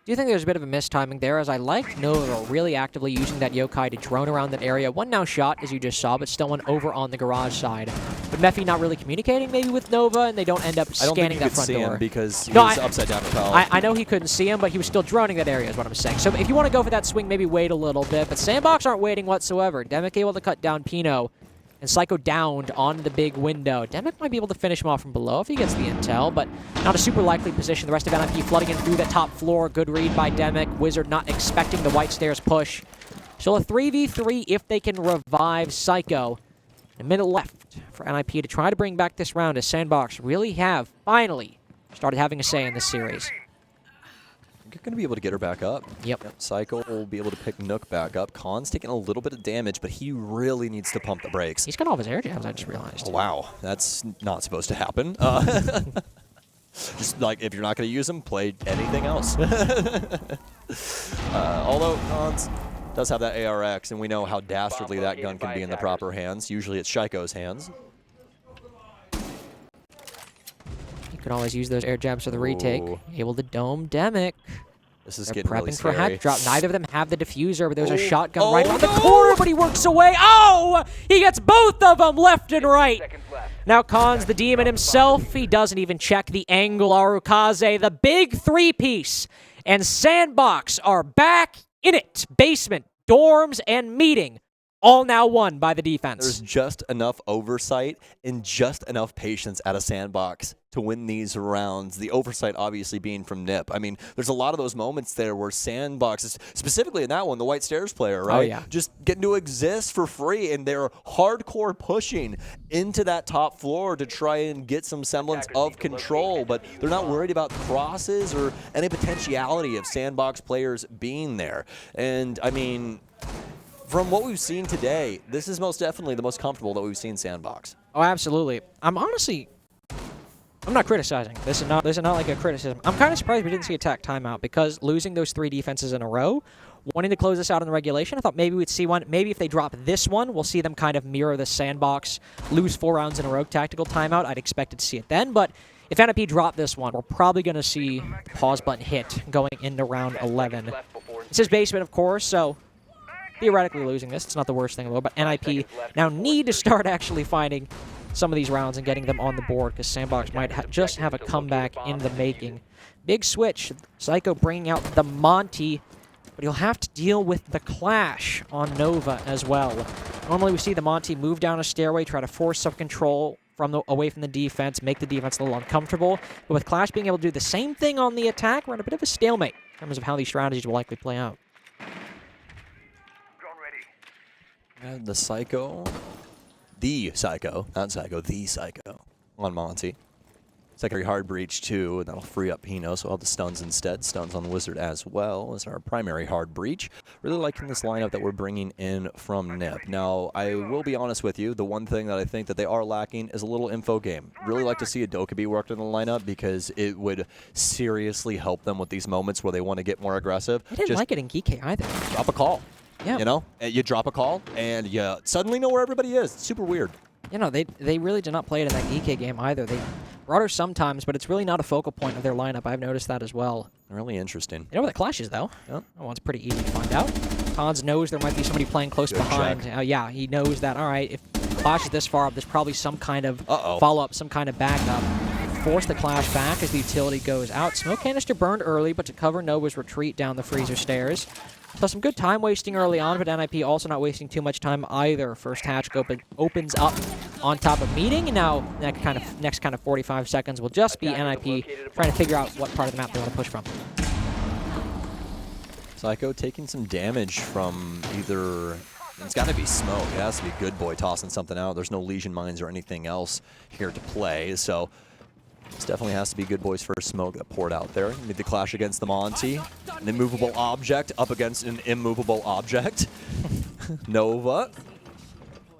A: Do you think there's a bit of a mistiming there, as I like Nova really actively using that Yokai to drone around that area? One now shot, as you just saw, but still one over on the garage side. But Mephi not really communicating maybe with Nova, and they don't end up scanning that front door.
B: I don't think you could see him because he was upside down propel.
A: I know he couldn't see him, but he was still droning that area is what I'm saying. So if you want to go for that swing, maybe wait a little bit. But SANDBOX aren't waiting whatsoever. Demic able to cut down Pino. And Psycho downed on the big window. Demic might be able to finish him off from below if he gets the intel, but not a super likely position. The rest of NIP flooding in through the top floor. Good read by Demic. Wizard not expecting the white stairs push. Still a 3v3 if they can revive Psycho. A minute left for NIP to try to bring back this round as SANDBOX really have finally started having a say in this series.
B: You're going to be able to get her back up.
A: Yep.
B: Psycho will be able to pick Nook back up. Khan's taking a little bit of damage, but he really needs to pump the brakes.
A: He's got all of his air jabs, I just realized.
B: Oh, wow. That's not supposed to happen. Just like, if you're not going to use them, play anything else. Although Khan's does have that ARX, and we know how dastardly that gun can be in the proper hands. Usually it's Shiko's hands.
A: You can always use those air jabs for the retake. Able to dome Demic.
B: This is
A: They're
B: getting really
A: prepping for
B: scary.
A: a hatch drop. Neither of them have the diffuser, but there's a shotgun right around the corner, but he works away. Oh! He gets both of them left and right. Now Khan's the demon himself. He doesn't even check the angle. Arukaze, the big 3-piece. And SANDBOX are back in it. Basement, dorms, and meeting all now won by the defense.
B: There's just enough oversight and just enough patience at a SANDBOX to win these rounds. The oversight obviously being from Nip. I mean, there's a lot of those moments there where SANDBOX, specifically in that one, the White Stairs player, right?
A: Oh, yeah.
B: Just getting to exist for free, and they're hardcore pushing into that top floor to try and get some semblance of control, but they're not worried about crosses or any potentiality of SANDBOX players being there. And, I mean, from what we've seen today, this is most definitely the most comfortable that we've seen SANDBOX.
A: Oh, absolutely. I'm not criticizing. This is not like a criticism. I'm kind of surprised we didn't see a tech timeout, because losing those 3 defenses in a row, wanting to close this out in the regulation, I thought maybe we'd see one. Maybe if they drop this one, we'll see them kind of mirror the SANDBOX, lose 4 rounds in a row tactical timeout. I'd expected to see it then, but if NIP drop this one, we're probably going to see the pause button hit going into round 11. This is basement, of course, so theoretically losing this, it's not the worst thing in the world, but NIP now need to start actually finding some of these rounds and getting them on the board, because SANDBOX might just have a comeback in the making. Big switch. Psycho bringing out the Monty, but he'll have to deal with the Clash on Nova as well. Normally we see the Monty move down a stairway, try to force some control away from the defense, make the defense a little uncomfortable. But with Clash being able to do the same thing on the attack, we're in a bit of a stalemate in terms of how these strategies will likely play out.
B: And the Psycho, not Psycho, the Psycho on Monty. Secondary hard breach too, and that'll free up Pino, so I'll have the stuns instead. Stuns on the Wizard as well as our primary hard breach. Really liking this lineup that we're bringing in from Nip. Now, I will be honest with you, the one thing that I think that they are lacking is a little info game. Really like to see a Dokkaebi worked in the lineup, because it would seriously help them with these moments where they want to get more aggressive.
A: I didn't like it in Geeky either.
B: Drop a call.
A: Yeah.
B: You know, you drop a call, and you suddenly know where everybody is. It's super weird.
A: You know, they really did not play it in that Geeky game either. They brought her sometimes, but it's really not a focal point of their lineup. I've noticed that as well.
B: Really interesting.
A: You know where the Clash is, though?
B: Yep.
A: That one's pretty easy to find out. Cons knows there might be somebody playing close behind. Yeah, he knows that, all right, if Clash is this far up, there's probably some kind of follow-up, some kind of backup. Force the Clash back as the utility goes out. Smoke canister burned early, but to cover Nova's retreat down the freezer stairs. So some good time wasting early on, but NIP also not wasting too much time either. First hatch opens up on top of meeting, and now next kind of 45 seconds will just be NIP trying to figure out what part of the map they want to push from.
B: Psycho taking some damage from either... It's got to be Smoke. It has to be Good Boy tossing something out. There's no Legion Mines or anything else here to play, so... This definitely has to be Good Boy's first smoke that poured out there. Need the clash against the Monty. An immovable object up against an immovable object. Nova.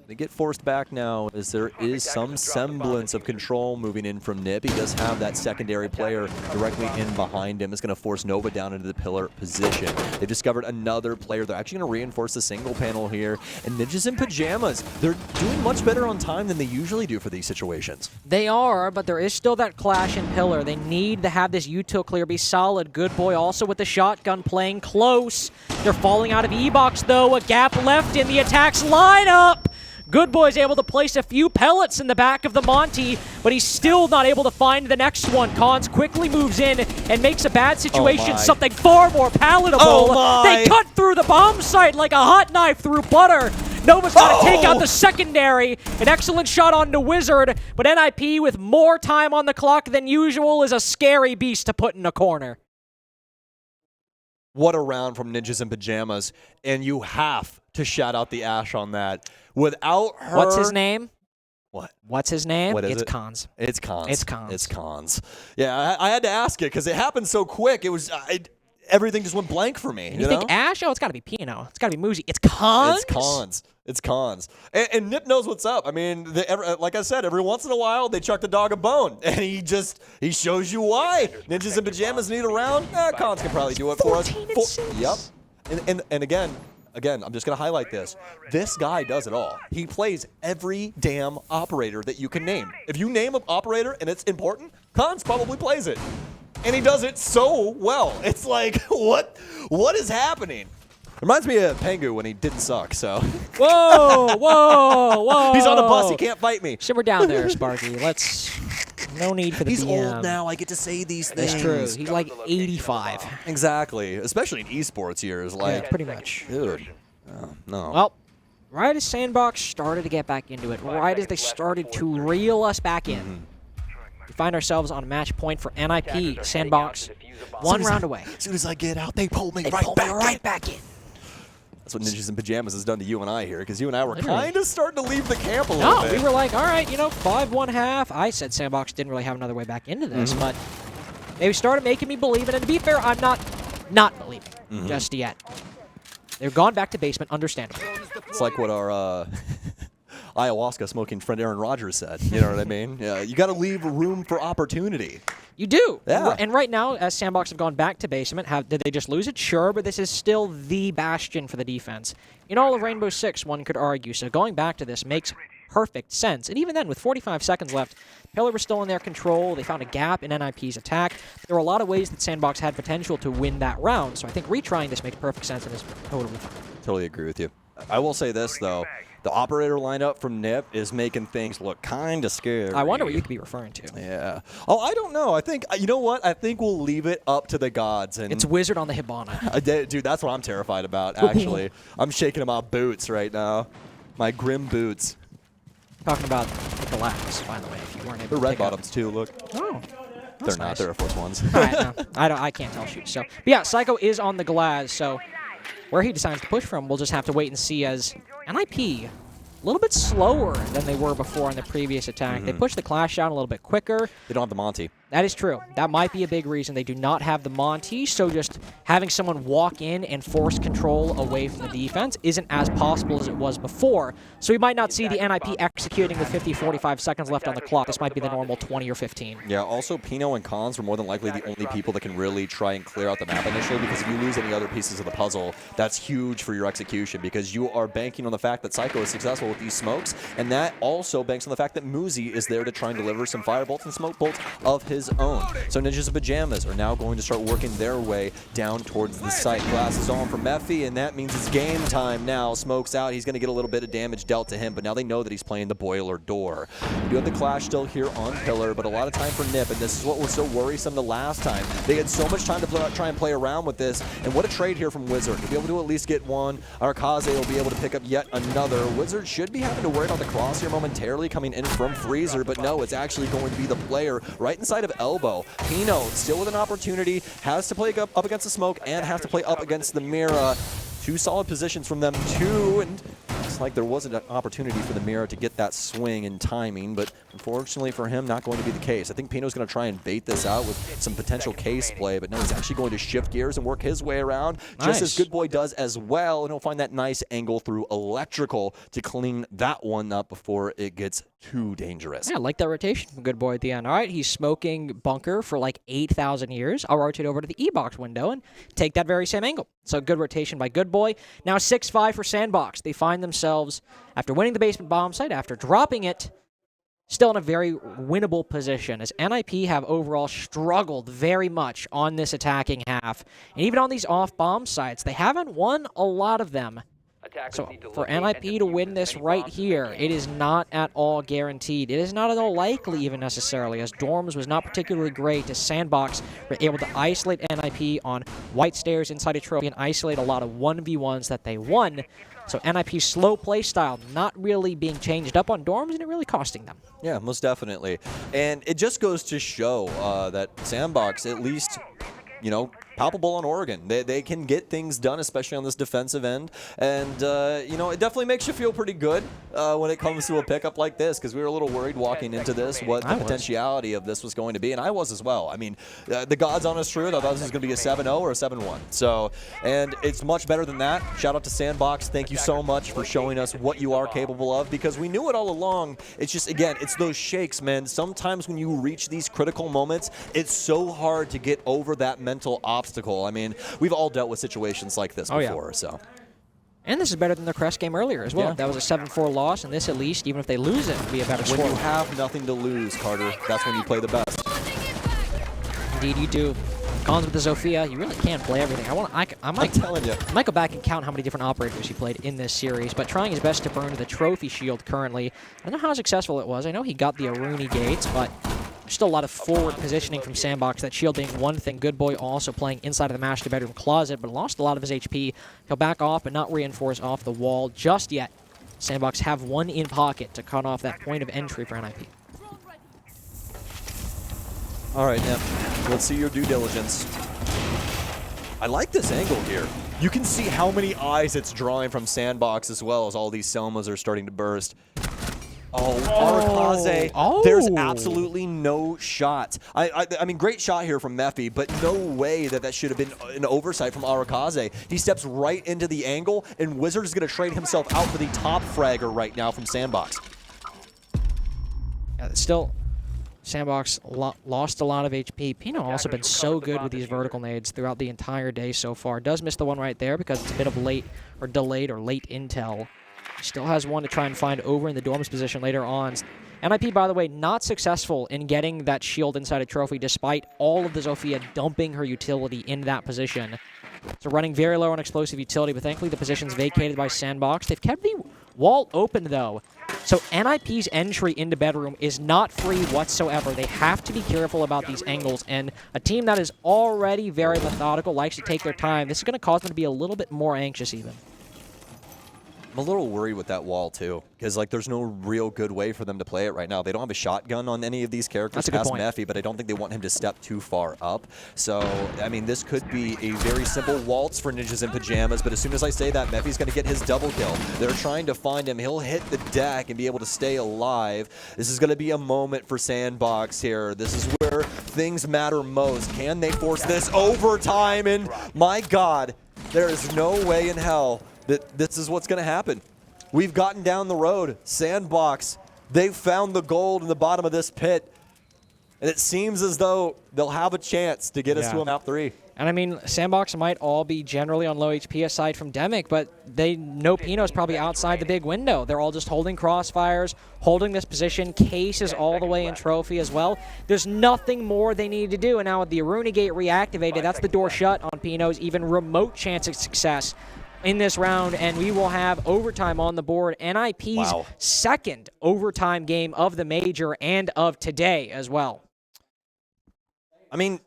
B: They get forced back now as there is some semblance of control moving in from Nip. He does have that secondary player directly in behind him. It's going to force Nova down into the pillar position. They discovered another player. They're actually going to reinforce the single panel here. And Ninjas in Pyjamas, they're doing much better on time than they usually do for these situations.
A: They are, but there is still that Clash in pillar. They need to have this util clear be solid. Good Boy also with the shotgun playing close. They're falling out of E-Box, though. A gap left in the attacks lineup. Good Boy's able to place a few pellets in the back of the Monty, but he's still not able to find the next one. Cons quickly moves in and makes a bad situation something far more palatable. They cut through the bomb site like a hot knife through butter. Nova's got to take out the secondary. An excellent shot on the Wizard, but NIP with more time on the clock than usual is a scary beast to put in a corner.
B: What a round from Ninjas in Pyjamas, and you have to shout out the Ash on that. Without her...
A: What's his name?
B: What?
A: What's his name?
B: What is
A: it's
B: it?
A: Cons.
B: It's Cons.
A: It's Cons.
B: It's Cons. Yeah, I had to ask it because it happened so quick. It was... everything just went blank for me.
A: You think Ash? Oh, it's got to be Pino. It's got to be Muzi. It's Cons?
B: It's Cons. It's Cons. And Nip knows what's up. I mean, like I said, every once in a while, they chuck the dog a bone. And he shows you why. Ninjas in Pyjamas need a round. Cons can probably do it for us. Yep. And again, I'm just going to highlight this. This guy does it all. He plays every damn operator that you can name. If you name an operator and it's important, Cons probably plays it. And he does it so well. It's like, what is happening? Reminds me of Pengu when he didn't suck, so.
A: Whoa, whoa, whoa.
B: He's on a bus. He can't fight me.
A: Simmer down there, Sparky. No need for the
B: He's
A: BM.
B: old now. I get to say these things.
A: That's true. He's like 85.
B: Exactly. Especially in esports years. Like,
A: yeah, pretty much.
B: Dude. No.
A: Well, right as SANDBOX started to get back into it, right as they started to reel us back in, we find ourselves on a match point for NIP. SANDBOX, one round away.
B: As soon as I get out, they pull me
A: right back in.
B: That's what Ninjas in Pyjamas has done to you and I here, because you and I were kind of starting to leave the camp a little
A: No,
B: bit.
A: we were like, all right, 5-1-1/2. I said SANDBOX didn't really have another way back into this, but they started making me believe it. And to be fair, I'm not believing just yet. They've gone back to basement, understandable.
B: It's like what our ayahuasca smoking friend Aaron Rodgers said. You know what I mean? Yeah, you got to leave room for opportunity.
A: You do.
B: Yeah.
A: And right now, as SANDBOX have gone back to basement, did they just lose it? Sure, but this is still the bastion for the defense. In all of Rainbow Six, one could argue. So going back to this makes perfect sense. And even then, with 45 seconds left, Pillar was still in their control. They found a gap in NIP's attack. There were a lot of ways that SANDBOX had potential to win that round. So I think retrying this makes perfect sense and is totally fine.
B: Totally agree with you. I will say this, though. The operator lineup from NIP is making things look kind of scary.
A: I wonder what you could be referring to.
B: Yeah. Oh, I don't know. I think, you know what? I think we'll leave it up to the gods. And
A: It's Wizard on the Hibana.
B: Dude, that's what I'm terrified about, actually. I'm shaking my boots right now. My grim boots.
A: Talking about the Glass, by the way, if you weren't able
B: They're
A: to
B: red
A: pick up.
B: bottoms, too, look.
A: Oh.
B: They're not.
A: Nice.
B: They're Air Force Ones.
A: All right, no, I can't tell shoot. So, but yeah, Psycho is on the Glass. So, where he decides to push from, we'll just have to wait and see. As NIP, a little bit slower than they were before in the previous attack. They pushed the Clash down a little bit quicker.
B: They don't have the Monty.
A: That is true. That might be a big reason they do not have the Monty. So just having someone walk in and force control away from the defense isn't as possible as it was before. So we might not see the NIP executing with 45 seconds left on the clock. This might be the normal 20 or 15.
B: Yeah, also Pino and Cons were more than likely the only people that can really try and clear out the map initially, because if you lose any other pieces of the puzzle, that's huge for your execution, because you are banking on the fact that Psycho is successful with these smokes, and that also banks on the fact that Muzi is there to try and deliver some fire bolts and smoke bolts of his own. So Ninjas in Pyjamas are now going to start working their way down towards the site. Glass is on for Mephi, and that means it's game time now. Smoke's out. He's going to get a little bit of damage dealt to him, but now they know that he's playing the boiler door. We do have the Clash still here on Pillar, but a lot of time for Nip, and this is what was so worrisome the last time. They had so much time to try and play around with this, and what a trade here from Wizard. To be able to at least get one, Arkaze will be able to pick up yet another. Wizard should be having to worry about the cross here momentarily coming in from Freezer, but no, it's actually going to be the player right inside of Elbow. Pino still with an opportunity, has to play up against the smoke and has to play up against the Mira. Two solid positions from them too, and it's like there wasn't an opportunity for the Mira to get that swing and timing, but unfortunately for him, not going to be the case. I think Pino's going to try and bait this out with some potential case play, but no, he's actually going to shift gears and work his way around, just as Good Boy does as well, and he'll find that nice angle through electrical to clean that one up before it gets too dangerous.
A: Yeah, I like that rotation from Good Boy at the end. All right, he's smoking bunker for like 8,000 years. I'll rotate over to the E-box window and take that very same angle. So good rotation by Good Boy. Now 6-5 for SANDBOX. They find themselves, after winning the basement bomb site, after dropping it, still in a very winnable position, as NIP have overall struggled very much on this attacking half. And even on these off-bomb sites, they haven't won a lot of them. So for NIP to win this right here, it is not at all guaranteed. It is not at all likely even necessarily, as Dorms was not particularly great, as SANDBOX were able to isolate NIP on White Stairs inside a trophy and isolate a lot of 1v1s that they won. So NIP's slow play style not really being changed up on Dorms, and it really costing them.
B: Yeah, most definitely. And it just goes to show that SANDBOX, at least, you know, palpable on Oregon. They can get things done, especially on this defensive end. And, you know, it definitely makes you feel pretty good when it comes to a pickup like this, because we were a little worried walking into this what the potentiality of this was going to be. And I was as well. I mean, the God's honest truth, I thought this was going to be a 7-0 or a 7-1. So, and it's much better than that. Shout out to SANDBOX. Thank you so much for showing us what you are capable of, because we knew it all along. It's just, again, it's those shakes, man. Sometimes when you reach these critical moments, it's so hard to get over that mental obstacle. I mean, we've all dealt with situations like this before, so.
A: And this is better than the Crest game earlier as well.
B: Yeah.
A: That was a 7-4 loss, and this at least, even if they lose it, will be a better score.
B: When you have nothing to lose, Carter, that's when you play the best.
A: Indeed, you do. Cons with the Zofia, you really can't play everything. I'm
B: telling you.
A: I might go back and count how many different operators he played in this series, but trying his best to burn the trophy shield currently. I don't know how successful it was. I know he got the Aruni gates, but there's still a lot of forward positioning from SANDBOX. That shield being one thing. Good Boy also playing inside of the master bedroom closet, but lost a lot of his HP. He'll back off but not reinforce off the wall just yet. SANDBOX have one in pocket to cut off that point of entry for NIP.
B: All right, now, let's see your due diligence. I like this angle here. You can see how many eyes it's drawing from SANDBOX as well as all these Selmas are starting to burst. Oh, Arakaze.
A: Oh.
B: There's absolutely no shot. I mean, great shot here from Mephi, but no way that should have been an oversight from Arakaze. He steps right into the angle, and Wizard is going to trade himself out for the top fragger right now from SANDBOX.
A: Yeah, still, SANDBOX lost a lot of HP. Pino also been so good with these vertical nades throughout the entire day so far. Does miss the one right there because it's a bit of delayed or late intel. Still has one to try and find over in the Dorm's position later on. NIP, by the way, not successful in getting that shield inside a trophy despite all of the Zofia dumping her utility in that position. So running very low on explosive utility, but thankfully the position's vacated by SANDBOX. They've kept the wall open, though. So NIP's entry into bedroom is not free whatsoever. They have to be careful about these angles, and a team that is already very methodical, likes to take their time. This is going to cause them to be a little bit more anxious even.
B: I'm a little worried with that wall, too, because like there's no real good way for them to play it right now. They don't have a shotgun on any of these characters past Mephi, but I don't think they want him to step too far up. So, I mean, this could be a very simple waltz for Ninjas in Pyjamas, but as soon as I say that, Mephi's going to get his double kill. They're trying to find him. He'll hit the deck and be able to stay alive. This is going to be a moment for SANDBOX here. This is where things matter most. Can they force this overtime? And my God, there is no way in hell that this is what's going to happen. We've gotten down the road. SANDBOX, they've found the gold in the bottom of this pit. And it seems as though they'll have a chance to get us to a map 3.
A: And I mean, SANDBOX might all be generally on low HP aside from Demic, but they know Pino's probably outside the big window. They're all just holding crossfires, holding this position. Case is all the way in trophy as well. There's nothing more they need to do. And now with the Aruna Gate reactivated, that's the door shut on Pino's even remote chance of success in this round, and we will have overtime on the board. NIP's second overtime game of the major and of today as well.
B: I mean,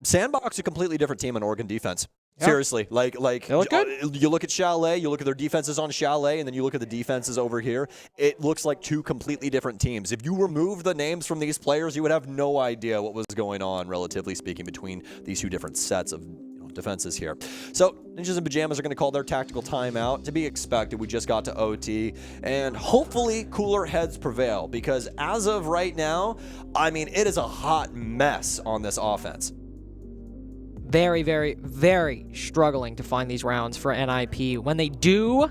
B: SANDBOX a completely different team on Oregon defense. Seriously, like
A: they look good.
B: You look at Chalet, you look at their defenses on Chalet, and then you look at the defenses over here. It looks like two completely different teams. If you remove the names from these players, you would have no idea what was going on, relatively speaking, between these two different sets of defenses here. So Ninjas in Pyjamas are going to call their tactical timeout. To be expected, we just got to OT, and hopefully cooler heads prevail, because as of right now, I mean, it is a hot mess on this offense.
A: Very, very, very struggling to find these rounds for NIP. When they do,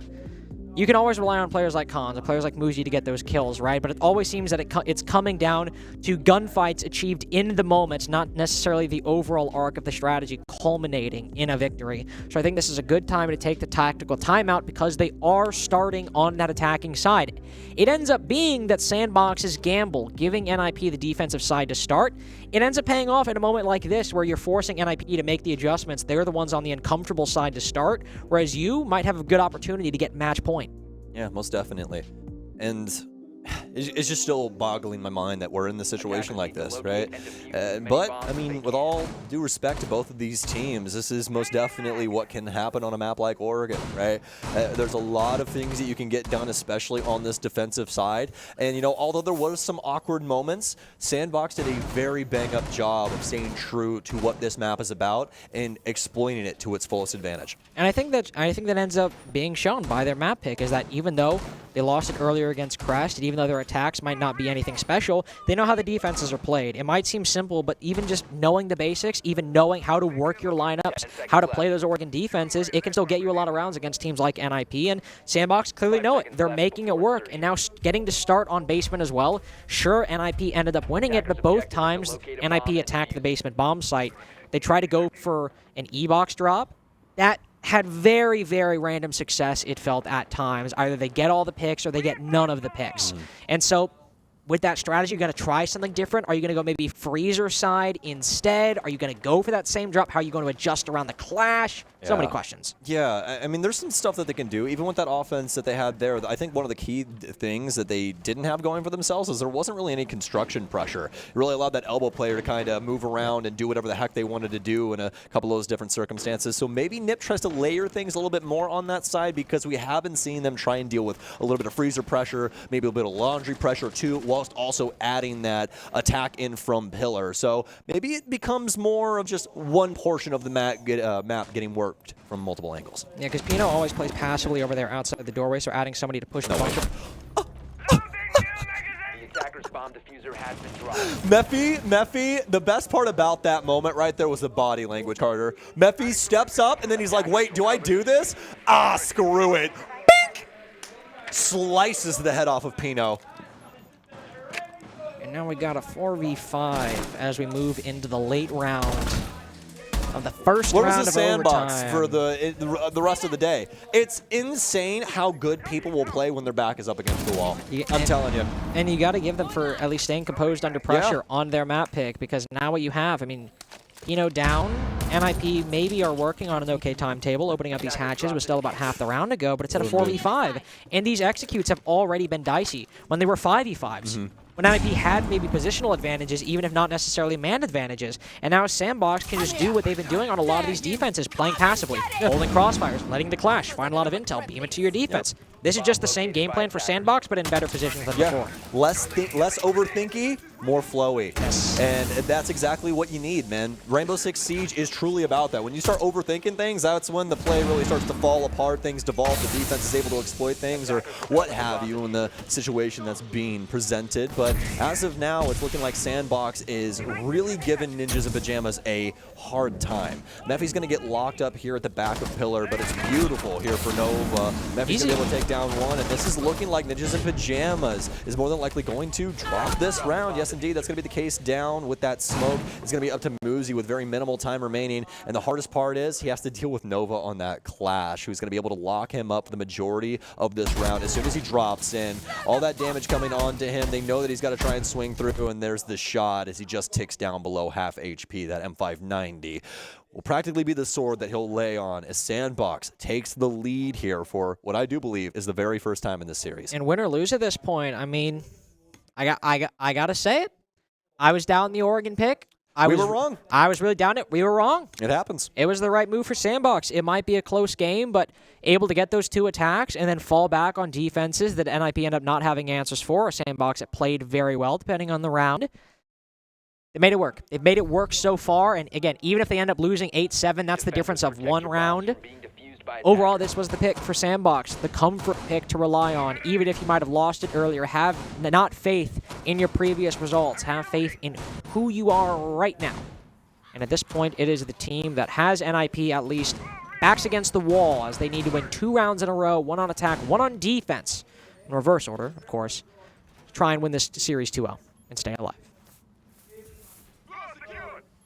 A: you can always rely on players like Khans and players like Muzi to get those kills, right? But it always seems that it's coming down to gunfights achieved in the moment, not necessarily the overall arc of the strategy culminating in a victory. So I think this is a good time to take the tactical timeout because they are starting on that attacking side. It ends up being that SANDBOX's gamble, giving NIP the defensive side to start, it ends up paying off in a moment like this where you're forcing NIP to make the adjustments. They're the ones on the uncomfortable side to start, whereas you might have a good opportunity to get match point.
B: Yeah, most definitely. And it's just still boggling my mind that we're in the situation like this, right? But, I mean, with all due respect to both of these teams, this is most definitely what can happen on a map like Oregon, right? There's a lot of things that you can get done, especially on this defensive side. And, you know, although there was some awkward moments, SANDBOX did a very bang-up job of staying true to what this map is about and exploiting it to its fullest advantage.
A: And I think that ends up being shown by their map pick is that even though they lost it earlier against Crest, and even though their attacks might not be anything special, they know how the defenses are played. It might seem simple, but even just knowing the basics, even knowing how to work your lineups, how to play those Oregon defenses, it can still get you a lot of rounds against teams like NIP, and SANDBOX clearly know it. They're making it work, and now getting to start on basement as well. Sure, NIP ended up winning it, but both times NIP attacked the basement bomb site. They tried to go for an E-box drop. That had very, very random success, it felt, at times. Either they get all the picks or they get none of the picks. And so with that strategy, you're going to try something different? Are you going to go maybe freezer side instead? Are you going to go for that same drop? How are you going to adjust around the clash? So many questions.
B: Yeah, I mean, there's some stuff that they can do. Even with that offense that they had there, I think one of the key things that they didn't have going for themselves is there wasn't really any construction pressure. It really allowed that elbow player to kind of move around and do whatever the heck they wanted to do in a couple of those different circumstances. So maybe Nip tries to layer things a little bit more on that side because we haven't seen them try and deal with a little bit of freezer pressure, maybe a bit of laundry pressure too, whilst also adding that attack in from pillar. So maybe it becomes more of just one portion of the map getting worked from multiple angles.
A: Yeah, because Pino always plays passively over there outside the doorway, so adding somebody to push the bunker.
E: The attacker's bomb diffuser has been dropped.
B: Mephi, the best part about that moment right there was the body language, Carter. Mephi steps up, and then he's like, wait, do I do this? Ah, screw it. Bink! Slices the head off of Pino.
A: And now we got a 4v5 as we move into the late round of the first
B: What
A: round
B: was the
A: of
B: sandbox
A: overtime.
B: for the rest of the day? It's insane how good people will play when their back is up against the wall. I'm telling you.
A: And you got to give them for at least staying composed under pressure on their map pick, because now what you have, I mean, Pino down, NIP maybe are working on an okay timetable, opening up these hatches with still about half the round to go, but it's at a 4v5. And these executes have already been dicey when they were 5v5s. When NIP had maybe positional advantages, even if not necessarily man advantages. And now SANDBOX can just do what they've been doing on a lot of these defenses, playing passively, holding crossfires, letting the clash, find a lot of intel, beam it to your defense. This is just the same game plan for SANDBOX, but in better positions than before.
B: Less overthinky, more flowy.
A: Yes.
B: And that's exactly what you need, man. Rainbow Six Siege is truly about that. When you start overthinking things, that's when the play really starts to fall apart, things devolve, the defense is able to exploit things or what have you in the situation that's being presented. But as of now, it's looking like SANDBOX is really giving Ninjas in Pyjamas a hard time. Mephi's going to get locked up here at the back of Pillar, but it's beautiful here for Nova. Mephi's going to be able to take down one, and this is looking like Ninjas in Pyjamas is more than likely going to drop this round. Yes, indeed, that's going to be the case down with that smoke. It's going to be up to Muzi with very minimal time remaining, and the hardest part is he has to deal with Nova on that clash, who's going to be able to lock him up for the majority of this round. As soon as he drops in, all that damage coming on to him, they know that he's got to try and swing through, and there's the shot as he just ticks down below half HP. That M590 will practically be the sword that he'll lay on as SANDBOX takes the lead here for what I do believe is the very first time in this series.
A: And win or lose at this point, I mean, I got to say it. I was down the Oregon pick.
B: We were wrong.
A: I was really down it. We were wrong.
B: It happens.
A: It was the right move for SANDBOX. It might be a close game, but able to get those two attacks and then fall back on defenses that NIP end up not having answers for. SANDBOX that played very well depending on the round. They made it work. They've made it work so far, and again, even if they end up losing 8-7, that's the difference of one round. Overall, this was the pick for SANDBOX, the comfort pick to rely on, even if you might have lost it earlier. Have not faith in your previous results. Have faith in who you are right now. And at this point, it is the team that has NIP at least backs against the wall as they need to win 2 rounds in a row, 1 on attack, 1 on defense, in reverse order, of course, to try and win this series 2-0 and stay alive.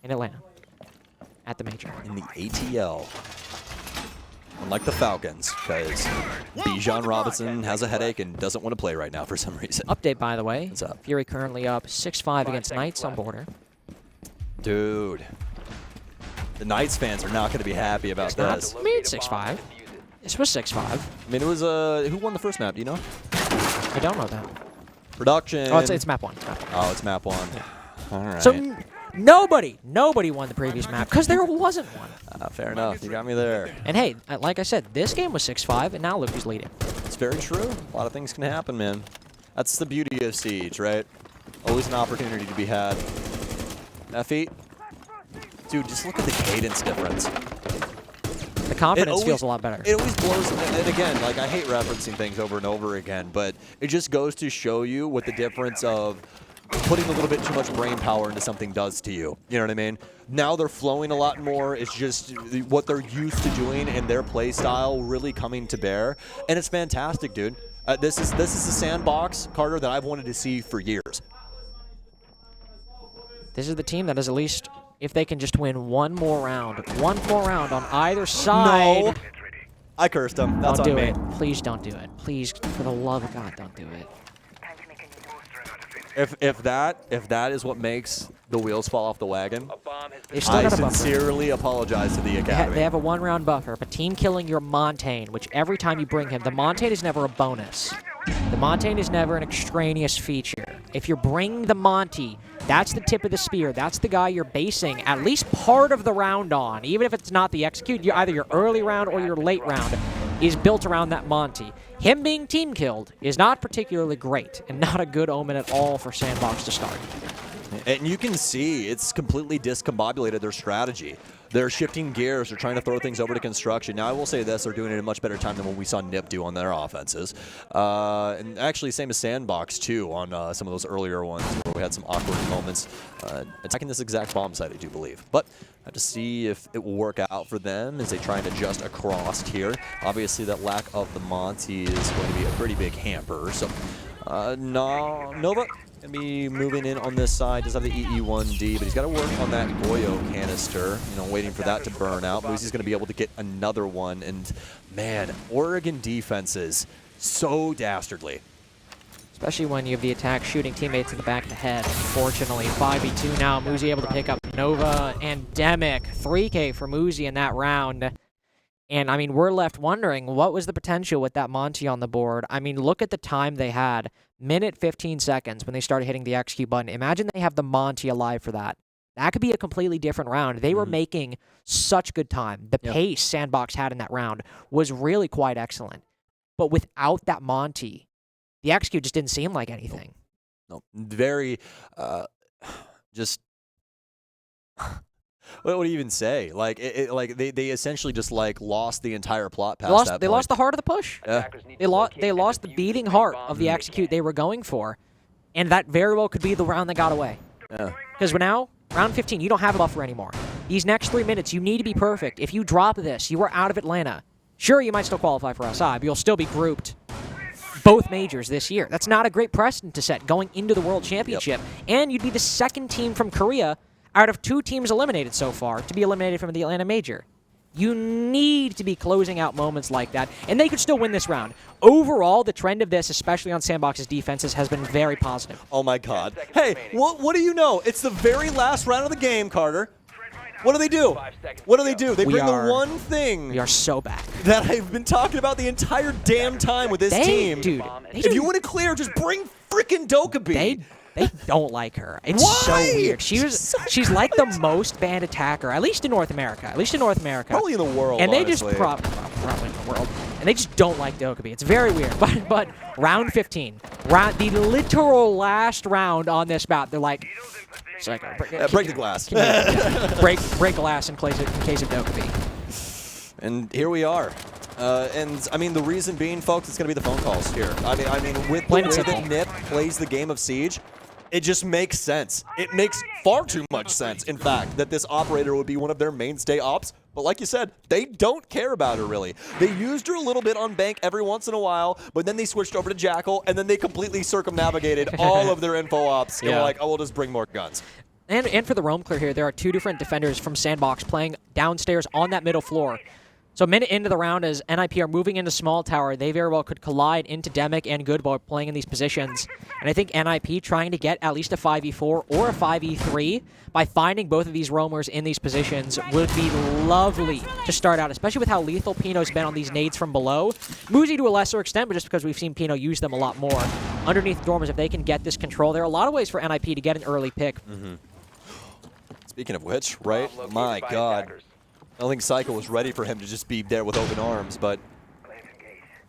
A: In Atlanta, at the Major.
B: In the ATL. Unlike the Falcons, because Bijan Robinson has a headache and doesn't want to play right now for some reason.
A: Update, by the way.
B: What's up?
A: Fury currently up 6-5 against Knights on border.
B: Dude. The Knights fans are not going to be happy about this.
A: I mean, it's 6-5. This was 6-5.
B: I mean, it was, who won the first map, do you know?
A: I don't know that.
B: Production.
A: Oh, it's map 1.
B: Oh, it's map 1.
A: Yeah.
B: All right.
A: So nobody won the previous map because there wasn't one.
B: Fair enough. You got me there.
A: And hey, like I said, this game was 6-5, and now look who's leading.
B: It's very true. A lot of things can happen, man. That's the beauty of Siege, right? Always an opportunity to be had. Effie. Dude, just look at the cadence difference.
A: The confidence feels a lot better.
B: It always blows, and again, like I hate referencing things over and over again, but it just goes to show you what the difference of putting a little bit too much brain power into something does to you. You know what I mean? Now they're flowing a lot more. It's just what they're used to doing and their play style really coming to bear. And it's fantastic, dude. This is the SANDBOX, Carter, that I've wanted to see for years.
A: This is the team that is at least, if they can just win one more round on either side.
B: No. I cursed him. That's
A: don't
B: on
A: do
B: me.
A: it. Please don't do it. Please, for the love of God, don't do it.
B: If that is what makes the wheels fall off the wagon,
E: A bomb has been
A: They've still
B: I
A: got a buffer.
B: sincerely apologize to the academy.
A: They have a 1-round buffer, but team killing your Montaigne, which every time you bring him, the Montaigne is never a bonus. The Montaigne is never an extraneous feature. If you're bringing the Monty, that's the tip of the spear. That's the guy you're basing at least part of the round on. Even if it's not the execute, either your early round or your late round is built around that Monty. Him being team killed is not particularly great and not a good omen at all for SANDBOX to start.
B: And you can see it's completely discombobulated their strategy. They're shifting gears. They're trying to throw things over to construction. Now, I will say this. They're doing it in a much better time than what we saw Nip do on their offenses. And actually, same as SANDBOX, too, on some of those earlier ones where we had some awkward moments. Attacking this exact bomb site, I do believe. But I have to see if it will work out for them as they try and adjust across here. Obviously, that lack of the Monty is going to be a pretty big hamper. So, Nova going to be moving in on this side. Does have the EE1D, but he's got to work on that Goyo canister, waiting for that to burn out. Moosey's going to be able to get another one. And, man, Oregon defenses so dastardly.
A: Especially when you have the attack shooting teammates in the back of the head. Unfortunately, 5v2 now. Moosey able to pick up Nova and Demic. 3K for Moosey in that round. And, I mean, we're left wondering, what was the potential with that Monty on the board? I mean, look at the time they had. Minute 15 seconds when they started hitting the execute button. Imagine they have the Monty alive for that. That could be a completely different round. They were making such good time. The pace SANDBOX had in that round was really quite excellent. But without that Monty, the execute just didn't seem like anything.
B: No, very, just... What do you even say? Like, they essentially just lost the entire plot past that point.
A: They lost the heart of the push. They lost the beating heart of the execute they were going for, and that very well could be the round that got away. Because now, round 15, you don't have a buffer anymore. These next 3 minutes, you need to be perfect. If you drop this, you are out of Atlanta. Sure, you might still qualify for SI, but you'll still be grouped both majors this year. That's not a great precedent to set going into the World Championship, and you'd be the second team from Korea out of 2 teams eliminated so far to be eliminated from the Atlanta Major. You need to be closing out moments like that, and they could still win this round. Overall, the trend of this, especially on SANDBOX's defenses, has been very positive.
B: Oh my God. Hey, what do you know? It's the very last round of the game, Carter. What do they do? What do they do? They bring the one thing
A: We are so back.
B: that I've been talking about the entire damn time with this team.
A: Dude,
B: If you want to clear, just bring freaking Dokkaebi.
A: They don't like her. It's
B: Why?
A: so weird. She's like the most banned attacker, at least in North America.
B: Probably in the world,
A: and they
B: honestly.
A: just probably in the world. And they just don't like Dokkaebi. It's very weird. But round 15, the literal last round on this map, they're like,
B: break the glass.
A: break glass in case of Dokkaebi.
B: And here we are. And I mean, the reason being, folks, it's going to be the phone calls here. I mean, with the way that Nip plays the game of Siege, it just makes sense. It makes far too much sense, in fact, that this operator would be one of their mainstay ops. But like you said, they don't care about her, really. They used her a little bit on Bank every once in a while, but then they switched over to Jackal, and then they completely circumnavigated all of their info ops. And were like, oh, we'll just bring more guns.
A: And for the roam clear here, there are 2 different defenders from SANDBOX playing downstairs on that middle floor. So a minute into the round, as NIP are moving into small tower, they very well could collide into Demic and Goodboy playing in these positions. And I think NIP trying to get at least a 5v4 or a 5v3 by finding both of these roamers in these positions would be lovely to start out, especially with how lethal Pino's been on these nades from below. Moosey to a lesser extent, but just because we've seen Pino use them a lot more. Underneath dormers, if they can get this control, there are a lot of ways for NIP to get an early pick.
B: Speaking of which, right? My God. I don't think Psycho was ready for him to just be there with open arms, but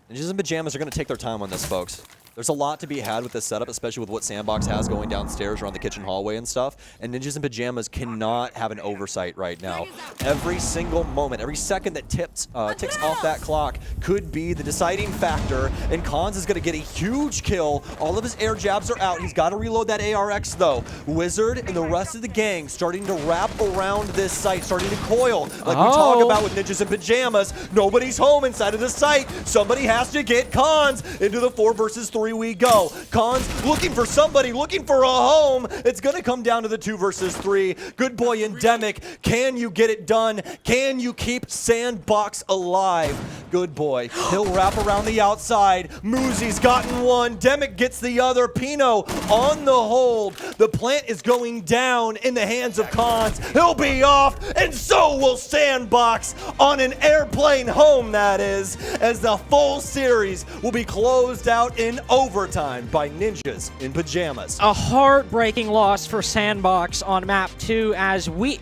B: Ninjas in Pyjamas are going to take their time on this, folks. There's a lot to be had with this setup, especially with what SANDBOX has going downstairs around the kitchen hallway and stuff. And Ninjas in Pyjamas cannot have an oversight right now. Every single moment, every second that ticks off that clock could be the deciding factor. And Khans is going to get a huge kill. All of his air jabs are out. He's got to reload that ARX, though. Wizard and the rest of the gang starting to wrap around this site, starting to coil. Like we talk about with Ninjas in Pyjamas, nobody's home inside of the site. Somebody has to get Khans into the 4 versus 3 3 we go. Cons looking for somebody, looking for a home. It's going to come down to the 2 versus 3. Good boy Endemic, can you get it done? Can you keep SANDBOX alive? Good boy. He'll wrap around the outside. Moosey's gotten one. Demic gets the other. Pino on the hold. The plant is going down in the hands of Cons. He'll be off, and so will SANDBOX on an airplane home, that is, as the full series will be closed out in overtime by Ninjas in Pyjamas.
A: A heartbreaking loss for SANDBOX on map 2 as we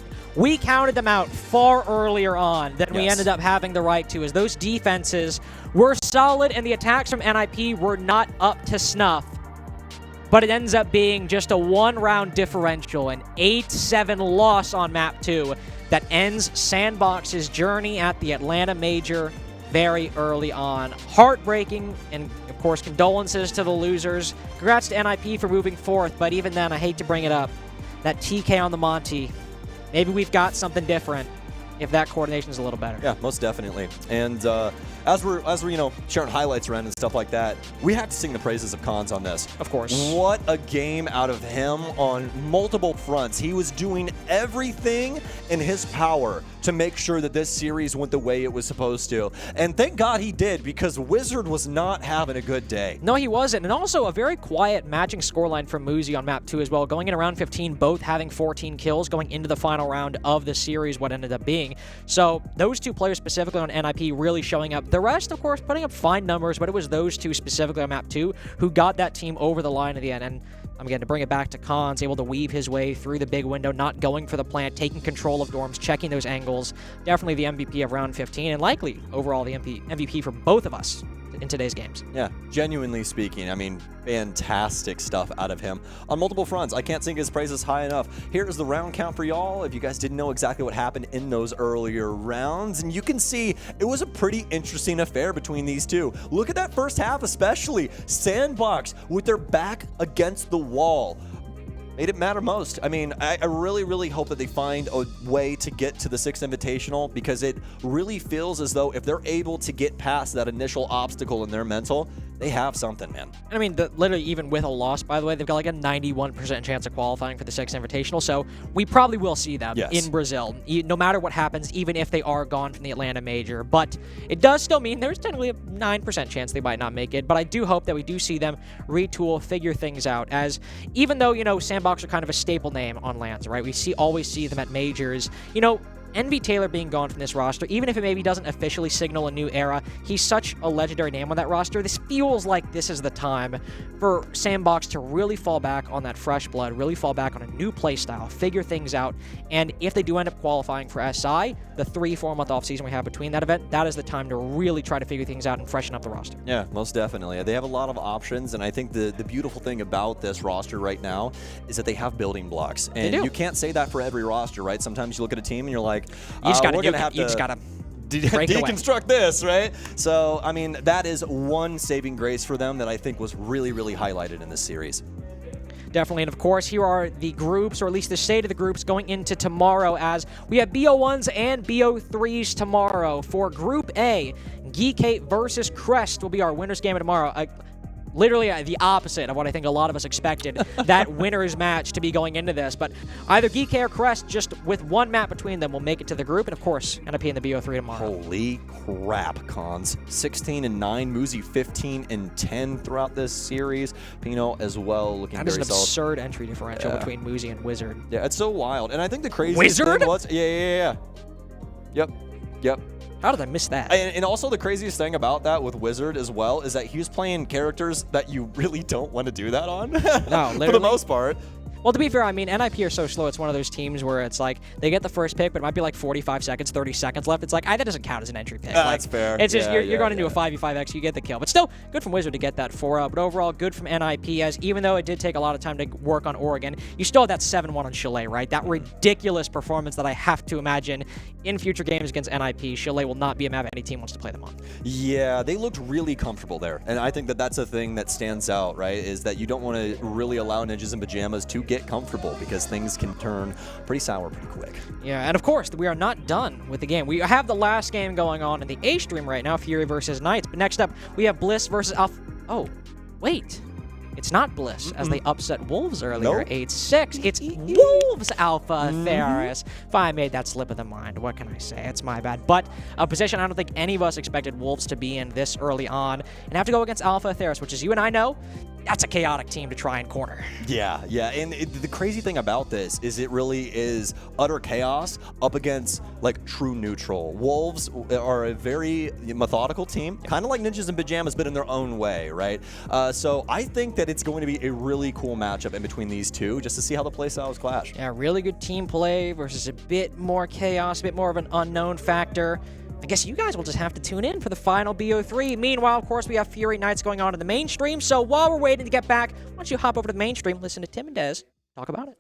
A: counted them out far earlier on than we ended up having the right to, as those defenses were solid and the attacks from NIP were not up to snuff. But it ends up being just a 1-round differential, an 8-7 loss on map 2 that ends SANDBOX's journey at the Atlanta Major very early on. Heartbreaking, and of course condolences to the losers. Congrats to NIP for moving forth, but even then I hate to bring it up. That TK on the Monty, maybe we've got something different if that coordination is a little better.
B: Yeah, most definitely. And as we're sharing highlights around and stuff like that, we have to sing the praises of Cons on this.
A: Of course.
B: What a game out of him on multiple fronts. He was doing everything in his power to make sure that this series went the way it was supposed to. And thank God he did, because Wizard was not having a good day.
A: No, he wasn't. And also a very quiet matching scoreline from Moosey on map 2 as well, going in around 15, both having 14 kills going into the final round of the series, what ended up being. So those two players specifically on NIP really showing up. The rest, of course, putting up fine numbers, but it was those two specifically on map 2 who got that team over the line at the end. And again, to bring it back to Cons, able to weave his way through the big window, not going for the plant, taking control of dorms, checking those angles. Definitely the MVP of round 15, and likely overall the MVP for both of us in today's games.
B: Yeah, genuinely speaking, I mean, fantastic stuff out of him on multiple fronts. I can't sing his praises high enough. Here is the round count for y'all, if you guys didn't know exactly what happened in those earlier rounds. And you can see it was a pretty interesting affair between these two. Look at that first half especially. SANDBOX with their back against the wall made it matter most. I mean, I really, really hope that they find a way to get to the 6th Invitational, because it really feels as though if they're able to get past that initial obstacle in their mental, they have something, man.
A: I mean, literally, even with a loss, by the way, they've got like a 91% chance of qualifying for the 6th Invitational, so we probably will see them in Brazil, no matter what happens, even if they are gone from the Atlanta Major. But it does still mean there's technically a 9% chance they might not make it, but I do hope that we do see them retool, figure things out, as even though, SANDBOX are kind of a staple name on LANs, right? We always see them at majors. NB Taylor being gone from this roster, even if it maybe doesn't officially signal a new era, he's such a legendary name on that roster. This feels like this is the time for SANDBOX to really fall back on that fresh blood, really fall back on a new playstyle, figure things out, and if they do end up qualifying for SI, the 3-4 month off season we have between that event, that is the time to really try to figure things out and freshen up the roster.
B: Yeah, most definitely. They have a lot of options, and I think the beautiful thing about this roster right now is that they have building blocks. And you can't say that for every roster, right? Sometimes you look at a team and you're like,
A: you just gotta
B: deconstruct this, right? So, I mean, that is one saving grace for them that I think was really, really highlighted in this series.
A: Definitely, and of course, here are the groups, or at least the state of the groups, going into tomorrow, as we have BO1s and BO3s tomorrow. For Group A, Geekate versus Crest will be our winner's game of tomorrow. Literally the opposite of what I think a lot of us expected, that winner's match to be going into this. But either Geekay or Crest, just with one map between them, will make it to the group, and of course, end up in the BO3 tomorrow.
B: Holy crap, Cons. 16-9, Moosey 15-10 throughout this series. Pino as well, looking very solid.
A: That is an absurd entry differential between Moosey and Wizard.
B: Yeah, it's so wild. And I think the craziest thing was... Yeah. Yep.
A: How did I miss that?
B: And also the craziest thing about that with Wizard as well is that he was playing characters that you really don't want to do that on.
A: No, literally.
B: For the most part.
A: Well, to be fair, I mean, NIP are so slow, it's one of those teams where it's like, they get the first pick, but it might be like 45 seconds, 30 seconds left. It's like, that doesn't count as an entry pick.
B: That's fair.
A: It's just, you're going into a 5v5x, you get the kill. But still, good from Wizard to get that 4-0. But overall, good from NIP, as even though it did take a lot of time to work on Oregon, you still had that 7-1 on Chalet, right? That ridiculous performance that I have to imagine in future games against NIP, Chalet will not be a map any team wants to play them on.
B: Yeah, they looked really comfortable there. And I think that that's a thing that stands out, right? Is that you don't want to really allow Ninjas in Pyjamas to get comfortable, because things can turn pretty sour pretty quick.
A: Yeah, and of course, we are not done with the game. We have the last game going on in the A stream right now, Fury versus Knights. But next up, we have Bliss versus Alpha. Oh, wait. It's not Bliss, as they upset Wolves earlier,
B: Nope.
A: 8-6. It's Wolves Alpha Theris. If I made that slip of the mind, what can I say? It's my bad. But a position I don't think any of us expected Wolves to be in this early on, and have to go against Alpha Theris, which, as you and I know, that's a chaotic team to try and corner.
B: Yeah, and the crazy thing about this is it really is utter chaos up against, like, true neutral. Wolves are a very methodical team, kind of like Ninjas and Pyjamas, but in their own way, right? So I think that it's going to be a really cool matchup in between these two, just to see how the play styles clash.
A: Yeah, really good team play versus a bit more chaos, a bit more of an unknown factor. I guess you guys will just have to tune in for the final BO3. Meanwhile, of course, we have Fury Nights going on in the mainstream. So while we're waiting to get back, why don't you hop over to the mainstream, listen to Tim and Dez talk about it.